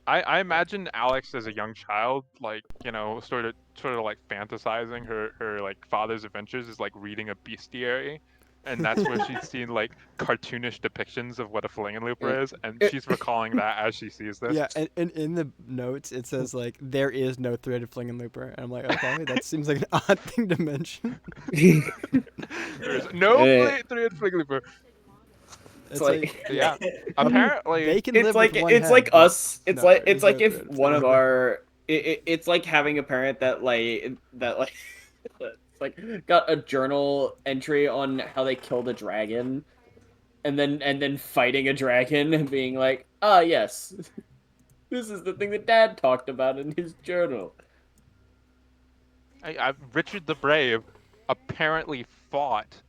I imagine Alex as a young child, sort of like fantasizing her like father's adventures is like reading a bestiary, and that's where she's seen like cartoonish depictions of what a flinging looper is, and she's recalling that as she sees this. Yeah, and in the notes it says there is no threaded flinging looper, and I'm like, okay, that seems like an odd thing to mention. There's no threaded flinging looper. It's Yeah, apparently they can It's live like with one it's head, like but us. It's no, like there's it's like no if threaded one of flinging our. It's like having a parent that it's like got a journal entry on how they killed a dragon, and then fighting a dragon and being like, ah, yes, this is the thing that Dad talked about in his journal. Richard the Brave apparently fought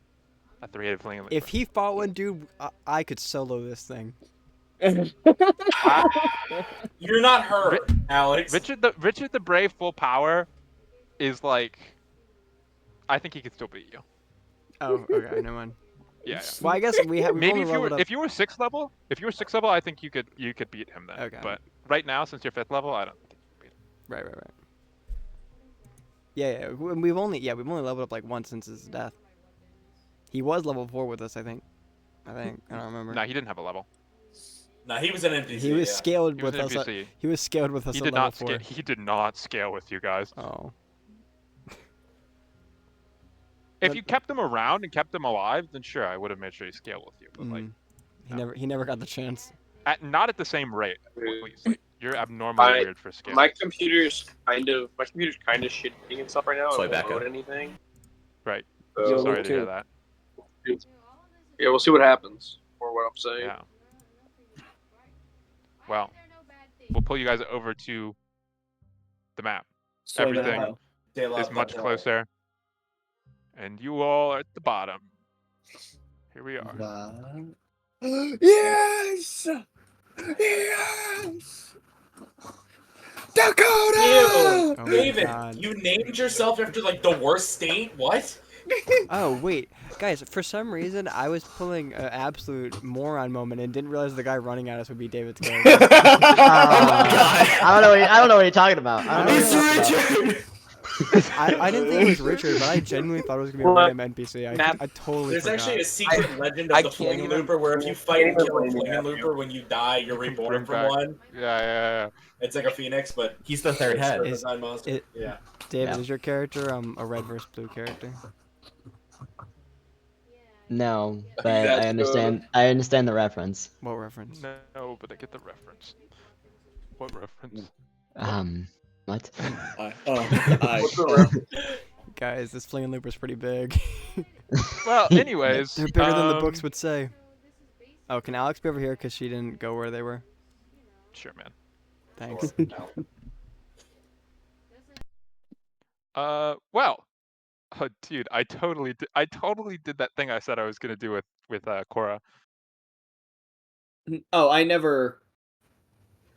a three-headed flinging looper. If he fought one, dude, I could solo this thing. You're not her, Alex. Richard the Brave full power is like, I think he could still beat you. Oh, okay, never mind. Yeah. Well, I guess we've Maybe only if leveled up. you were 6th level, I think you could beat him then. Okay. But right now, since you're 5th level, I don't think you can beat him. Right. Yeah. We've only leveled up like once since his death. He was level 4 with us, I think. I don't remember. Nah, he didn't have a level. Nah, he was an NPC. He was yeah. scaled He was with an us. NPC. He was scaled with us. He at did level not 4. scale. He did not scale with you guys. Oh. If you kept him around and kept him alive, then sure, I would have made sure he scaled with you. But He never got the chance. not at the same rate. At least. Like, you're abnormally weird for scale. My computer's kind of shitting itself right now. Slide It back won't load up. anything. Right. So- Sorry to hear that. Yeah, we'll see what happens. Or what I'm saying. Yeah. Well, we'll pull you guys over to the map. So Everything now- is much closer. And you all are at the bottom. Here we are. Yes! Yes! Dakota! Ew, Oh my David, God. you named yourself after like the worst state? What? Oh wait, guys! For some reason, I was pulling an absolute moron moment and didn't realize the guy running at us would be David's character. I don't know what you're talking about. I don't know what you're talking about. I didn't think it was Richard, but I genuinely thought it was gonna be a random NPC. I totally There's forgot. actually a secret legend of the Flinging Looper where if you fight and kill a Flinging Looper, when you die, you're reborn from back. one. Yeah. It's like a phoenix, but He's the third head. it's a monster. Yeah. David, Yeah. is your character a red versus blue character? No, but That's I understand. I understand the reference. What reference? No, but I get the reference. What reference? What? Guys, this flinging looper's pretty big. Well, anyways, They're bigger than the books would say. Oh, can Alex be over here because she didn't go where they were? Sure, man. Thanks. Well, oh, dude, I totally did that thing I said I was gonna do with Cora. Oh, I never.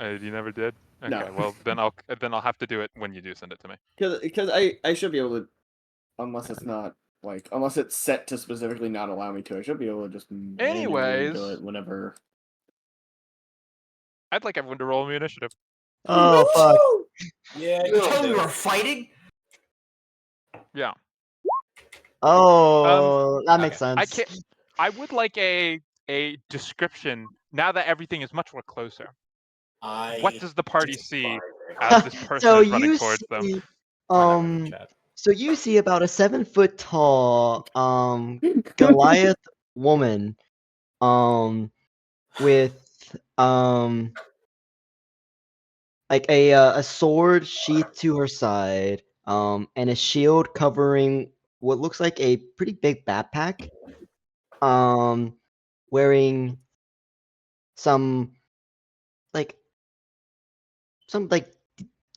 You never did? No. Okay, well then I'll have to do it when you do send it to me. Because I should be able to, unless it's not like unless it's set to specifically not allow me to. I should be able to just manually do Anyways. it whenever. I'd like everyone to roll me initiative. Oh fuck. Yeah, You told me we were fighting? Yeah. Oh, that makes I sense. can't. I would like a description now that everything is much more closer. What does the party see as this person So is running you towards them? see, so you see about a 7 foot tall, Goliath woman, with like a sword sheathed to her side, and a shield covering what looks like a pretty big backpack, wearing some like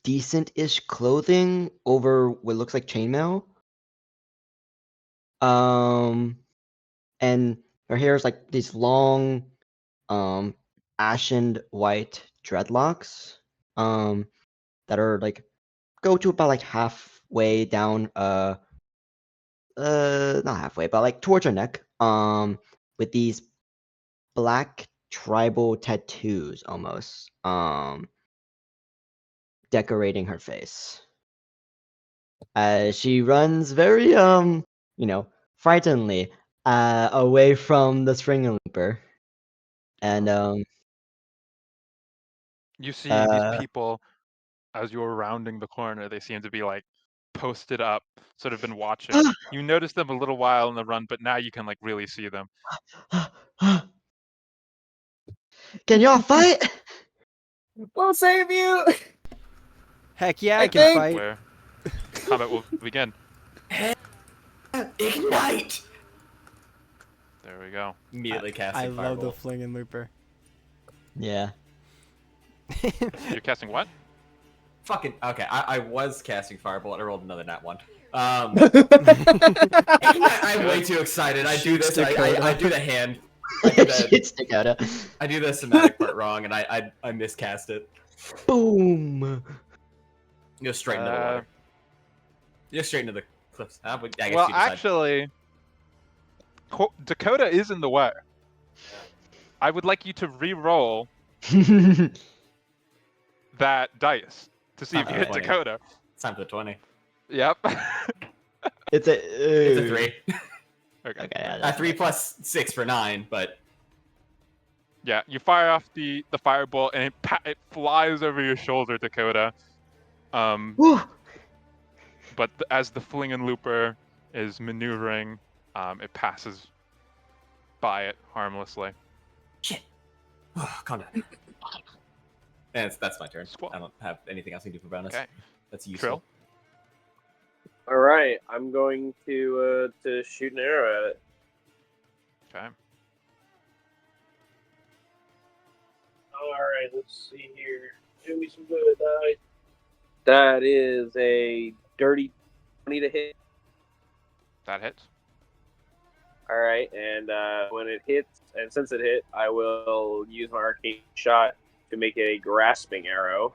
decent-ish clothing over what looks like chainmail. And her hair is like these long, ashen white dreadlocks, that are like go to about like halfway down, not halfway, but like towards her neck, with these black tribal tattoos almost, decorating her face. She runs very, frighteningly, away from the string looper. And, You see these people as you're rounding the corner. They seem to be like posted up, sort of been watching. You notice them a little while in the run, but now you can like really see them. Can y'all fight? We'll save you. Heck yeah, I can fight. Where combat will begin. Ignite! There we go. Immediately casting I love Fireball. the flinging looper. Yeah. You're casting what? Fucking okay. I was casting Fireball and I rolled another nat one. I'm way too excited. I do this. I do the hand. I do Shoots Dakota. I do the somatic part wrong, and I miscast it. Boom. Go straight into the water. You go straight into the cliffs. But I guess Well, you decide. actually, Dakota is in the way. I would like you to re-roll that dice to see if you hit 20. Dakota. It's time for the 20. Yep. It's a 3. Okay. Yeah, 3 plus 6 for 9, but Yeah, you fire off the fireball and it flies over your shoulder, Dakota. But as the flinging looper is maneuvering, it passes by it harmlessly. Shit. Calm down. And that's my turn. I don't have anything else I can do for bonus. Okay. That's useful. All right, I'm going to shoot an arrow at it. Okay. All right, let's see here. Do me some good, die. That is a dirty 20 to hit. That hits. All right, and when it hits, and since it hit, I will use my arcane shot to make it a grasping arrow.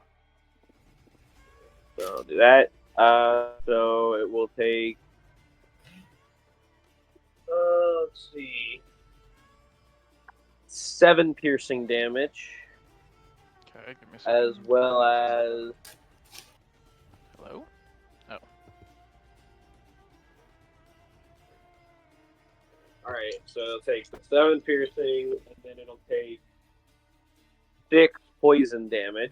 So I'll do that. So it will take. Let's see. 7 piercing damage. Okay, give me a second. As well as. Hello? Oh. Alright, so it'll take 7 piercing, and then it'll take 6 poison damage.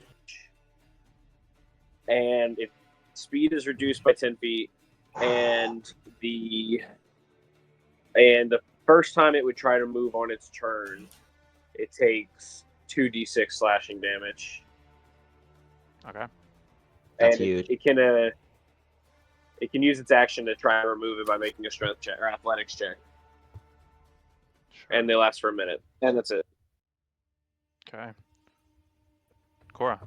And its speed is reduced by 10 feet, and the first time it would try to move on its turn, it takes 2d6 slashing damage. Okay. That's and huge. It can use its action to try to remove it by making a strength check or athletics check. And they last for a minute, and that's it. Okay. Cora.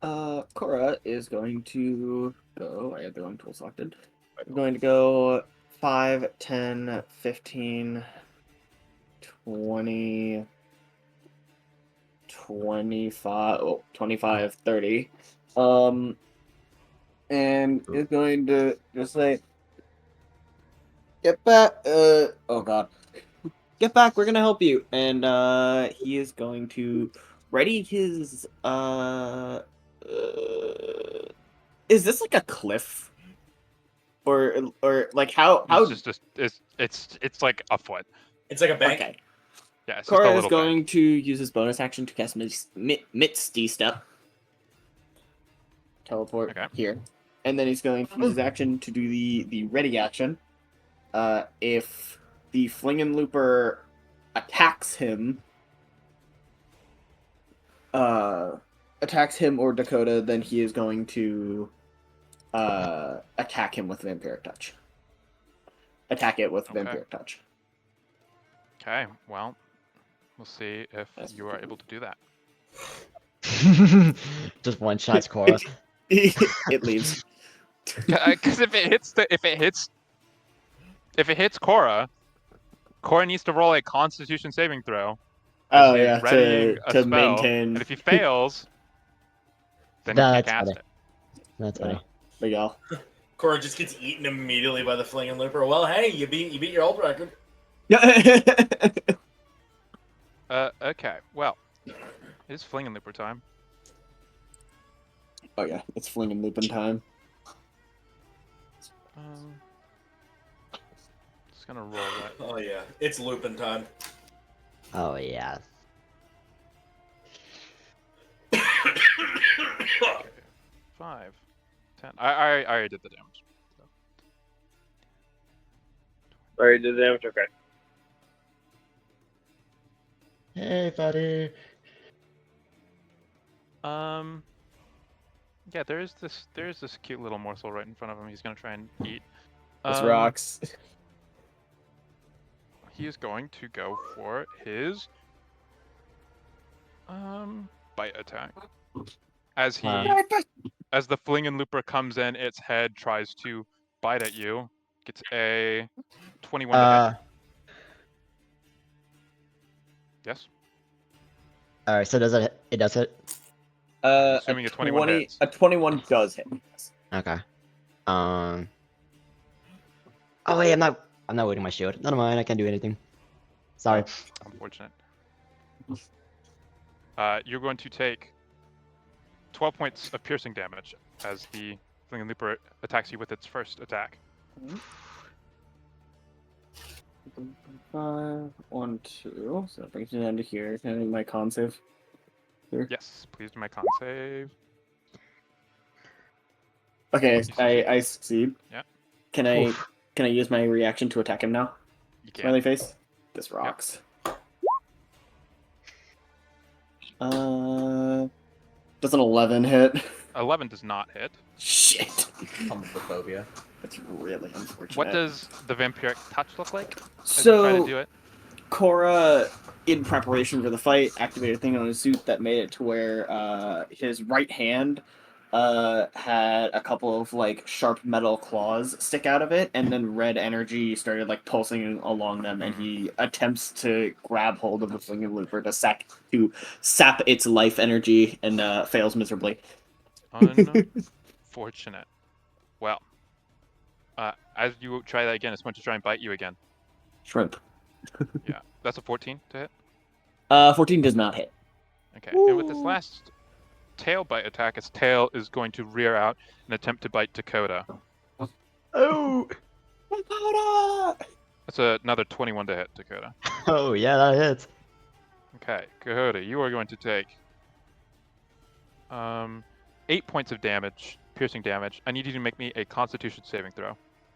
Cora is going to go. I have the wrong tool selected. I'm going to go 5, 10, 15, 20, 25, 25, 30. And is going to just say, get back, oh god. Get back, we're gonna help you. And, he is going to ready his, is this like a cliff? Or like how It's just it's like a foot. It's like a bank. Okay. Yeah, it's just a Cora is little going to use his bonus action to cast Misty Step. Teleport here. And then he's going to use his action to do the ready action. If the Flingin' Looper attacks him or Dakota, then he is going to attack him with Vampiric Touch. Attack it with Vampiric Touch. Okay, well, we'll see if you are able to do that. Just one shots Cora. It leaves. Because if it hits Cora, Cora needs to roll a Constitution saving throw. Oh, as he's yeah, readying a to spell, maintain. And if he fails, then Nah, he that's can't cast funny. it. That's funny. There you go. Cora just gets eaten immediately by the Flingin' Looper. Well, hey, you beat your old record. Okay, well, it is Flingin' Looper time. Oh yeah, it's Flingin' Loopin' time. Just gonna roll that. Oh yeah, it's looping time. Oh yeah. Okay. 5, 10. I already did the damage. Alright, did the damage? Okay. Hey, buddy. Yeah, there's this cute little morsel right in front of him. He's gonna try and eat. This rocks. He is going to go for his bite attack. As the Flingin' Looper comes in, its head tries to bite at you. Gets a 21 to hit. Yes. All right, so does it? It does hit. Assuming a 21 hits. A 21 does hit. Okay. Oh wait, I'm not waiting my shield. Never mind, I can't do anything. Sorry. Unfortunate. You're going to take 12 points of piercing damage as the Flingin' Looper attacks you with its first attack. 5, 1, 2. So that brings me down to here. Can I do my con save? Here. Yes, please do my con save. Okay, I succeed. Yeah. Can I use my reaction to attack him now? You can. Smiley face. This rocks. Does an 11 hit? 11 does not hit. Shit. Homophobia. That's really unfortunate. What does the vampiric touch look like? As So, you try to do it? Cora, in preparation for the fight, activated a thing on his suit that made it to where his right hand had a couple of like sharp metal claws stick out of it, and then red energy started like pulsing along them, and he attempts to grab hold of the Flingin' Looper to sap its life energy, and fails miserably. Unfortunate. Well, as you try that again, it's going to try and bite you again. Shrimp. Yeah, that's a 14 to hit. 14 does not hit. Okay, and with this last tail bite attack, its tail is going to rear out and attempt to bite Dakota. Oh! Dakota! That's another 21 to hit, Dakota. Oh yeah, that hits. Okay, Dakota, you are going to take 8 points of damage, piercing damage. I need you to make me a Constitution saving throw.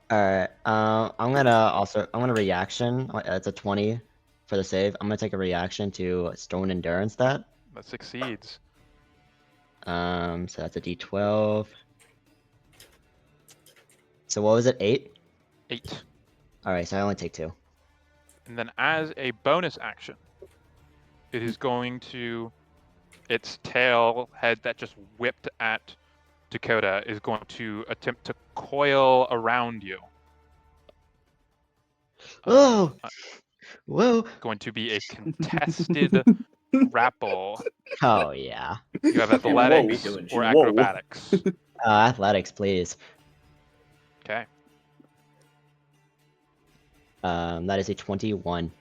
All right. I'm gonna reaction. It's a 20 for the save. I'm gonna take a reaction to Stone Endurance that. That succeeds. So that's a D12. So what was it? 8? 8. All right, so I only take 2. And then as a bonus action, it is going to its tail head that just whipped at Dakota is going to attempt to coil around you. Oh, whoa! Going to be a contested grapple. Oh yeah. You have Whoa. athletics or Whoa. acrobatics. Athletics, please. Okay. That is a 21.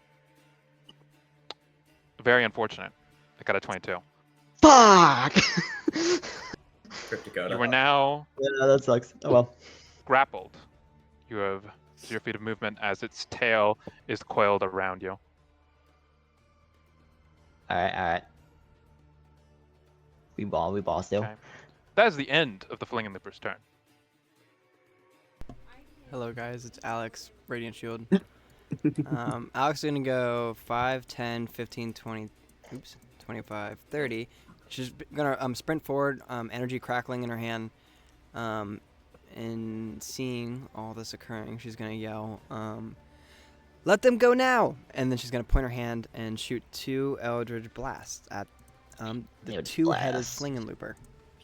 Very unfortunate. I got a 22. Fuck! You are now Yeah, that sucks. Oh well. grappled. You have 0 feet of movement as its tail is coiled around you. Alright. We ball still. Okay. That is the end of the Fling and Looper's turn. Hello guys, it's Alex, Radiant Shield. Alex is gonna go 5, 10, 15, 20, 25, 30. She's gonna sprint forward, energy crackling in her hand, and seeing all this occurring, she's gonna yell, "Let them go now!" And then she's gonna point her hand and shoot 2 Eldritch Blasts at the 2-headed Blast. Fling and Looper.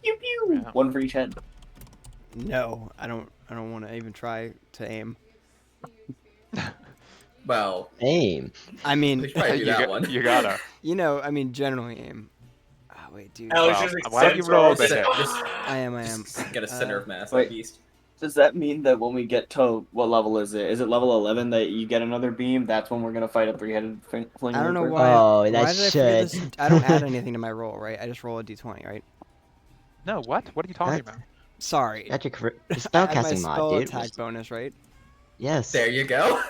Pew pew. Yeah. One for each head. No, I don't want to even try to aim. Well, aim. I mean, we should probably do that one. You gotta. You know, I mean, generally aim. Ah, wait, dude. Alex, Well, just why don't you accept roll all the the- hit? Just I am. get a center of mass wait. at least. Does that mean that when we get to what level is it? Is it level 11 that you get another beam? That's when we're gonna fight a 3-headed fling. I don't know looper? why. Oh, why that did I figure should. this? I don't add anything to my roll, right? I just roll a d20, right? No, what? What are you talking about? Sorry. That's your I spellcasting add my mod, spell dude. attack bonus, right? Yes. There you go.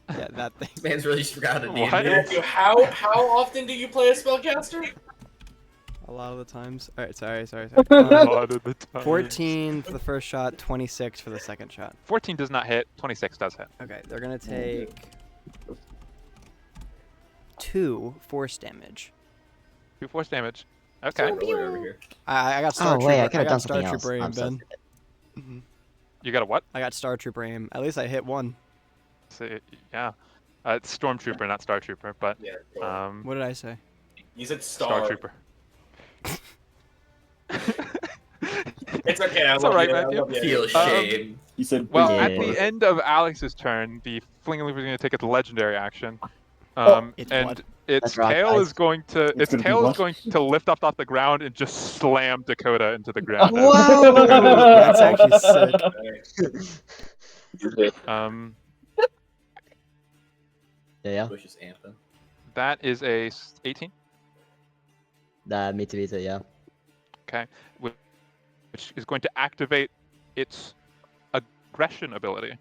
Yeah, that thing. Man's really just forgot a What? Matthew, how often do you play a spellcaster? A lot of the times. All right, sorry. A lot of the time. 14 for the first shot, 26 for the second shot. 14 does not hit. 26 does hit. Okay, they're gonna take 2 force damage. 2 force damage. Okay. Over here. I got Star Oh Trooper. wait, I could have got done Star something else. Trooper aim, I'm so Ben. stupid. You got a what? I got Star Trooper aim. At least I hit one. Yeah. It's Stormtrooper, not Star Trooper, but Yeah. Cool. What did I say? You said Star star. Trooper. It's okay. I It's love alright, you. I Matthew. love you. Feel shame. You said Well, Yeah. at the end of Alex's turn, the Fling and Looper is going to take its legendary action. It's And what? its That's right, tail guys. is going to It's gonna be tail is what? going to lift up off the ground and just slam Dakota into the ground. Whoa! That's actually sick. Yeah. Bush's anthem. That is a 18. Mitsubishi, yeah. Okay, which is going to activate its aggression ability.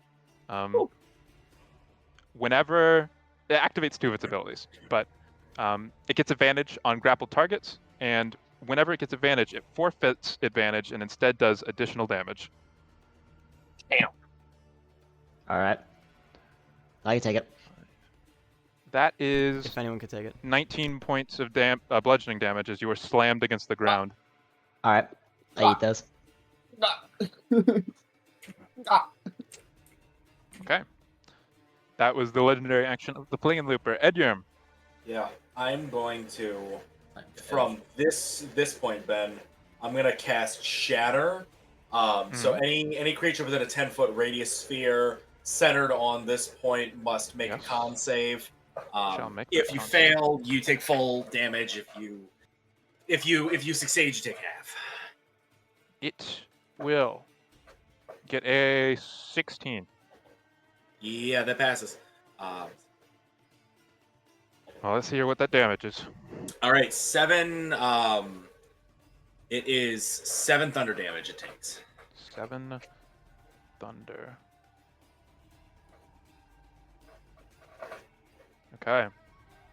Whenever it activates 2 of its abilities, but it gets advantage on grappled targets, and whenever it gets advantage, it forfeits advantage and instead does additional damage. Alright. I can take it. That is If anyone could take it. 19 points of bludgeoning damage as you are slammed against the ground. Alright. I eat those. Okay. That was the legendary action of the Fling and Looper. Edgerm. Yeah, I'm going to, from this point, Ben, I'm gonna cast Shatter. So any creature within a 10-foot radius sphere centered on this point must make a con save. If you fail, you take full damage. If you succeed, you take half. It will get a 16. Yeah, that passes. Well, let's hear what that damage is. All right, 7. It is 7 thunder damage it takes. 7 thunder. Okay.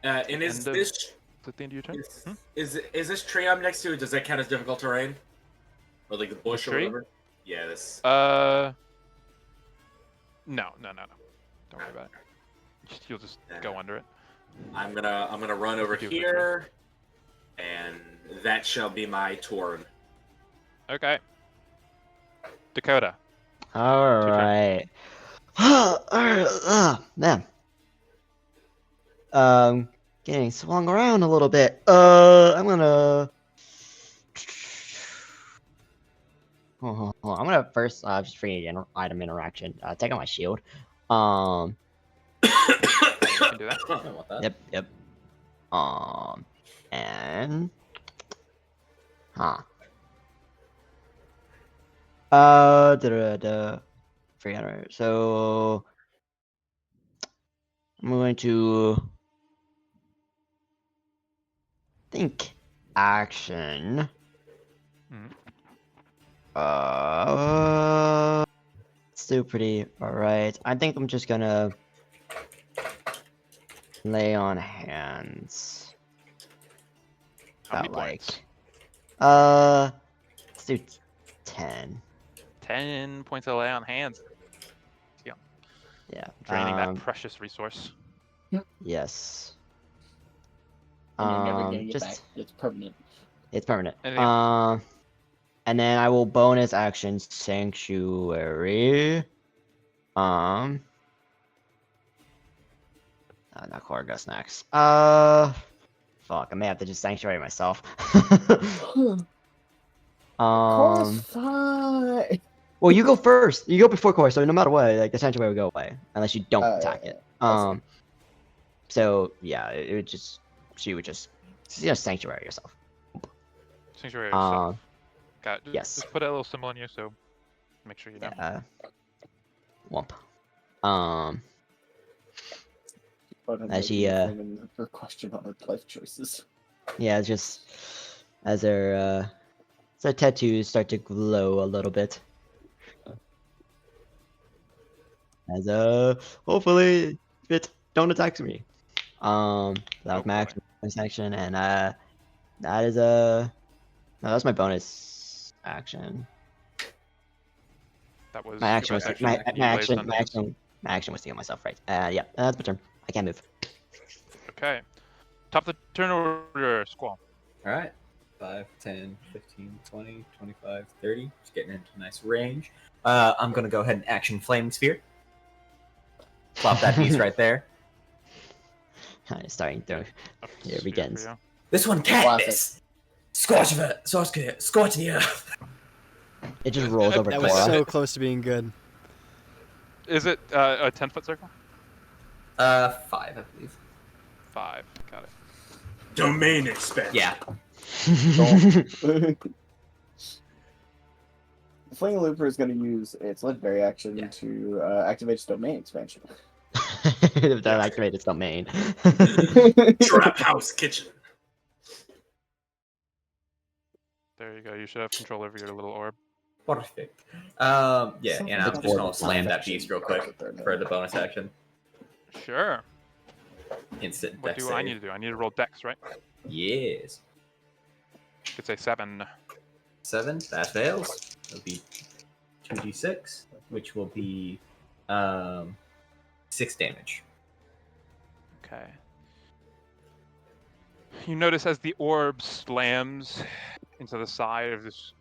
And is End of- this Is it the end of your turn? is this tree I'm next to? Does that count as difficult terrain, or like the bush or tree? whatever? Yeah, this. No. Don't worry about it. You'll just go under it. I'm gonna run over Do here, and that shall be my turn. Okay. Dakota. Alright. Man. Getting swung around a little bit. I'm gonna first, just free item interaction. Take out my shield. You can do that. I don't want that. Yep. And free item. So I'm going to think action. Still pretty alright. I think I'm just gonna lay on hands. How many About points? let's do 10. 10 points of lay on hands. Yeah. Draining that precious resource. And Yes. you're never getting it just back. It's permanent. it's permanent. Anything else? And then I will bonus action Sanctuary. Not Corgus next. Fuck, I may have to just Sanctuary myself. Core's fine. Well, you go first. You go before Core, so no matter what, like the Sanctuary will go away unless you don't attack it. So yeah, it would just she would just Sanctuary yourself. Sanctuary yourself. Got it. Yes. Just put a little symbol on you, so make sure you know. Wump. As she her question on her life choices. yeah, just as her tattoos start to glow a little bit. As hopefully it don't attack me. That was my action, and that is no, that's my bonus action. That was my action was bonus my action. You blazed on this. my action was to heal myself, right? Yeah, that's my turn. I can't move. Okay. Top of the turn order, Squall. All right. 5, 10, 15, 20, 25, 30. Just getting into nice range. I'm going to go ahead and action Flame Sphere. Plop that piece right there. Starting to here begins. This one can't miss. Scorch the earth. It just rolls over That Cora. was so close to being good. Is it a 10-foot circle? 5, I believe. 5. Got it. Domain expansion. Yeah. The Fling Looper is going to use its legendary action to activate its domain expansion. If that activated its domain. Trap house kitchen. There you go. You should have control over your little orb. Perfect. Yeah, and I'm just going to slam that beast real quick for the bonus action. Sure. Instant What dex do I save. need to do? I need to roll dex, right? Yes. It's a 7. 7, that fails. It'll be 2d6, which will be 6 damage. Okay. You notice as the orb slams into the side of this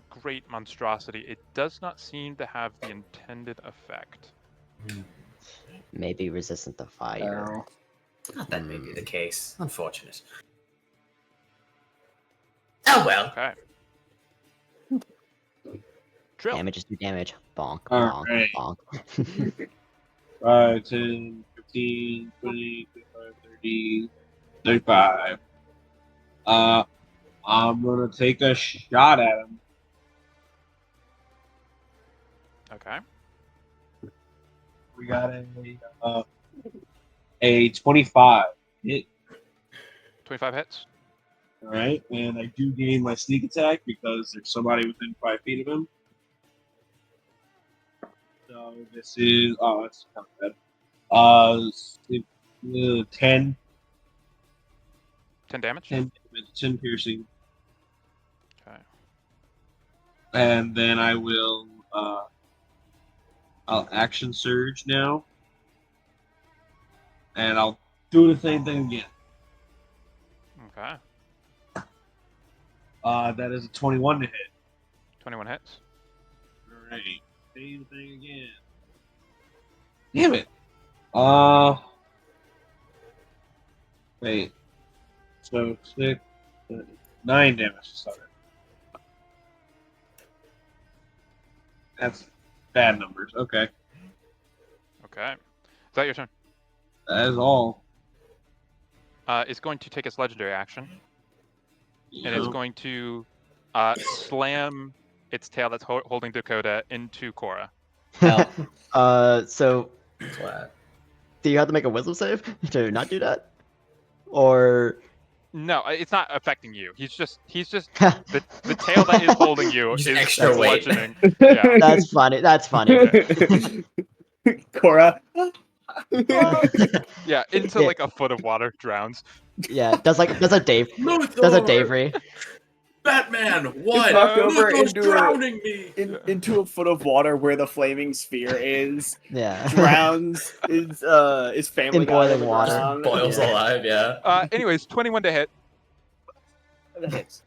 great monstrosity, it does not seem to have the intended effect. Maybe resistant to fire. That may be the case. Unfortunate. Oh well. Okay. Drill. Damage is 2 damage. Bonk, All bonk, right. bonk. 5, 10, 15, 20, 25, 30, 35. I'm gonna take a shot at him. Okay. We got a 25 hit. 25 hits. All right, and I do gain my sneak attack because there's somebody within 5 feet of him. So this is that's kind of bad. 10. 10 damage? 10 damage, 10 piercing. Okay. And then I will I'll action surge now. And I'll do the same thing again. Okay. That is a 21 to hit. 21 hits. Alright. Same thing again. Damn it. Wait. So 6, 9 damage to start. That's bad numbers. Okay. Okay. Is that your turn? That is all. It's going to take its legendary action, and it's Yep. going to slam its tail that's holding Dakota into Cora. So do you have to make a wisdom save to not do that? Or No, it's not affecting you. He's just the tail that is holding you Just is extra weight. bludgeoning. Yeah. That's funny. That's funny. Cora. Yeah, into Yeah. like a foot of water, drowns. Yeah, does a Dave re? Batman, what? Knocked over Luthor's into drowning me. into a foot of water where the flaming sphere is. Yeah. Drowns is family In Guy boiling on the water. ground. Boils Yeah. alive, yeah. Anyways, 21 to hit. That hits.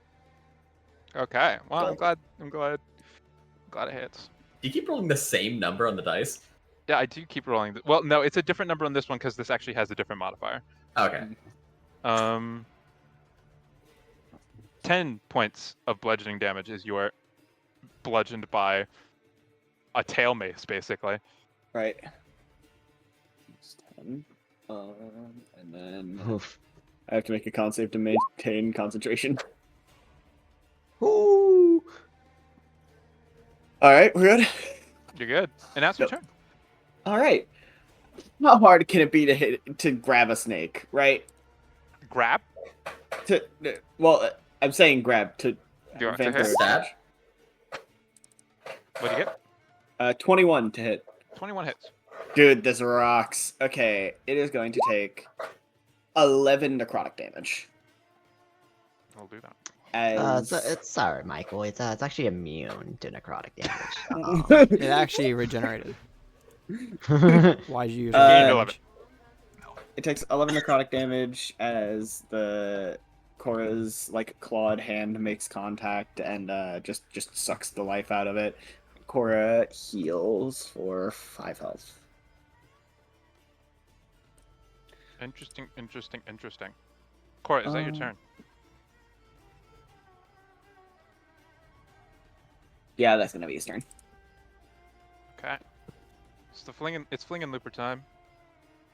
Okay. Well, Cool. I'm glad it hits. Do you keep rolling the same number on the dice? Yeah, I do keep rolling. Well, no, it's a different number on this one because this actually has a different modifier. Okay. 10 points of bludgeoning damage is you are bludgeoned by a tail mace, basically. Right. It's 10. And then Oof. I have to make a con save to maintain concentration. Ooh. All right, we're good. You're good. And that's your turn. All right. How hard can it be to grab a snake, right? Grab? Well, I'm saying grab to. You want to vampire hit? damage. What'd you get? 21 to hit. 21 hits. Dude, this rocks. Okay, it is going to take 11 necrotic damage. I'll do that. It's sorry, Michael. It's actually immune to necrotic damage. It actually regenerated. Why'd you use Gained it? 11. It takes 11 necrotic damage as the Cora's like clawed hand makes contact and just sucks the life out of it. Cora heals for 5 health. Interesting. Cora, is that your turn? Yeah, that's gonna be his turn. Okay. It's flinging looper time.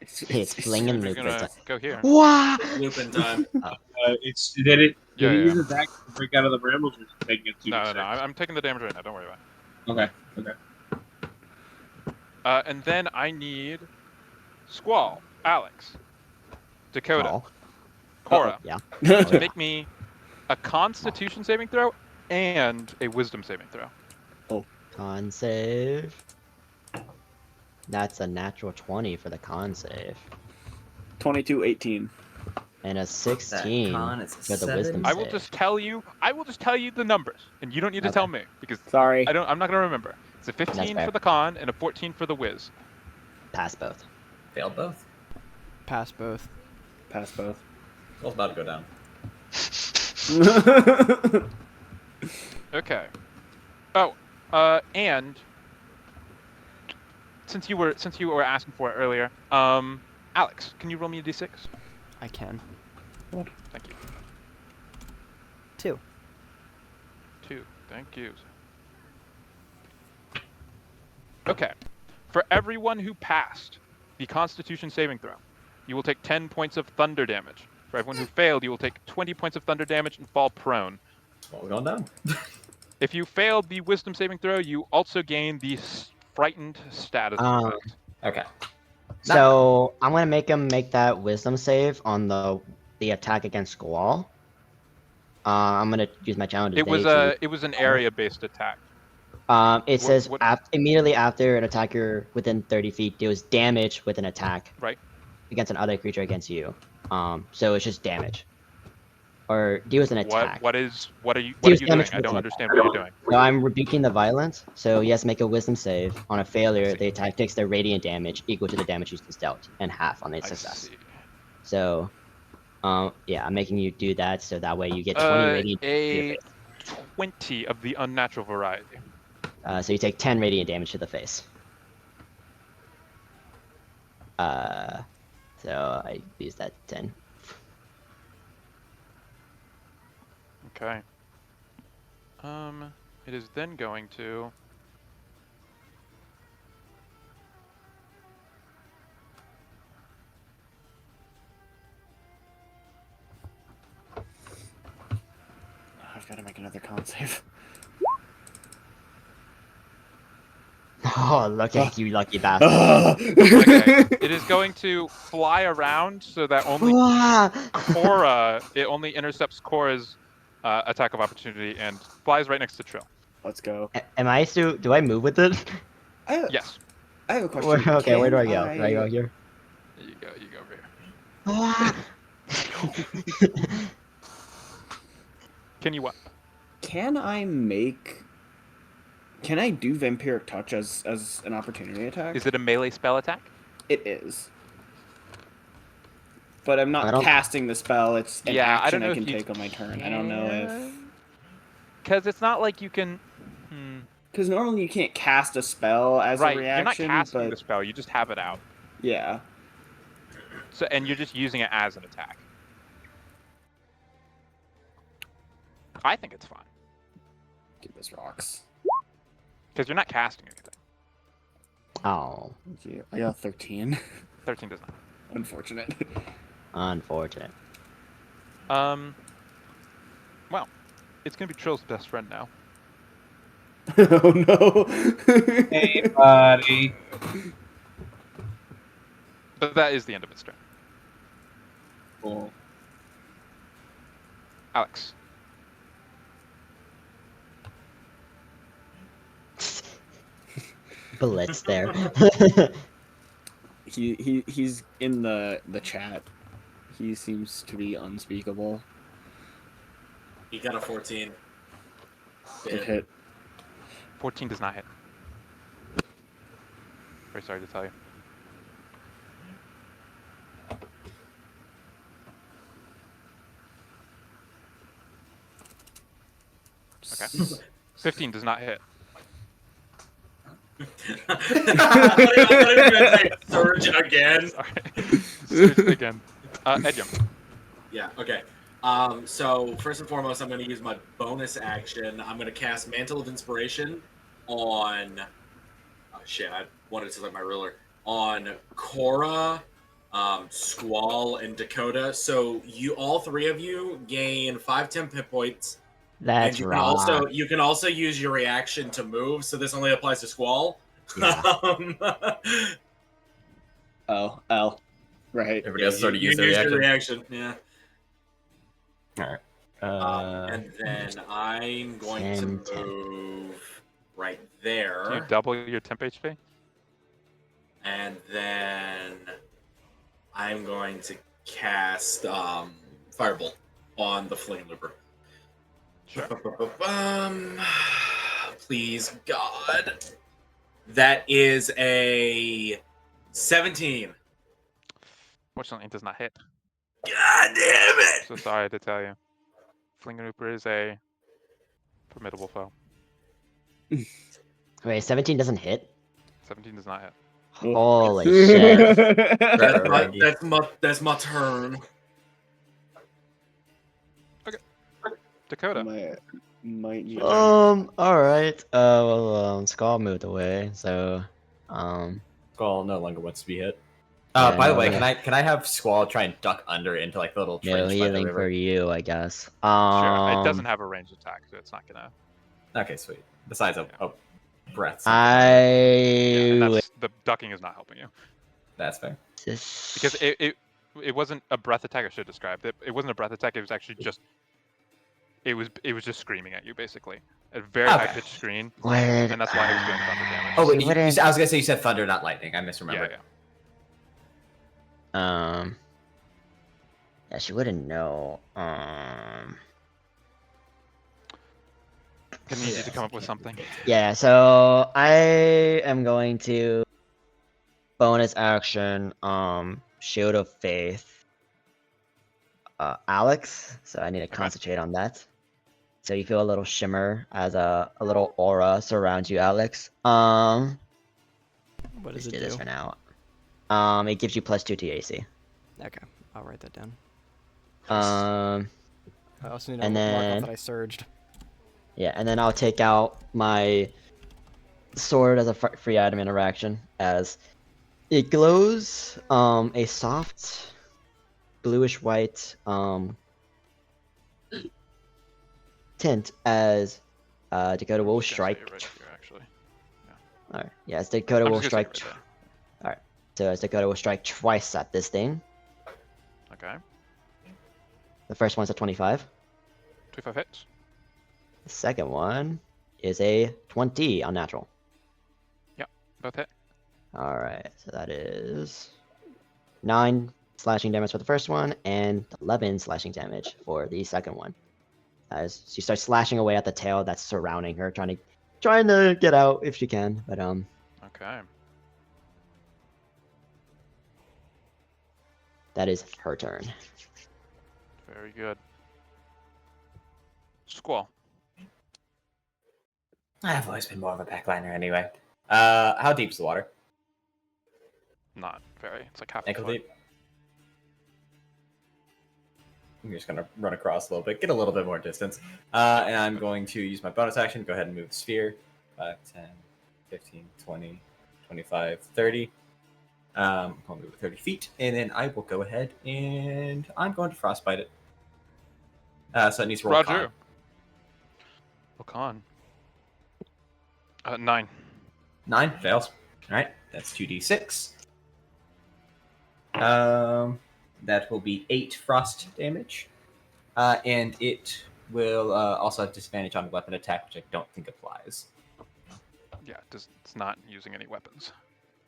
It's flinging We're looper gonna time. go here. Wow. Lupin time. Did it Yeah, use yeah. his action to break out of the brambles, or is it taking it 2 No, I'm taking the damage right now. Don't worry about Okay. Okay. it. And then I need Squall, Alex, Dakota, Oh. Cora Yeah. to make me a Constitution saving throw and a Wisdom saving throw. Con save. That's a natural 20 for the con save. 22-18. And a 16 con is a for the 7. wisdom I save. will just tell you the numbers, and you don't need to Okay. tell me because Sorry. I'm not gonna remember. It's a 15 fair. for the con and a 14 for the whiz. Pass both. Failed both. Pass both. Pass both. I was about to go down. Okay. Oh, and since you were asking for it earlier, Alex, can you roll me a d6? I can. Thank you. 2. 2. Thank you. Okay. For everyone who passed the Constitution saving throw, you will take 10 points of thunder damage. For everyone who failed, you will take 20 points of thunder damage and fall prone. Well, we're going down. If you failed the Wisdom saving throw, you also gain the frightened status effect. Okay. So I'm gonna make him make that wisdom save on the attack against Squall. I'm gonna use my challenge. It was an area-based attack. It says what- immediately after an attacker within 30 feet deals damage with an attack Right. against another creature against you. So it's just damage. Or deals an attack. What are you Deals doing? damage I with don't an understand attack. what you're doing. So I'm rebuking the violence. So he has to make a wisdom save. On a failure, the attack takes the radiant damage equal to the damage he's dealt, and half on a success. So, yeah, I'm making you do that so that way you get 20 radiant. A 20 of the unnatural variety. So you take 10 radiant damage to the face. So I use that 10. Okay. It is then going to I've got to make another con save. Oh, look at you, lucky bastard. Okay. It is going to fly around so that only Wah! Cora, it only intercepts Cora's attack of opportunity and flies right next to Trill. Let's go. Am I still? Do I move with it? Yes. I have a question. Okay, where do I Can go? Do I go here? You go over here. Wah! Can you what? Can I make? Can I do Vampiric Touch as an opportunity attack? Is it a melee spell attack? It is. But I'm I not don't- casting the spell. It's an Yeah, I action don't know I if can you take on my turn. I don't know if. Because it's not like you can. Because normally you can't cast a spell as Right, a reaction. you're not casting but the spell. You just have it out. yeah. So and you're just using it as an attack. I think it's fine Give this rocks. because you're not casting anything. Oh, Thank you. I got 13. 13 does not. Unfortunate. unfortunate. Well, it's gonna be Trill's best friend now. Oh no. Hey, buddy. But that is the end of its turn. Cool. Alex. Blitz there. He's in the chat. He seems to be unspeakable. He got a 14. It hit. 14 does not hit. Very sorry to tell you. Okay. 15 does not hit. I thought he was gonna say surge again. Surge again. Edgem. Yeah, okay. So first and foremost, I'm going to use my bonus action. I'm going to cast Mantle of Inspiration on... Oh, shit, I wanted to select my ruler. On Cora, Squall, and Dakota. So all three of you gain 5 temp hit points. That's and right. you can also use your reaction to move, so this only applies to Squall. Yeah. Oh, L. Right. Everybody else has already you used their used your reaction. reaction, yeah. All right. And then I'm going to move right there. Do you double your temp HP? And then I'm going to cast Firebolt on the Flame Looper. Sure. Please, God. That is a 17. Fortunately, it does not hit. God damn it! So sorry to tell you. Flinger Looper is a formidable foe. Wait, 17 doesn't hit? 17 does not hit. Holy shit. That's my turn. Dakota. Might need Alright. Well, Skull moved away, so Squall no longer wants to be hit. Yeah, By the no, way, yeah. can I have Squall try and duck under into like the little no trench by the healing river? for you, I guess. Sure. It doesn't have a ranged attack, so it's not gonna. Okay, sweet. Besides a breath. And I that's, the ducking is not helping you. That's fair. Because it wasn't a breath attack. I should have described it. It wasn't a breath attack. It was actually just. It was just screaming at you basically. A very high pitched scream. Word. And that's why it was doing thunder damage. Oh wait, She wouldn't- I was gonna say you said thunder, not lightning. I misremembered. Yeah. Yeah, she wouldn't know. Gonna need you to come up with something. Yeah, so I am going to bonus action Shield of Faith Alex, so I need to concentrate on that. So you feel a little shimmer as a little aura surrounds you, Alex. What does Let's it do this do? for now. It gives you +2 to AC. Okay, I'll write that down. I also need to and mark off then that I surged. yeah, and then I'll take out my sword as a free item interaction as it glows a soft bluish white tint as Dakota will I'm just gonna say strike. it right here, actually. Alright, yeah, as Dakota I'm will just gonna say strike. it right Alright, so as Dakota will strike twice at this thing. Okay. The first one's a 25. 25 hits. The second one is a 20 unnatural. Yep, both hit. Alright, so that is 9 slashing damage for the first one and 11 slashing damage for the second one. As she starts slashing away at the tail that's surrounding her, trying to get out if she can, but Okay. that is her turn. Very good. Squall. I've always been more of a backliner anyway. How deep's the water? Not very. It's like half a Ankle foot. deep. I'm just gonna run across a little bit, get a little bit more distance. And I'm going to use my bonus action, go ahead and move the sphere. 5, 10, 15, 20, 25, 30. I'm going to move it 30 feet, and then I will go ahead and I'm going to frostbite it. So it needs to roll Roger. con. Roll con. 9. 9 fails. All right, that's 2d6. That will be 8 frost damage, and it will also have disadvantage on weapon attack, which I don't think applies. Yeah, it's not using any weapons.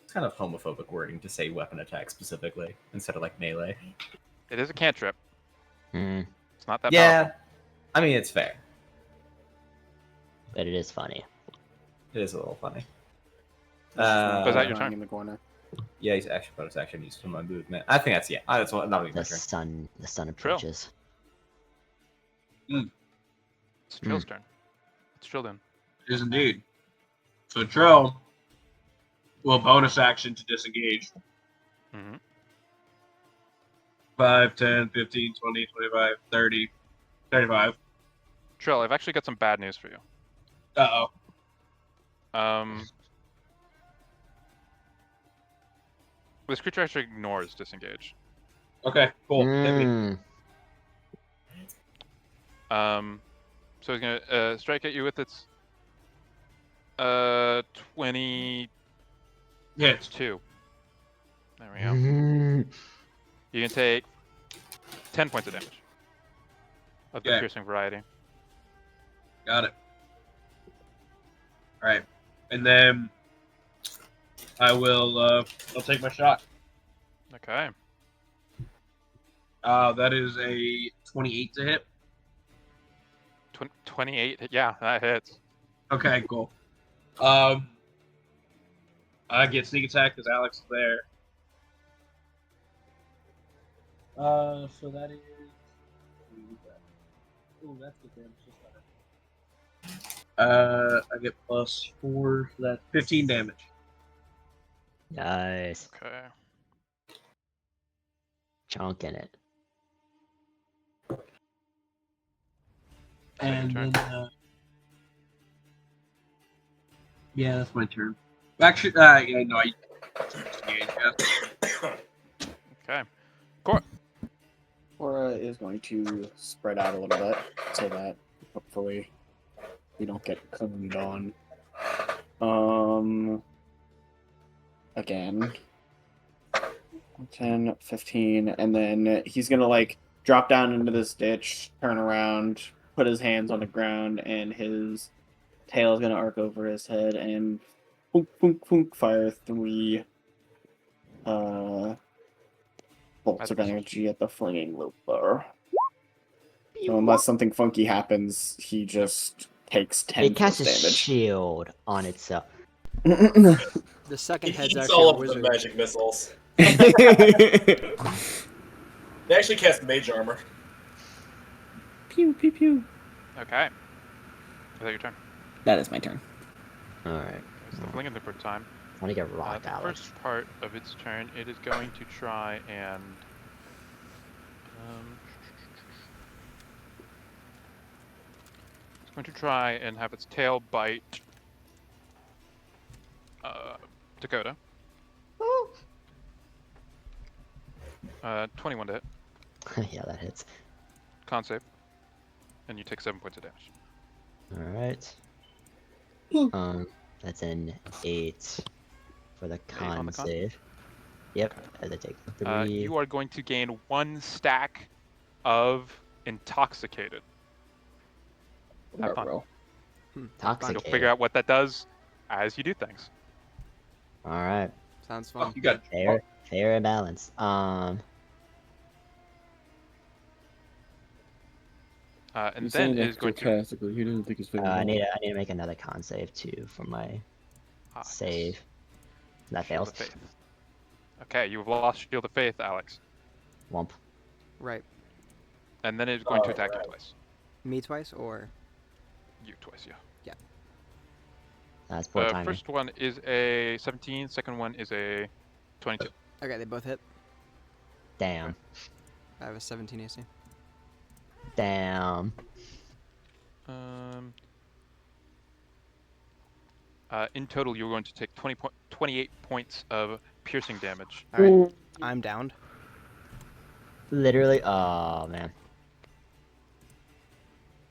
It's kind of homophobic wording to say weapon attack specifically instead of like melee. It is a cantrip. Hmm. It's not that Yeah, powerful. I mean it's fair. But it is funny. It is a little funny. is that your turn? In the corner. Yeah, he's action bonus action used for my movement. I think that's what not even my The turn. sun approaches. It's Trill's turn. It's Trill then. It is indeed. So Trill will bonus action to disengage. Mm-hmm. 5, 10, 15, 20, 25, 30, 35. Trill, I've actually got some bad news for you. Uh-oh. This creature actually ignores disengage. Okay, cool. Hit me. So he's gonna strike at you with its 22. Hits. There we go. You can take 10 points of damage of the Okay. piercing variety. Got it. All right, and then I will. I'll take my shot. Okay. That is a 28 to hit. 28. Yeah, that hits. Okay, cool. I get sneak attack because Alex is there. So that is. Oh, that's good damage. I get +4, so that's 15 damage. Nice. Okay. Chonking it. And turn. then, yeah, that's my turn. Actually, yeah, no, Okay. Cora. Cora is going to spread out a little bit so that hopefully we don't get combed on. Again. 10, 15, and then he's gonna like drop down into this ditch, turn around, put his hands on the ground, and his tail is gonna arc over his head and boom, boom, boom, fire 3 bolts of energy at the flinging looper. So unless something funky happens, he just takes 10 It casts a damage. shield on itself. The second head's It's actually all a of the wizard. magic missiles. They actually cast mage armor. Pew, pew, pew. Okay. Is that your turn? That is my turn. Alright. It's the fling and looper time. I want to get rocked, The Alex. first part of its turn, it is going to try and it's going to try and have its tail bite Dakota. 21 to hit. Yeah, that hits. Con save. And you take 7 points of damage. All right. That's an 8 for the on con the con? save. Yep, as I take 3. You are going to gain 1 stack of intoxicated. Have fun. Bro. You'll Intoxicated. figure out what that does as you do things. All right. Sounds fun. You got Fair and balanced. And then it is going to. He doesn't think he's I need to make another con save too for my save. That Shield fails. of Faith. Okay, you've lost Shield of Faith, Alex. Womp. Right. And then it is going to attack you twice. Me twice or? You twice, yeah. Yeah. That's poor timing. First one is a 17. Second one is a 22. Okay, they both hit. Damn. I have a 17 AC. Damn. In total, you're going to take 28 points of piercing damage. All right. I'm downed. Literally. Oh man.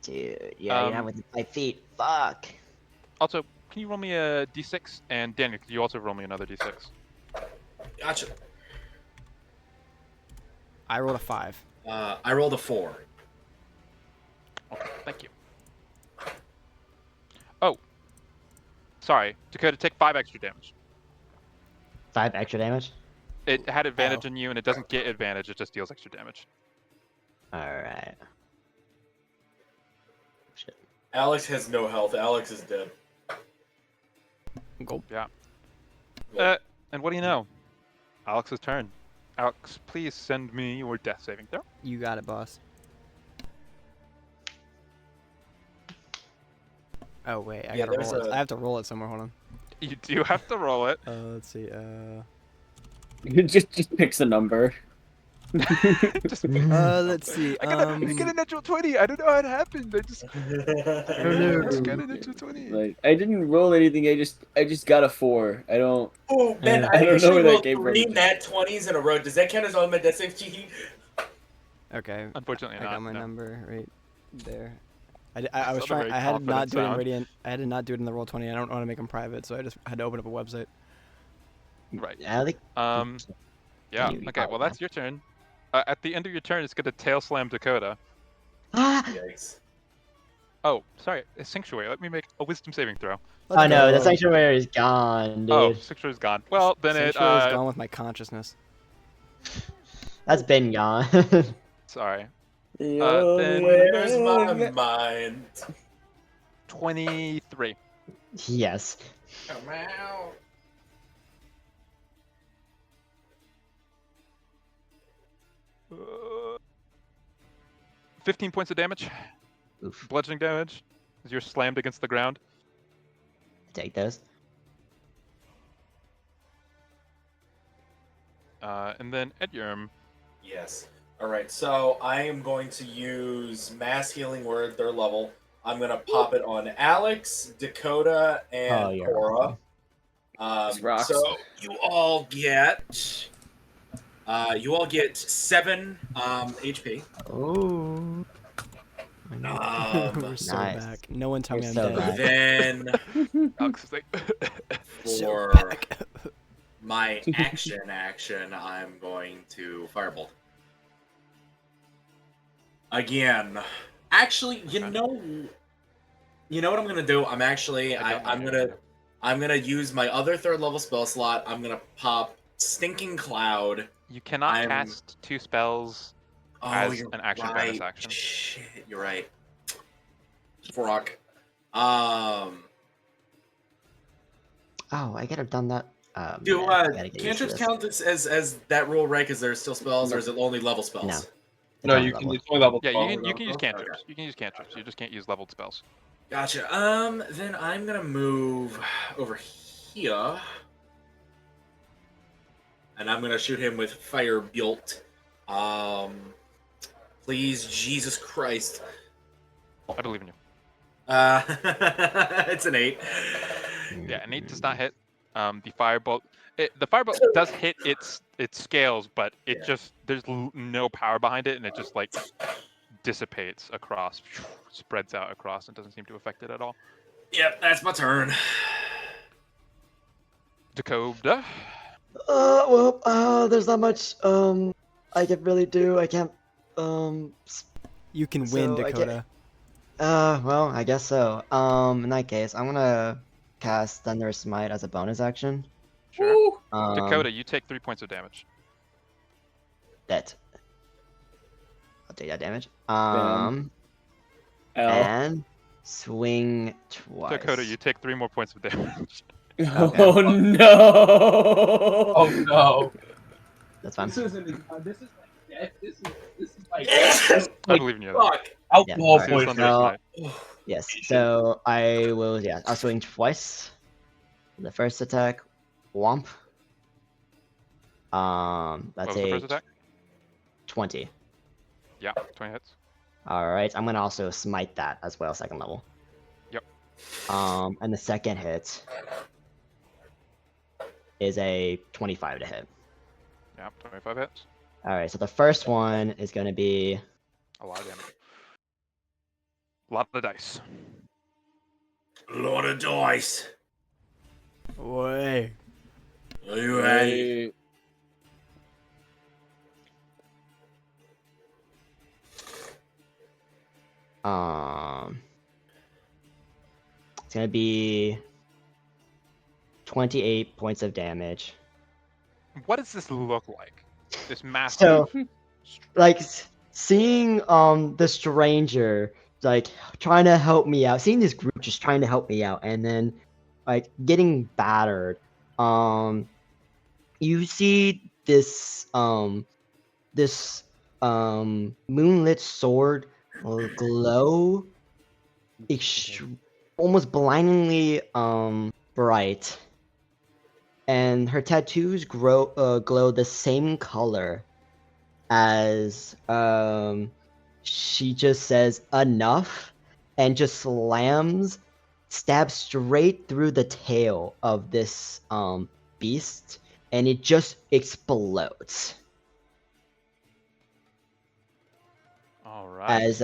Dude, yeah, you're not within 5 feet. Fuck. Also, can you roll me a d6? And Daniel, could you also roll me another d6? Gotcha. I rolled a 5. I rolled a 4. Okay, thank you. Oh. Sorry, Dakota, take 5 extra damage. 5 extra damage? It had advantage on you, and it doesn't get advantage, it just deals extra damage. Alright. Shit. Alex has no health. Alex is dead. Go. Yeah. And what do you know? Alex's turn. Alex, please send me your death saving throw. You got it, boss. Oh wait, I gotta roll it. I have to roll it somewhere. Hold on. You do have to roll it. Let's see. just picks a number. Let's see. I got a natural 20. I don't know how it happened. I just got a natural 20. Like I didn't roll anything. I just got a 4. I don't. Oh man, I don't know where that came three from. nat 20s in a row. Does that count as all my death save cheating? Okay. Unfortunately I not. got my no. number right there. I was not a trying. very I had to not confident do it in sound. Radiant. I had to not do it in the Roll20. I don't want to make them private, so I just had to open up a website. Right. I think. Yeah. You Okay. Well, that's your turn. At the end of your turn, it's gonna tail slam Dakota. Yikes. Oh, sorry. A Sanctuary. Let me make a Wisdom saving throw. Oh no, the sanctuary is gone, dude. Oh, Sanctuary's gone. Well, then Sanctuary's gone with my consciousness. That's been gone. Sorry. Then where's my mind? 23. Yes. Come out. Uh, 15 points of damage. Oof. Bludgeoning damage as you're slammed against the ground. Take those. And then Edurm. Yes. All right. So I am going to use Mass Healing Word, 3rd level. I'm gonna pop it on Alex, Dakota, and you're Cora. rocks. So you all get 7 HP. Oh. We're so Nice. back. No one tell me We're I'm so dead. back. Then Alex is like, for back. my action, I'm going to Firebolt. Again. Actually, you know what I'm gonna do? I'm gonna use my other 3rd level spell slot. I'm gonna pop Stinking Cloud. you cannot cast 2 spells as you're an action right. bonus action. Shit, you're right. Rock. Oh, I could have done that. Do man, I gotta get used to cantrips this. count as that rule, right? Because there's still spells, or is it only level spells? No. No, you can. It's only level Yeah, 12. you can use Okay. cantrips. You can use cantrips. You just can't use leveled spells. Gotcha. Then I'm gonna move over here, and I'm gonna shoot him with Fire Bolt. Please, Jesus Christ. I believe in you. It's an 8. Yeah, an 8 does not hit. The firebolt. The firebolt does hit its scales, but it just there's no power behind it, and it just like dissipates across, spreads out across, and doesn't seem to affect it at all. Yep, that's my turn. Dakota. There's not much I can really do. I can't You can win, so I Dakota. well, I guess so. In that case, I'm gonna cast Thunder Smite as a bonus action. Sure. Dakota, you take 3 points of damage. That. I'll take that damage. L. And swing twice. Dakota, you take 3 more points of damage. Oh no! Oh no! That's fine. This isn't. This is like death. This is like. I believe in you. Fuck. Alcohol Yeah, Serious poisoning. Thunder Smite. Yes. So I will. Yeah, I'll swing twice. The first attack, womp. What That's was the a first attack? 20. Yeah, 20 hits. All right. I'm gonna also smite that as well, second level. Yep. And the second hit is a 25 to hit. Yeah, 25 hits. All right. So the first one is gonna be A lot of damage. A lot of dice. Lot of dice. Way. Are you ready? It's gonna be 28 points of damage. What does this look like? This massive. So, like, seeing the stranger like trying to help me out, seeing this group just trying to help me out, and then like getting battered. You see this moonlit sword glow almost blindingly bright, and her tattoos glow the same color as she just says enough and just stabs straight through the tail of this beast, and it just explodes. All right. As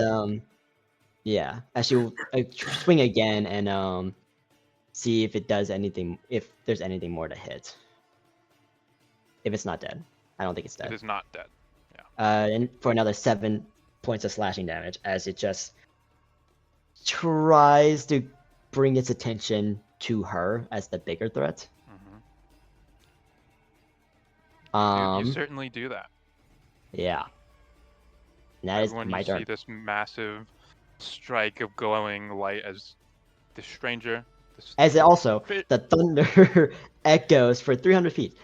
yeah, as she'll swing again and see if it does anything, if there's anything more to hit. If it's not dead, I don't think it's dead. It is not dead. And for another 7 points of slashing damage, as it just tries to bring its attention to her as the bigger threat. You certainly do that. Yeah. And that is Everyone, my you turn. see this massive strike of glowing light as the stranger. As it also, the thunder echoes for 300 feet.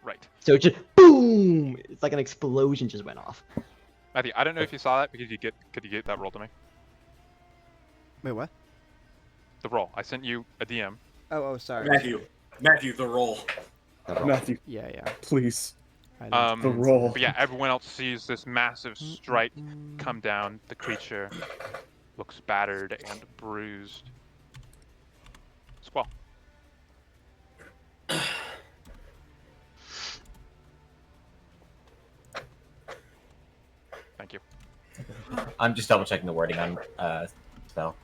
Right. So it just boom! It's like an explosion just went off. Matthew, I don't know if you saw that, but could you get that roll to me? Wait, what? The roll. I sent you a DM. Oh, sorry. Matthew, the roll. Matthew. Yeah. Please. The roll. But yeah, everyone else sees this massive strike come down. The creature looks battered and bruised. Squall. Thank you. I'm just double checking the wording on spell.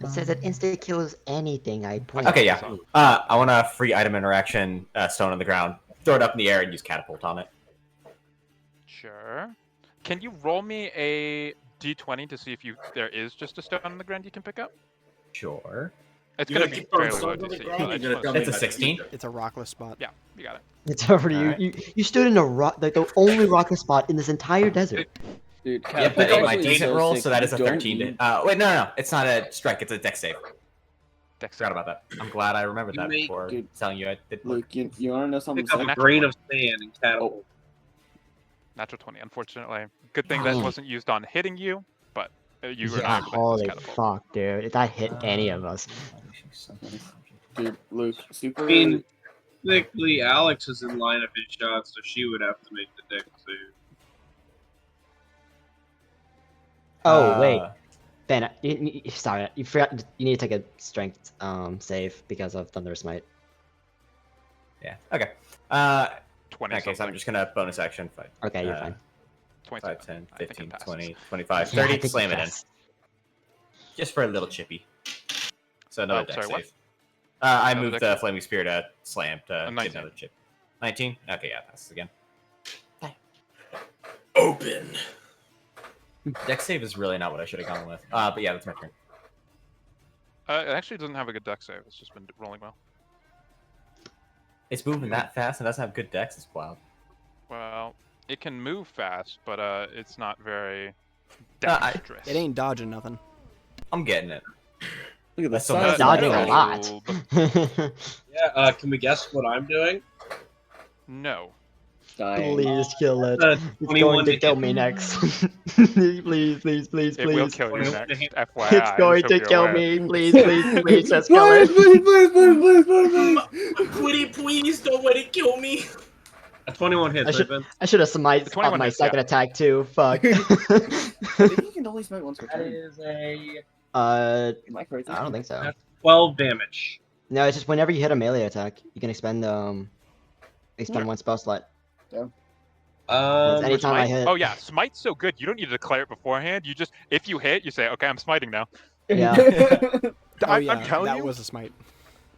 It says it insta kills anything I point. Okay, yeah. I want a free item interaction stone on the ground. Throw it up in the air and use catapult on it. Sure. Can you roll me a d20 to see if there is just a stone on the ground you can pick up? Sure. It's You gonna gonna be keep throwing fairly low stones on the DC. ground? but I You're just gonna wanna tell see. me It's a about 16. It's a rockless spot. Yeah, you got it. It's over to you. Alright. You stood in a rock, like the only rocket spot in this entire desert. Dude, Yeah, but catapult my is decent so roll, sick, so that you is a don't 13. need- Wait, no. It's not a strike. It's a dex save. Dex Forgot about that. I'm glad I remembered You that make- before Dude, telling you I did. Luke, you want to know something? Pick up sick? a grain of sand and catapult. Natural 20. Unfortunately, good thing that Damn. wasn't used on hitting you, but you were Yeah, not able to hit holy this catapult. fuck, dude. If that hit any of us. Dude, Luke, super. I mean, technically, Alex is in line of his shot, so she would have to make the dex save. Oh wait, Ben, sorry, you forgot. You need to take a strength save because of Thunder Smite. Yeah. Okay. 20 In that case, I'm something. just gonna bonus action fight. Okay, you're fine. 27. 5, 10, I think it 15, passes. 20, 25, Yeah, I 30. think you Slam it in. pass. Just for a little chippy. So another dex sorry, what? save. I Another moved dex the save? Flaming Spear to slam to 19. get another chip. 19? Okay, yeah, passes again. Open. Dex save is really not what I should have gone with. But yeah, that's my turn. It actually doesn't have a good dex save. It's just been rolling well. It's moving that fast and doesn't have good dex. It's wild. Well, it can move fast, but it's not very I- dexterous. It ain't dodging nothing. I'm getting it. Look at the That's so size. much Dodging a lot. Yeah, can we guess what I'm doing? No. Dying. Please kill it. It's 21 going to to kill hit. me next. please, please, please, It will please. kill you next. FYI. It's I going just hope to you're kill aware. me. Please, please, please, just kill Please, it. please. Pretty please don't let it kill me. A 21 hits, I should, right, Ben? I should have smite The 21 on my hits, yeah. second attack too. Fuck. I think you can only smite once per That turn. is a Am I crazy? I don't think so. 12 damage. No, it's just whenever you hit a melee attack, you can expend Sure. one spell slot. Yeah. It's anytime I Smite? hit. Oh yeah, smite's so good. You don't need to declare it beforehand. You just, if you hit, you say, "Okay, I'm smiting now." Yeah. Oh yeah, I'm telling that you, was a smite.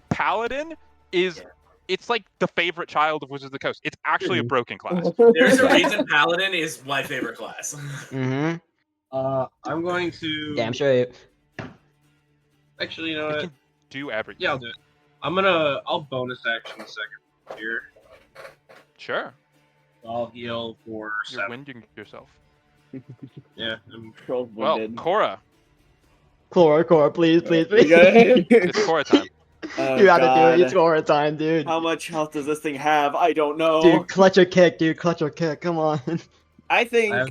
Paladin is, it's like the favorite child of Wizards of the Coast. It's actually a broken class. There's a reason Paladin is my favorite class. Mm-hmm. I'm going to. Damn sure. Actually, you know It what? can do everything. Yeah, I'll do it. I'll bonus action a second here. Sure. I'll heal for You're 7. winding yourself. Yeah. Well, Cora, Cora, please, please, You please. good? it's Cora time. Oh, You gotta do God. it. It's Cora time, dude. How much health does this thing have? I don't know. Dude, clutch or kick, dude. Clutch or kick. Come on. I think. I have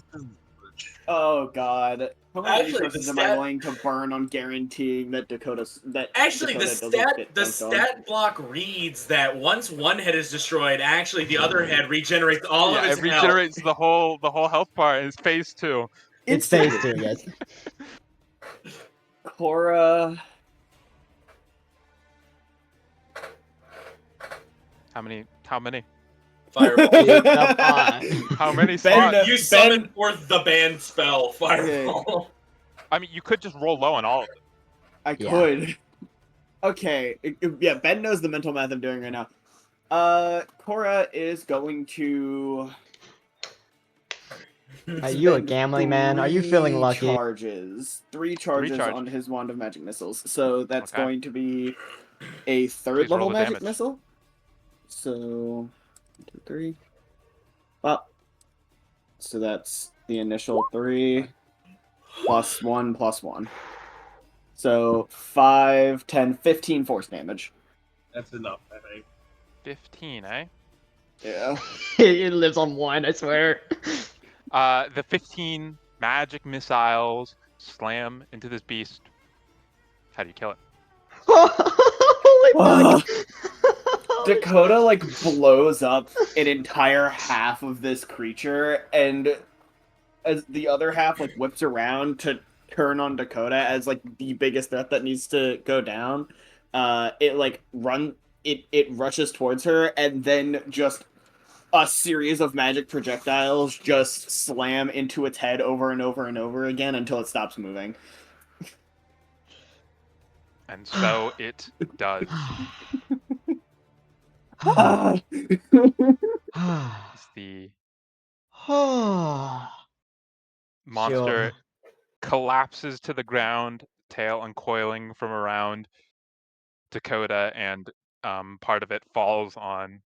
Oh God. How many Actually, the resources am I stat- willing to burn on guaranteeing that Actually, Dakota the doesn't get stat dunked on? block reads that once one head is destroyed, actually the other head regenerates all Yeah, of its it health. regenerates the whole health part. It's phase 2. It's phase 2, yes. Cora. How many? How many? Fireball. Dude, come on. How many Ben, spots? You summon forth the banned spell, Fireball. I mean, you could just roll low on all of it. I Yeah. could. Okay. Yeah, Ben knows the mental math I'm doing right now. Cora is going to. Are you a spend gambling man? Are you feeling 3 lucky? Three charges charge. on his wand of magic missiles. So that's Okay. going to be a third Please roll level the magic damage. missile. So 1, 2, 3. Up. So that's the initial 3 plus 1 plus 1. So 5, 10, 15 force damage. That's enough, I think. 15, eh? Yeah. It lives on 1, I swear. The 15 magic missiles slam into this beast. How do you kill it? Holy fuck. Dakota like blows up an entire half of this creature, and as the other half like whips around to turn on Dakota as like the biggest threat that needs to go down. It rushes towards her, and then just a series of magic projectiles just slam into its head over and over and over again until it stops moving. And so it does. It's the monster collapses to the ground, tail uncoiling from around Dakota, and part of it falls on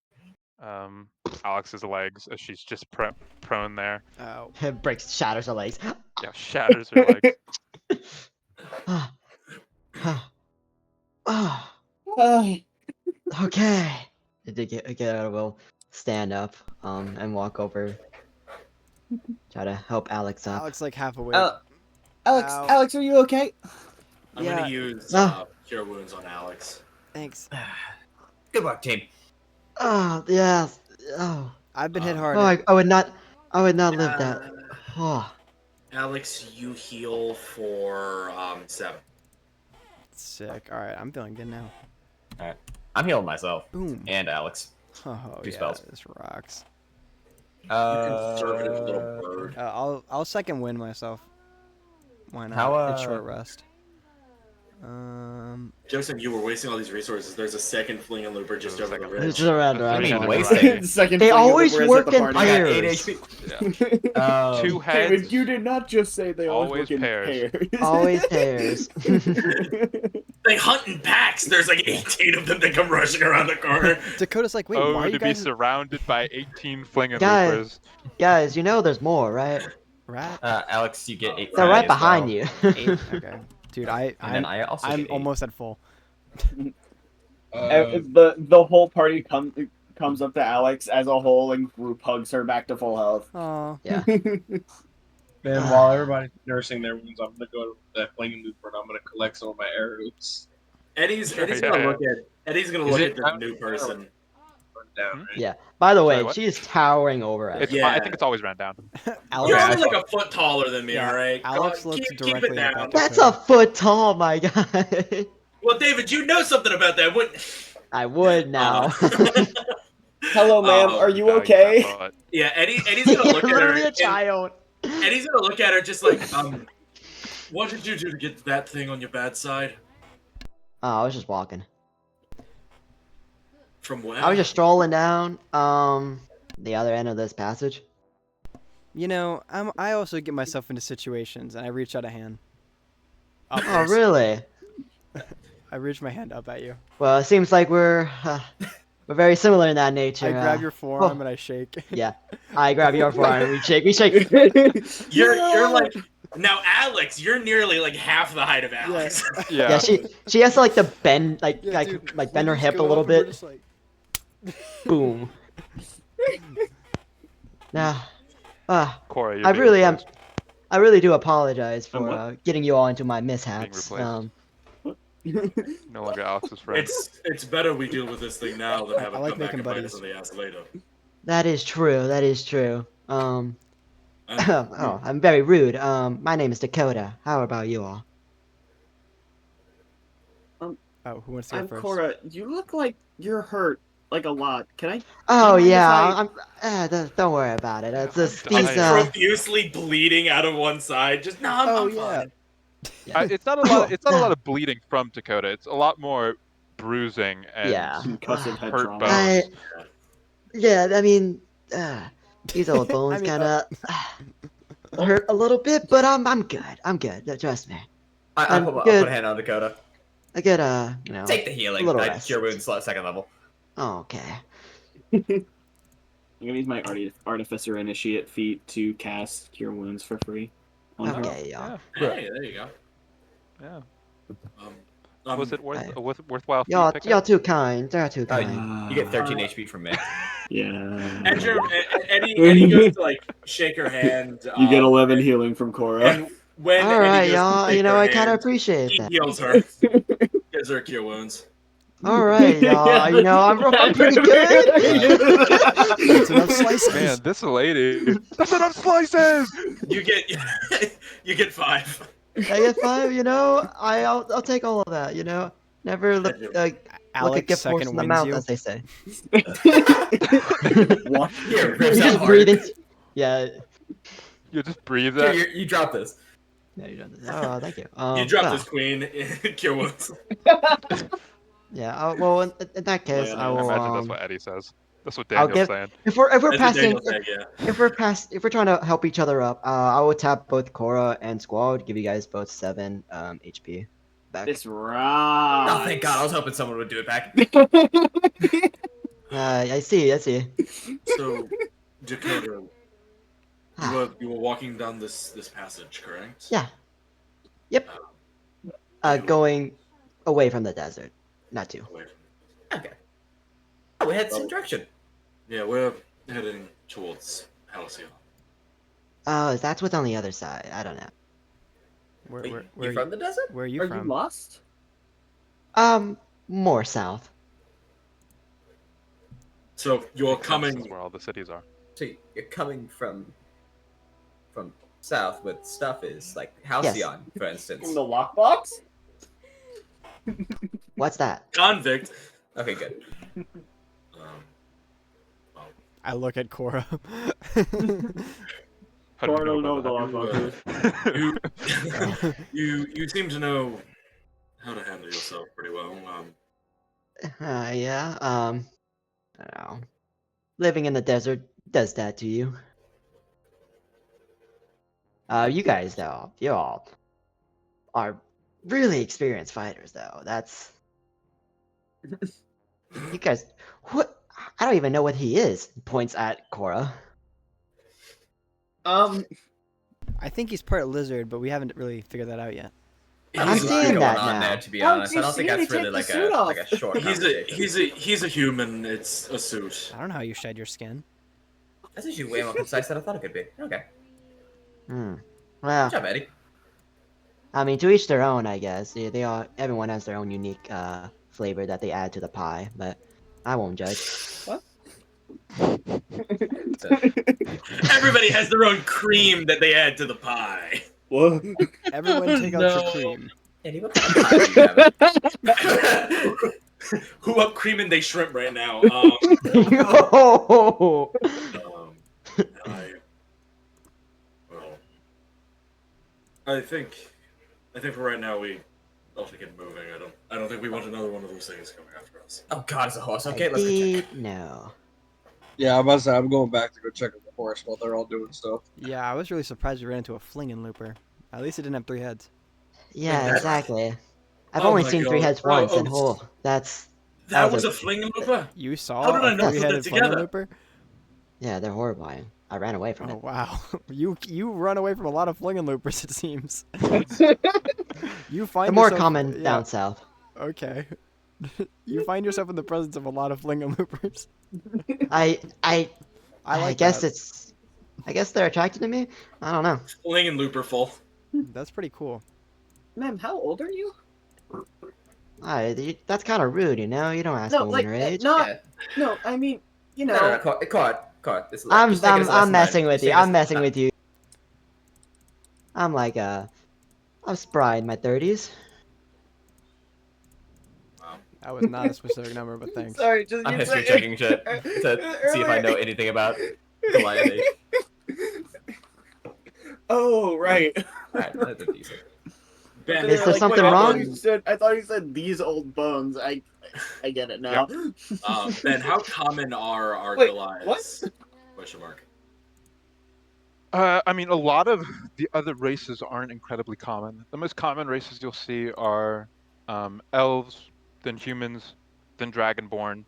Alex's legs as she's just prone there. Oh. It breaks, shatters her legs. Yeah, shatters her legs. Okay. I will stand up and walk over. Try to help Alex up. Alex like half awake. Alex, Ow. Alex, are you okay? I'm Yeah. gonna use Ah. Cure Wounds on Alex. Thanks. Good luck, team. Oh, yes. Oh. I've been hit hard. Oh, I would not live that. Oh. Alex, you heal for 7. Sick. All right, I'm feeling good now. Alright. I'm healing myself. Boom. And Alex. Oh Two yeah, spells. this rocks. Conservative little bird. I'll second win myself. Why not? How, It's short rest. Joseph, you were wasting all these resources. There's a second fling and looper just over the ridge. It's around, I mean, around. wasting. Second They fling always Looper is work at the in party. I got 8 pairs. HP. Two heads. David, you did not just say they always Always work in pairs. pairs. Always pairs. They hunt in packs. There's like 18 of them that come rushing around the corner. Dakota's like, wait, Oh, why are to you be guys surrounded by 18 flinging Guys. loopers. Guys, you know there's more, right? rat? Alex, you get 8. They're right as behind well. you. Okay, dude, And then I also I'm get 8. almost at full. The whole party comes up to Alex as a whole and group hugs her back to full health. Oh, Yeah. Then while everybody's nursing their wounds, I'm gonna go to that flaming looper and I'm gonna collect some of my arrows. Eddie's Yeah, gonna yeah. look at the new person. Down, right? Yeah. By the way, Sorry, what? she's towering over us. It's Yeah. I think it's always ran down. Alex, You're Yeah, only like a foot taller than me, Yeah, alright? Alex looks keep directly it at down. that. That's a foot tall, my guy. Well, David, you know something about that, wouldn't? I would now. Hello, ma'am. Oh, Are you Value okay? that thought. Yeah, Eddie's gonna look at her. Literally a and child. Eddie's gonna look at her just like, what did you do to get that thing on your bad side? Oh, I was just walking. From where? I was just strolling down the other end of this passage. You know, I also get myself into situations, and I reach out a hand. Oh, Upwards. really? I reach my hand up at you. Well, it seems like we're very similar in that nature. I grab your forearm and I shake. Yeah, I grab your forearm and we shake. We shake. You're like now, Alex. You're nearly like half the height of Alex. Yeah. Yeah, she has to like to bend like Yeah, dude, like bend her we hip just a go little up and we're bit. just like- Boom. Now, Cora, you're I being really am. replaced. I really do apologize for what? getting you all into my mishaps. replaced. No longer Alex's friend. It's better we deal with this thing now than have it I like come back making and bite us buddies. in the ass later. That is true. That is true. Oh, I'm very rude. My name is Dakota. How about you all? Oh, who wants to go I'm first? Cora. You look like you're hurt, like a lot. Can I? Oh mind if yeah, I- don't worry about it. It's just I'm these. Profusely bleeding out of one side. Just no, I'm fine. It's not a lot. It's not a lot of bleeding from Dakota. It's a lot more bruising and Yeah. Concussive head hurt trauma. bones. Yeah, I mean, these old bones mean, kind of hurt a little bit, but I'm good. I'm good. Trust me. I'll put good. a hand on Dakota. I get you know. Take the healing. a little I rest. cure wounds second level. Oh, okay. I'm gonna use my artificer initiate feat to cast Cure Wounds for free. On her. Okay, y'all. Hey, there you go. Yeah. Was it worthwhile? for you Y'all, to pick y'all up? too kind. They're too kind. You get 13 HP from me. Yeah. Eddie goes to like shake her hand. You get 11 healing from Cora. And when All Eddie right, goes to y'all. shake You know, her I kind of hand, appreciate he that. heals her. Gives her cure wounds. All right, y'all. You know, I'm pretty good. That's enough slices. Man, this lady. That's enough slices. You get 5. I get 5. You know, I'll take all of that. You know, never look a Alex gift horse in second the wins mouth, you. as they say. What? Here, You grab just that breathe heart. in. Yeah. You just breathe Here, that. you drop this. Yeah, you done this. Oh, thank you. You drop yeah. this queen in cure wounds. Yeah. Well, in that case, Yeah, I I will. imagine that's what Eddie says. That's what I'll Daniel's give. saying. If we're That's what passing, Daniel said, yeah. if we're trying to help each other up, I will tap both Cora and Squall, give you guys both 7 HP back. This round. Oh, thank God. I was hoping someone would do it back. I see. So, Dakota, you were walking down this passage, correct? Yeah. Yep. Going away from the desert. Not too. Okay. Oh, we had some direction. Yeah, we're heading towards Halcyon. Oh, that's what's on the other side. I don't know. Where, Wait, where, you where from the desert? Where are you Are from? you lost? More south. So you're This coming. is where all the cities are. So you're coming from south, but stuff is like Halcyon, for instance. From the lockbox? What's that? Convict. Okay, good. I look at Cora. Cora don't know the You seem to know how to handle yourself pretty well. Yeah. I don't know. Living in the desert does that to you. You guys though, you all are really experienced fighters though. That's you guys. What? I don't even know what he is. Points at Cora. I think he's part lizard, but we haven't really figured that out yet. I'm seeing that on now. there, to be honest. I don't think that's really like a short conversation. He's a human. It's a suit. I don't know how you shed your skin. That's actually way more concise than I thought it could be. Okay. Well, Good job, Eddie. I mean, to each their own, I guess. They all, everyone has their own unique flavor that they add to the pie, but I won't judge. What? Everybody has their own cream that they add to the pie. What? Everyone take out your cream. Eddie, what kind of pie do you have? Who up creaming they shrimp right now? I think for right now we ought to get moving. I don't think we want another one of those things coming after us. Oh God, it's a horse. Okay, let's go check. No. Yeah, I'm about to say I'm going back to go check on the horse while they're all doing stuff. Yeah, I was really surprised we ran into a flinging looper. At least it didn't have 3 heads. Yeah, exactly. I've Oh only my seen 3 God. heads Oh, once, oh, and that That was a flinging looper? You saw How did I a not put that 3-headed flinging together? looper? Yeah, they're horrifying. I ran away from Oh it. wow, you run away from a lot of flinging loopers, it seems. You find They're more yourself- common yeah. down south. Okay. You find yourself in the presence of a lot of flinging loopers. I like guess that. I guess they're attracted to me. I don't know. Flinging looper full. That's pretty cool. Ma'am, how old are you? That's kind of rude, you know. You don't ask No, a woman like her age. no. I mean, you know. No, caught. This I'm just take it as a lesson, messing man. with Just you. take it as I'm a messing lesson. with you. I'm like I'm spry in my 30s. That was not a specific number, but thanks. Sorry, just I'm you history said- checking shit to see if I know anything about Goliath age. Oh right. Alright, that's a decent. Ben, Is there something wrong? I thought you said these old bones. I get it now. Ben, how common are our Wait, Goliaths? Question mark. I mean, a lot of the other races aren't incredibly common. The most common races you'll see are elves, then humans, then dragonborn,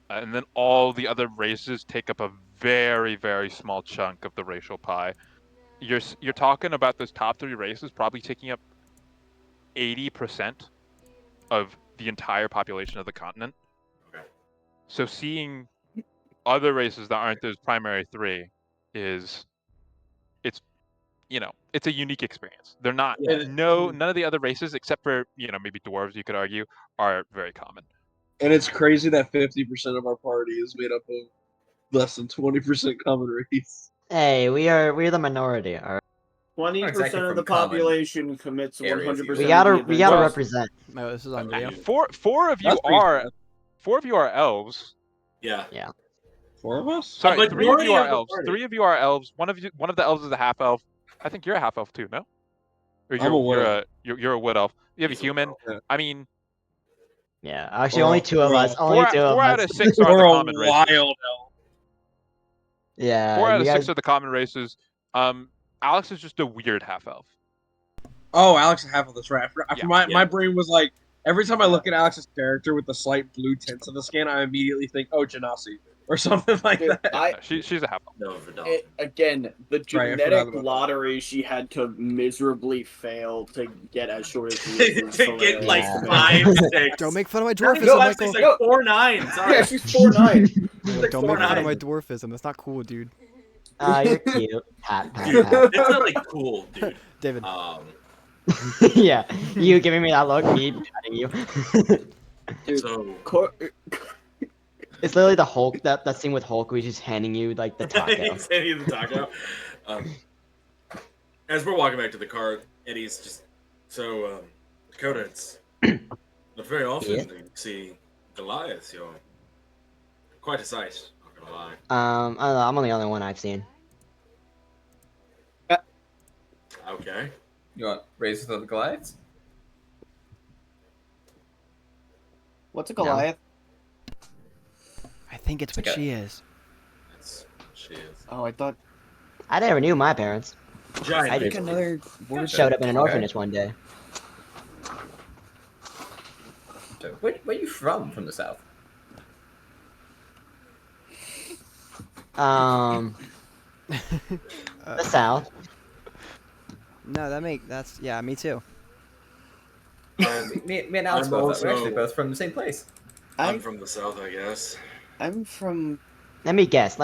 and then all the other races take up a very, very small chunk of the racial pie. You're talking about those top 3 races probably taking up 80% of the entire population of the continent. Okay. So seeing other races that aren't those primary 3 it's a unique experience. They're not none of the other races except for, maybe dwarves, you could argue, are very common. And it's crazy that 50% of our party is made up of less than 20% common race. Hey, we're the minority. All right. 20% of the population commits 100%. We gotta represent. No, this is on video. Four of you are elves. Yeah. Yeah. 4 of us? Sorry, A 3 of you majority are of the elves. party. 3 of you are elves. One of the elves is a half elf. I think you're a half elf too, no? Or I'm a wood elf. you're a wood elf. You have a human. Yeah. I mean, Yeah, actually, only 2 of us. Only 2 of four out us. of 6 are the We're a common races. wild elf. Yeah. 4 out of you 6 guys- are the common races. Alex is just a weird half elf. Oh, Alex is half of this right. Yeah, My brain was like, every time I look at Alex's character with the slight blue tints of the skin, I immediately think, oh, Genasi. Or something like Dude, that. She's a half elf. No, Vidal. Again, the Right, I forgot genetic about that. lottery she had to miserably fail to get as short as she is. To get like Yeah. 5'6". Don't make fun of my No, dwarfism, actually, Michael. it's like 4'9". Sorry. Yeah, she's 4'9". like Don't make fun of 4'9". my dwarfism. That's not cool, dude. You're cute. Pat, pat, Dude, pat. it's not like cool, dude. David. Yeah, you giving me that look, me patting you. Dude, So It's literally the Hulk, that scene with Hulk where he's just handing you like the taco. he's handing you the taco. As we're walking back to the car, Eddie's just Dakota. It's not very often Yeah. that you see Goliath. You're quite a sight. Not I don't know. I'm only the only one I've seen. Okay. You want Raise of the Goliaths? What's a Goliath? I think it's what Okay. she is. She is. Oh, I thought. I never knew my parents. Giant I people. Another just showed up in an Okay. orphanage one day. So, where are you from the south? The South. No, that's yeah, me too. Me and Alex I'm both. We're actually also- both from the same place. I'm from the south, I guess. I'm from. Let me guess.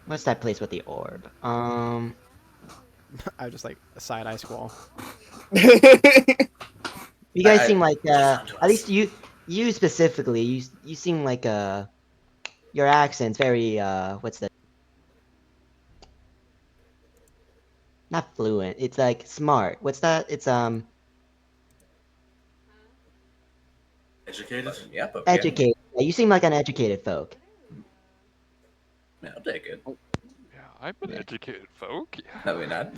What's that place with the orb? I just like a side eye squall. You guys I- seem like at least you specifically you seem like your accent's very what's the not fluent. It's like smart. What's that? It's Educated? Yep. Okay. educated. Yeah, you seem like an educated folk. Yeah, I'll take it. Yeah, I'm an educated folk. Yeah. I mean, I'm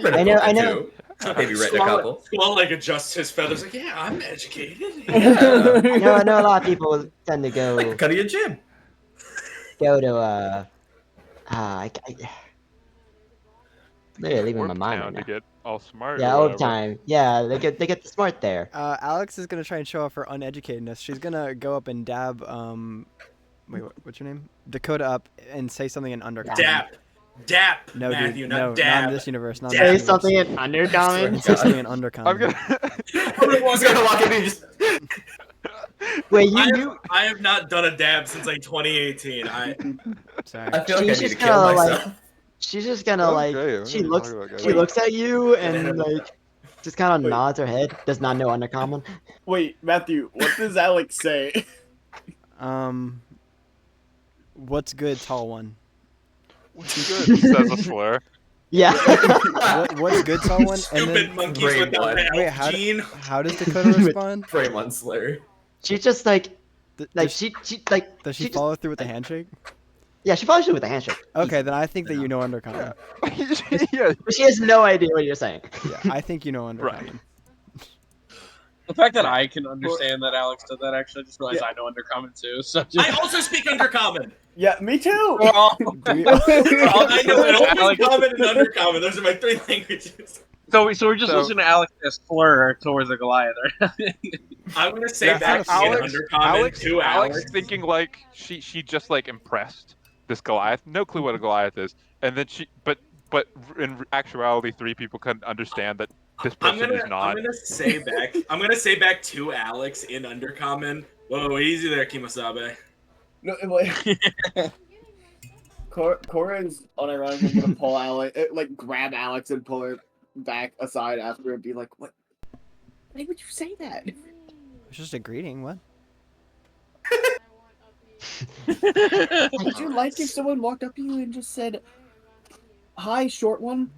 pretty I know- good I know. too. Maybe written a couple. Squall like adjusts his feathers like, yeah, I'm educated. I know a lot of people tend to go Cut your jib. to they're leaving my Warp mind Town right to now. get all smart. Yeah, or old whatever. time. Yeah, they get the smart there. Alex is gonna try and show off her uneducatedness. She's gonna go up and dab wait, what's your name? Dakota up and say something in undercommon. Dap, No, Matthew, dude, not no, dab. not in this universe. Not in Dap. this Say something universe. in undercommon. Say something in undercommon. I'm gonna. He's gonna walk in and just. Wait, I have not done a dab since like 2018. Sorry. I feel like She's I need to just kill gonna myself. like. She's just gonna Okay, like. we're She gonna looks. talk about She guys. looks at you and like. Just kind of nods her head. Does not know undercommon. Wait, Matthew, what does Alex say? What's good, tall one? What's good? Says a slur. Yeah. What's good, tall one? And Stupid then monkeys Brain without blood. an wait, elf how gene. how does Dakota respond? Frame on Slayer. She's just like. Like Does she like. Does she just- follow through with the handshake? Yeah, she follows you with a handshake. Okay, then I think that you know undercommon. Yeah, But she has no idea what you're saying. Yeah, I think you know undercommon. Right. The fact that I can understand that Alex did that, actually, I just realized I know Undercommon too. So just, I also speak undercommon. Yeah, me too. we're all- Do we- I know Alex- common and undercommon. Those are my three languages. so we're just So- listening to Alex as slur towards a Goliath. I'm gonna say Yeah, back Alex, in undercommon Alex, to Alex thinking like she just like impressed this Goliath. No clue what a Goliath is, and then but in actuality, three people couldn't understand that this person is not. I'm gonna say back to Alex in undercommon. Whoa, easy there, Kimosabe. No, like, Cora is unironically gonna pull Alex, like grab Alex and pull her back aside after and be like, "What? Why would you say that?" It's just a greeting. What? Would you like if someone walked up to you and just said, "Hi, short one"?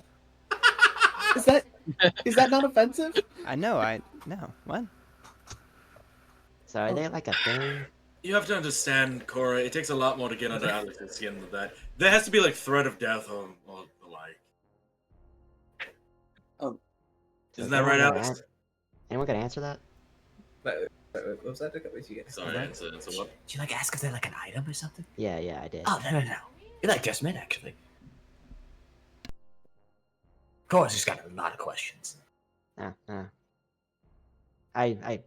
Is that not offensive? I know. No. What? So are they like a thing? You have to understand, Cora. It takes a lot more to get under Alex's skin than that. There has to be like threat of death or the like. Oh, isn't that right, Alex? Anyone can answer that? What was that? What you get? Sorry, it's a what? Did you like ask if they're like an item or something? Yeah, I did. Oh no. You're like just men actually. Of course, he's got a lot of questions. I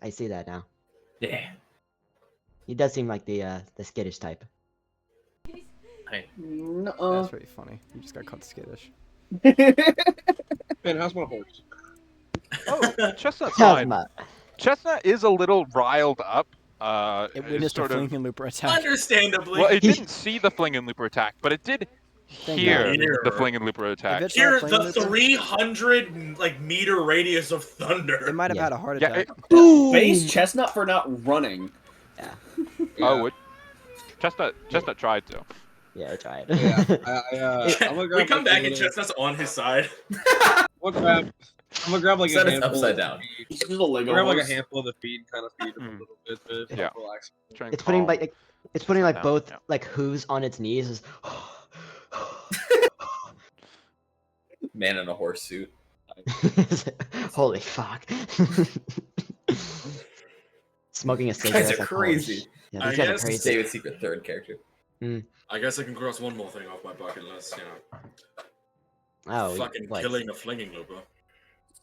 see that now. Yeah. He does seem like the skittish type. No. That's pretty funny. You just got called skittish. Man, how's my horse? Oh, Chestnut's fine. Chestnut. Chestnut is a little riled up. It is witnessed a sort of. fling and looper attack. Understandably. Well, it didn't see the fling and looper attack, but it did hear God. the fling and looper attack. If it's Hear not a fling the looper, 300 like meter radius of thunder. it might have Yeah. had a heart Yeah, attack. Face Chestnut for not running. Oh, Chestnut tried to. Yeah, I tried. Yeah, I'm gonna we grab come my back and thing. Chestnut's on his side. I'll grab I'm gonna grab like Set a it handful. upside of down. feed. It's just a Lego Grab like a horse. handful of the feed and kind of feed him a little bit to Yeah. relax. It's putting like it's putting like down, both yeah. like hooves on its knees. Is Man in a horse suit. holy fuck. Smoking a These cigarette. guys it's are like, holy crazy. sh- Yeah, I these guys are guess- crazy. David's secret third character. I guess I can cross one more thing off my bucket list. You know, Oh, fucking what? killing a flinging looper.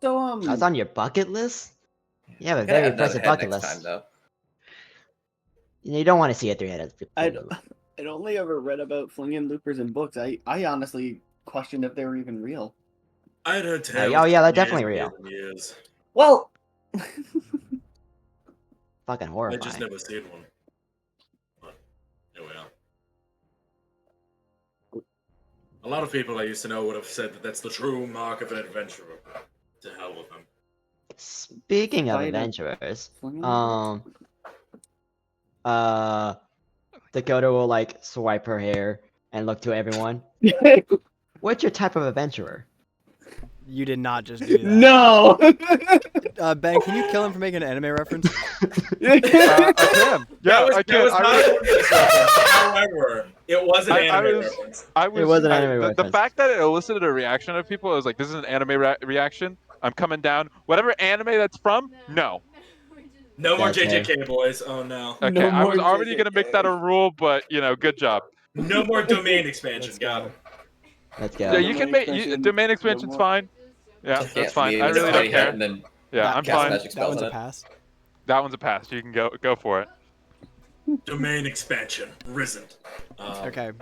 So That's on your bucket list? You have a Gotta very add another impressive head bucket next list. time, though. You don't want to see a three-headed. I'd only ever read about flinging loopers in books. I honestly questioned if they were even real. I had heard Oh, tales. yeah, they're for definitely years real. and years. Well, Fucking I horrifying. just never seen one. But here we are. A lot of people I used to know would have said that that's the true mark of an adventurer. To hell with them. Speaking of Spider- adventurers, flinging Dakota will like swipe her hair and look to everyone. What's your type of adventurer? You did not just do that. No. Ben, can you kill him for making an anime reference? I can. Yeah, I that can. was I not was- a reference. However, it was an anime reference. I was. It was an I- anime the reference. fact that it elicited a reaction of people, I was like, "This is an anime reaction. I'm coming down. Whatever anime that's from, no." No more Okay. JJK, boys. Oh no. Okay, No I was more already gonna make that a rule, but you know, good job. No more domain expansion. Got it. Let's go. Yeah, you can make expansion, domain no expansion's more. fine. Yeah, Yeah, that's fine. me, I it's really don't already had, care. and then Yeah, I'm cast fine. magic That spells one's on a it. pass. That one's a pass. You can go for it. Domain expansion. Risen. Okay.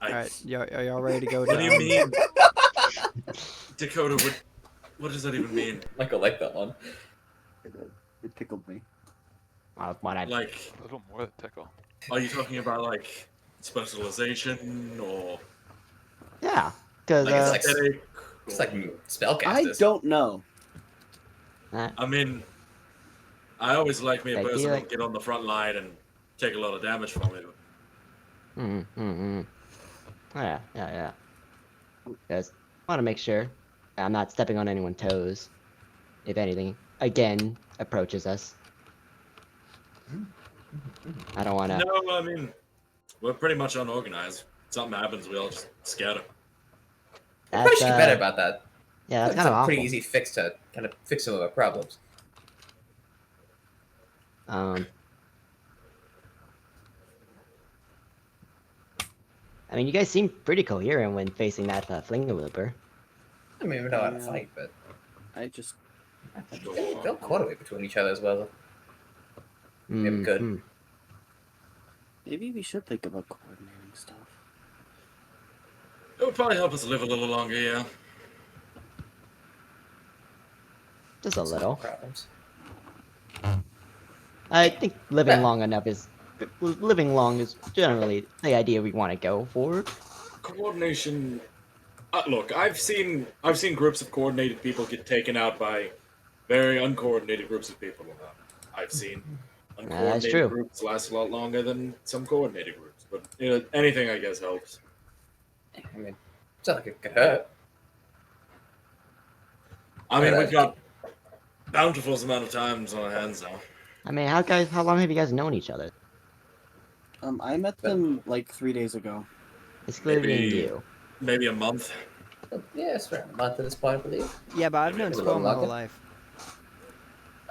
All right. Are y'all ready to go? What do you down? mean? Dakota, what does that even mean? Like I like that one. It tickled me. What I Like, A little more than tickle. are you talking about like specialization or Yeah, because Like, it's like aesthetic? It's like spellcasters. I don't know. I mean, I always like me a I feel person like- who'll get on the front line and take a lot of damage from it. Yeah. Just want to make sure I'm not stepping on anyone's toes. If anything, again approaches us. I don't want to. No, I mean, we're pretty much unorganized. Something happens, we all just scatter. I probably should get better uh, about that. Yeah, that's It's kind of a pretty awful. easy fix to kind of fix some of our problems. I mean, you guys seem pretty coherent when facing that Flingalooper. I mean, we know how to Yeah. fight, but I just they'll coordinate between each other as well. Maybe good. maybe we should think about coordinating stuff. It would probably help us live a little longer, yeah. Just a little. Problems. I think living long enough is living long is generally the idea we want to go for. Coordination. Look, I've seen groups of coordinated people get taken out by very uncoordinated groups of people. I've seen that's uncoordinated true. groups last a lot longer than some coordinated groups. But you know, anything I guess helps. I mean, it's not like it could hurt. I mean, Yeah, we've got bountiful amount of times on our hands now. I mean, how long have you guys known each other? I met them like 3 days ago. It's clearly Maybe- you. Maybe a month. Yeah, it's around a month at this point, I believe. Yeah, but I've known Maybe a Squall little my whole longer. life.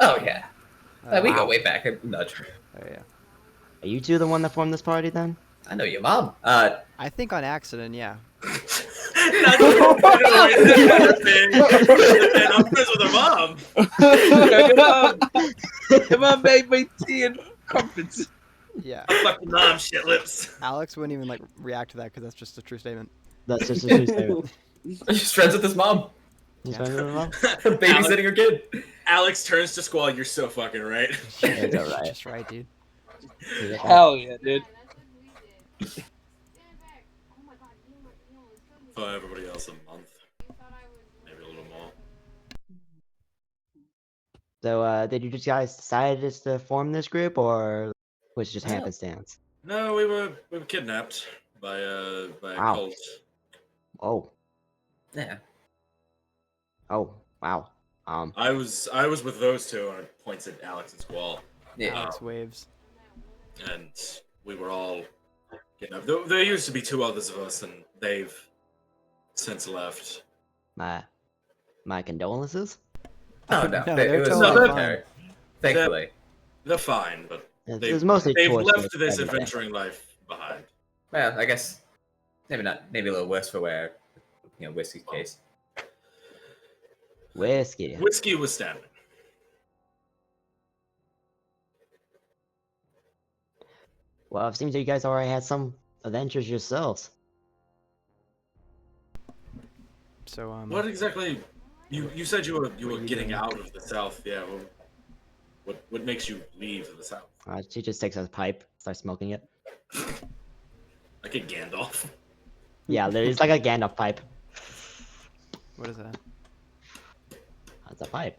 Oh yeah, we go wow. way back. Nudge. Oh yeah. Are you two the one that formed this party then? I know your mom. I think on accident, yeah. Not even and I'm friends with her mom. Come on, made my tea and crumpets. Yeah. Fucking mom, shit lips. Alex wouldn't even like react to that because that's just a true statement. That's just a true statement. Just friends with his mom. He's friends with your mom? Babysitting her kid. Alex turns to Squall. You're so fucking right. It's alright. Just right, dude. Hell yeah, dude. For everybody else, a month, maybe a little more. So, did you just guys decide just to form this group, or was it just Yeah. happenstance? No, we were kidnapped by a Wow. cult. Oh. Yeah. Oh. Wow. I was with those two, and it points at Alex and Squall. Alex waves. And we were all, there used to be two others of us, and they've since left. My condolences. Oh no, No, it they're was totally voluntary. fine. Thankfully. They're fine, but It they've, was mostly they've choice left with this everything. adventuring life behind. Well, I guess maybe a little worse for where whiskey's case. Whiskey. Whiskey was standing. Well, it seems you guys already had some adventures yourselves. So What exactly? You said you were you getting doing? out of the south. Yeah. Well, what makes you leave the south? She just takes a pipe, starts smoking it. Like a Gandalf. Yeah, it's like a Gandalf pipe. What is that? That's a pipe.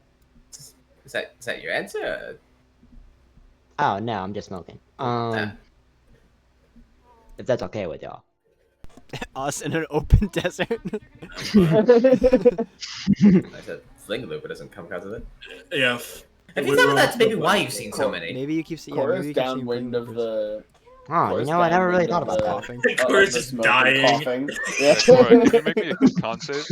Is that your answer? Oh no, I'm just smoking. If that's okay with y'all. Us in an open desert. I said fling loop, it doesn't come because of it. Yeah. Have you thought that's maybe why you've seen so many? Maybe you keep seeing. Cora's maybe you keep seeing downwind of the. Oh, you know, I never really thought about that. coughing. Cora's just dying. Coughing. Yeah, Cora, can you make me a con save?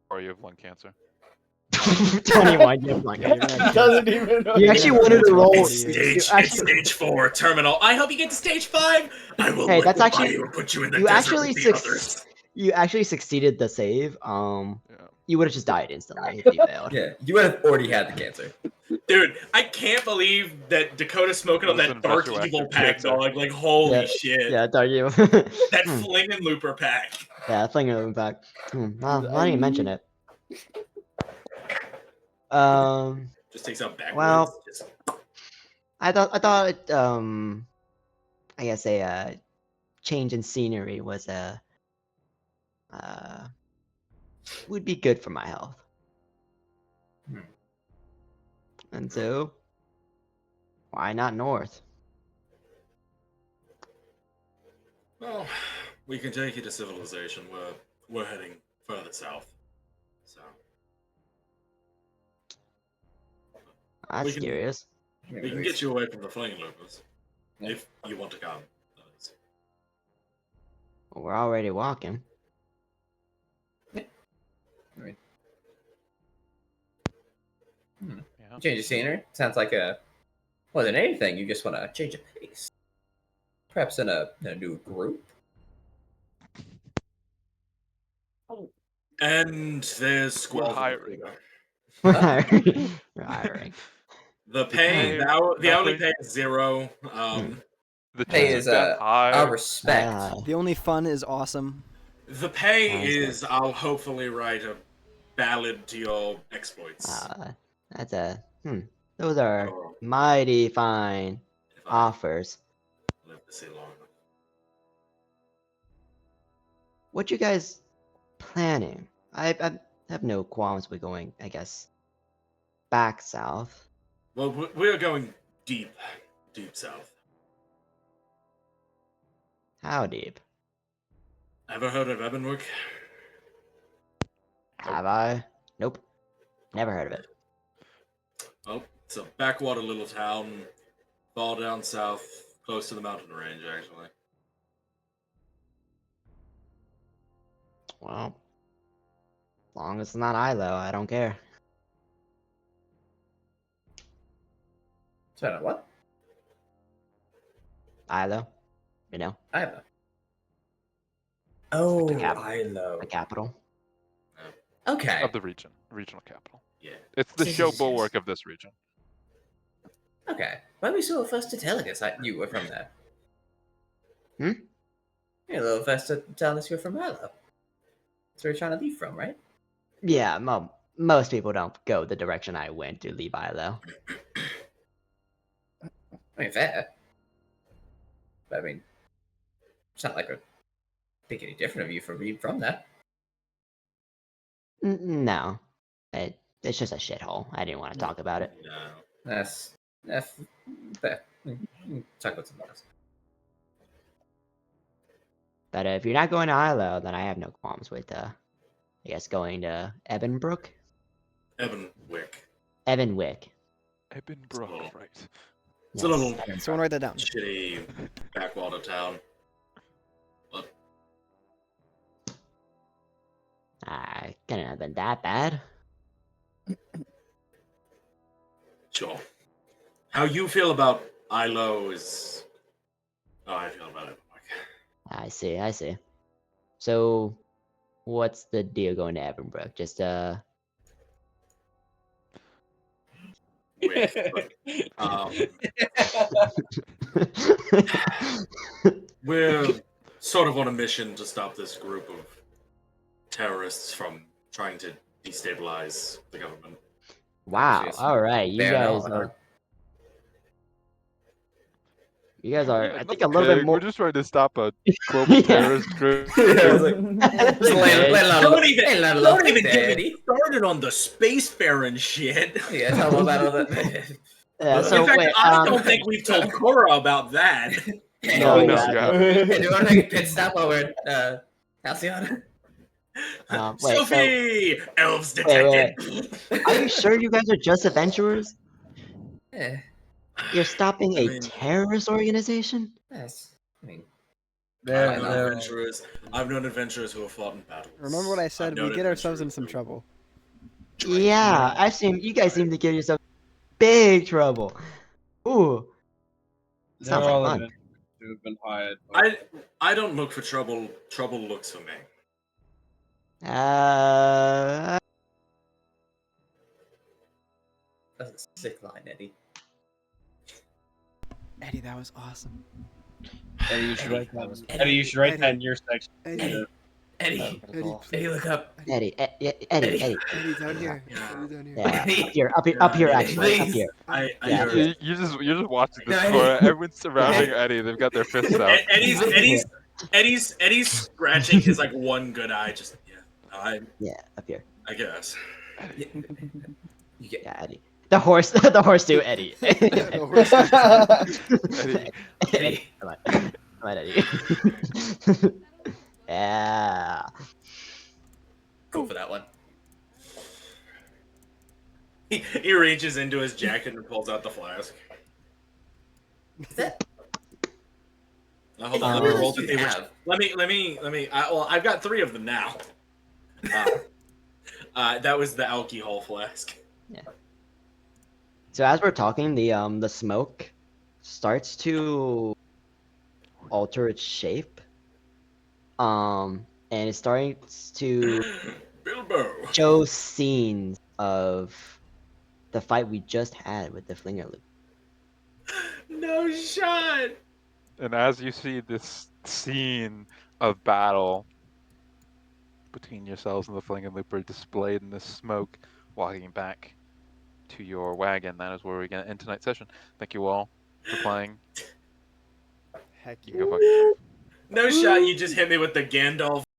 Or you have lung cancer. 21, you have lung cancer. Doesn't even know. You actually wanted to roll. It's stage 4 terminal. I hope you get to stage 5. I will. Hey, that's liquefy actually you and put you in the you desert actually with the others. you actually succeeded the save. You would have just died instantly if you failed. Yeah, you would have already had the cancer. Dude, I can't believe that Dakota's smoking on that dark evil pack, dog. Like, holy shit. Yeah, dark evil. That flinging looper pack. Yeah, flinging back. Well, why didn't you mention it? Just takes out backwards. Well, Just... I thought I guess a change in scenery was would be good for my health. And so, why not north? Well, we can take you to civilization. We're heading further south. So That's curious. We can get you away from the flinging loopers. If you want to come. Well, we're already walking. Change of scenery? Sounds like more than anything, you just want to change of pace. Perhaps in a new group? And there's Squall. Hiring. We're hiring. The pay, the hourly pay is 0. The pay is our respect. The only fun is awesome. The pay is I'll hopefully write a ballad to your exploits. That's those are mighty fine offers. Live to see long enough. What you guys planning? I have no qualms with going, I guess, back south. Well, we're going deep south. How deep? Ever heard of Ebenwick? Have I? Nope. Never heard of it. Oh, it's a backwater little town, far down south, close to the mountain range, actually. Well, as long as it's not Ilo, I don't care. Sorry, what? Ilo, you know. Ilo. Oh, The Ilo. The capital. Okay. Of the regional capital. Yeah. It's the show bulwark of this region. Okay. When we saw first to telling us that you were from there. Hmm? You're a little first to tell us you're from Ilo. That's where you're trying to leave from, right? Yeah, most people don't go the direction I went to leave Ilo. I mean, fair. But I mean, it's not like I think any different of you from being from that. No, it it's just a shithole. I didn't want to talk about it. No. That's fair. Talk about something else. But if you're not going to Ilo, then I have no qualms with, I guess, going to Ebenbrook? Ebenwick. Ebenwick. Ebenbrook, right. It's a little Someone write that down. shitty backwater town. But Couldn't have been that bad. sure. How you feel about Ilo is how I feel about it. I see. So, what's the deal going to Ebenbrook? Just, We're sort of on a mission to stop this group of terrorists from trying to destabilize the government. Wow, alright, you guys are, I think, a little bit more... We're just trying to stop a global terrorist group. Don't even get me started on the spacefaring shit. Yeah, tell them about all that. Yeah, so, in fact, wait, I don't think we've told Cora about that. No, Hey, do you want to take a pit stop while we're at Halcyon? wait, Sophie! Elves wait. detected! Are you sure you guys are just adventurers? Yeah. You're stopping a terrorist organization? Yes. I mean, I've known adventurers who have fought in battles. Remember what I said? We get ourselves in some trouble. Yeah, you guys seem to get yourself big trouble. Ooh. Sounds They're all like fun. adventurers who have been hired. I don't look for trouble. Trouble looks for me. that's a sick line, Eddie. Eddie, that was awesome. Eddie, you should write that. Eddie, you should write that in your section. Eddie, look up. Eddie, Eddie, down here. Yeah, up here, actually, up here. You're just watching this for everyone's surrounding Eddie. They've got their fists out. Eddie's scratching his like one good eye. Just yeah, up here. I guess. Yeah, Eddie. The horse too, Eddie. Eddie. Come on, Eddie. Yeah. Go for that one. He reaches into his jacket and pulls out the flask. Hold on, let me roll the thing. Let me. I've got 3 of them now. That was the alcohol flask. Yeah. So as we're talking, the smoke starts to alter its shape. And it starts to show scenes of the fight we just had with the Flinger Loop. No shot. And as you see this scene of battle between yourselves and the Flinger Looper displayed in the smoke, walking back to your wagon, that is where we're going to end tonight's session. Thank you all for playing. Heck you can go fuck yourself. No shot. You just hit me with the Gandalf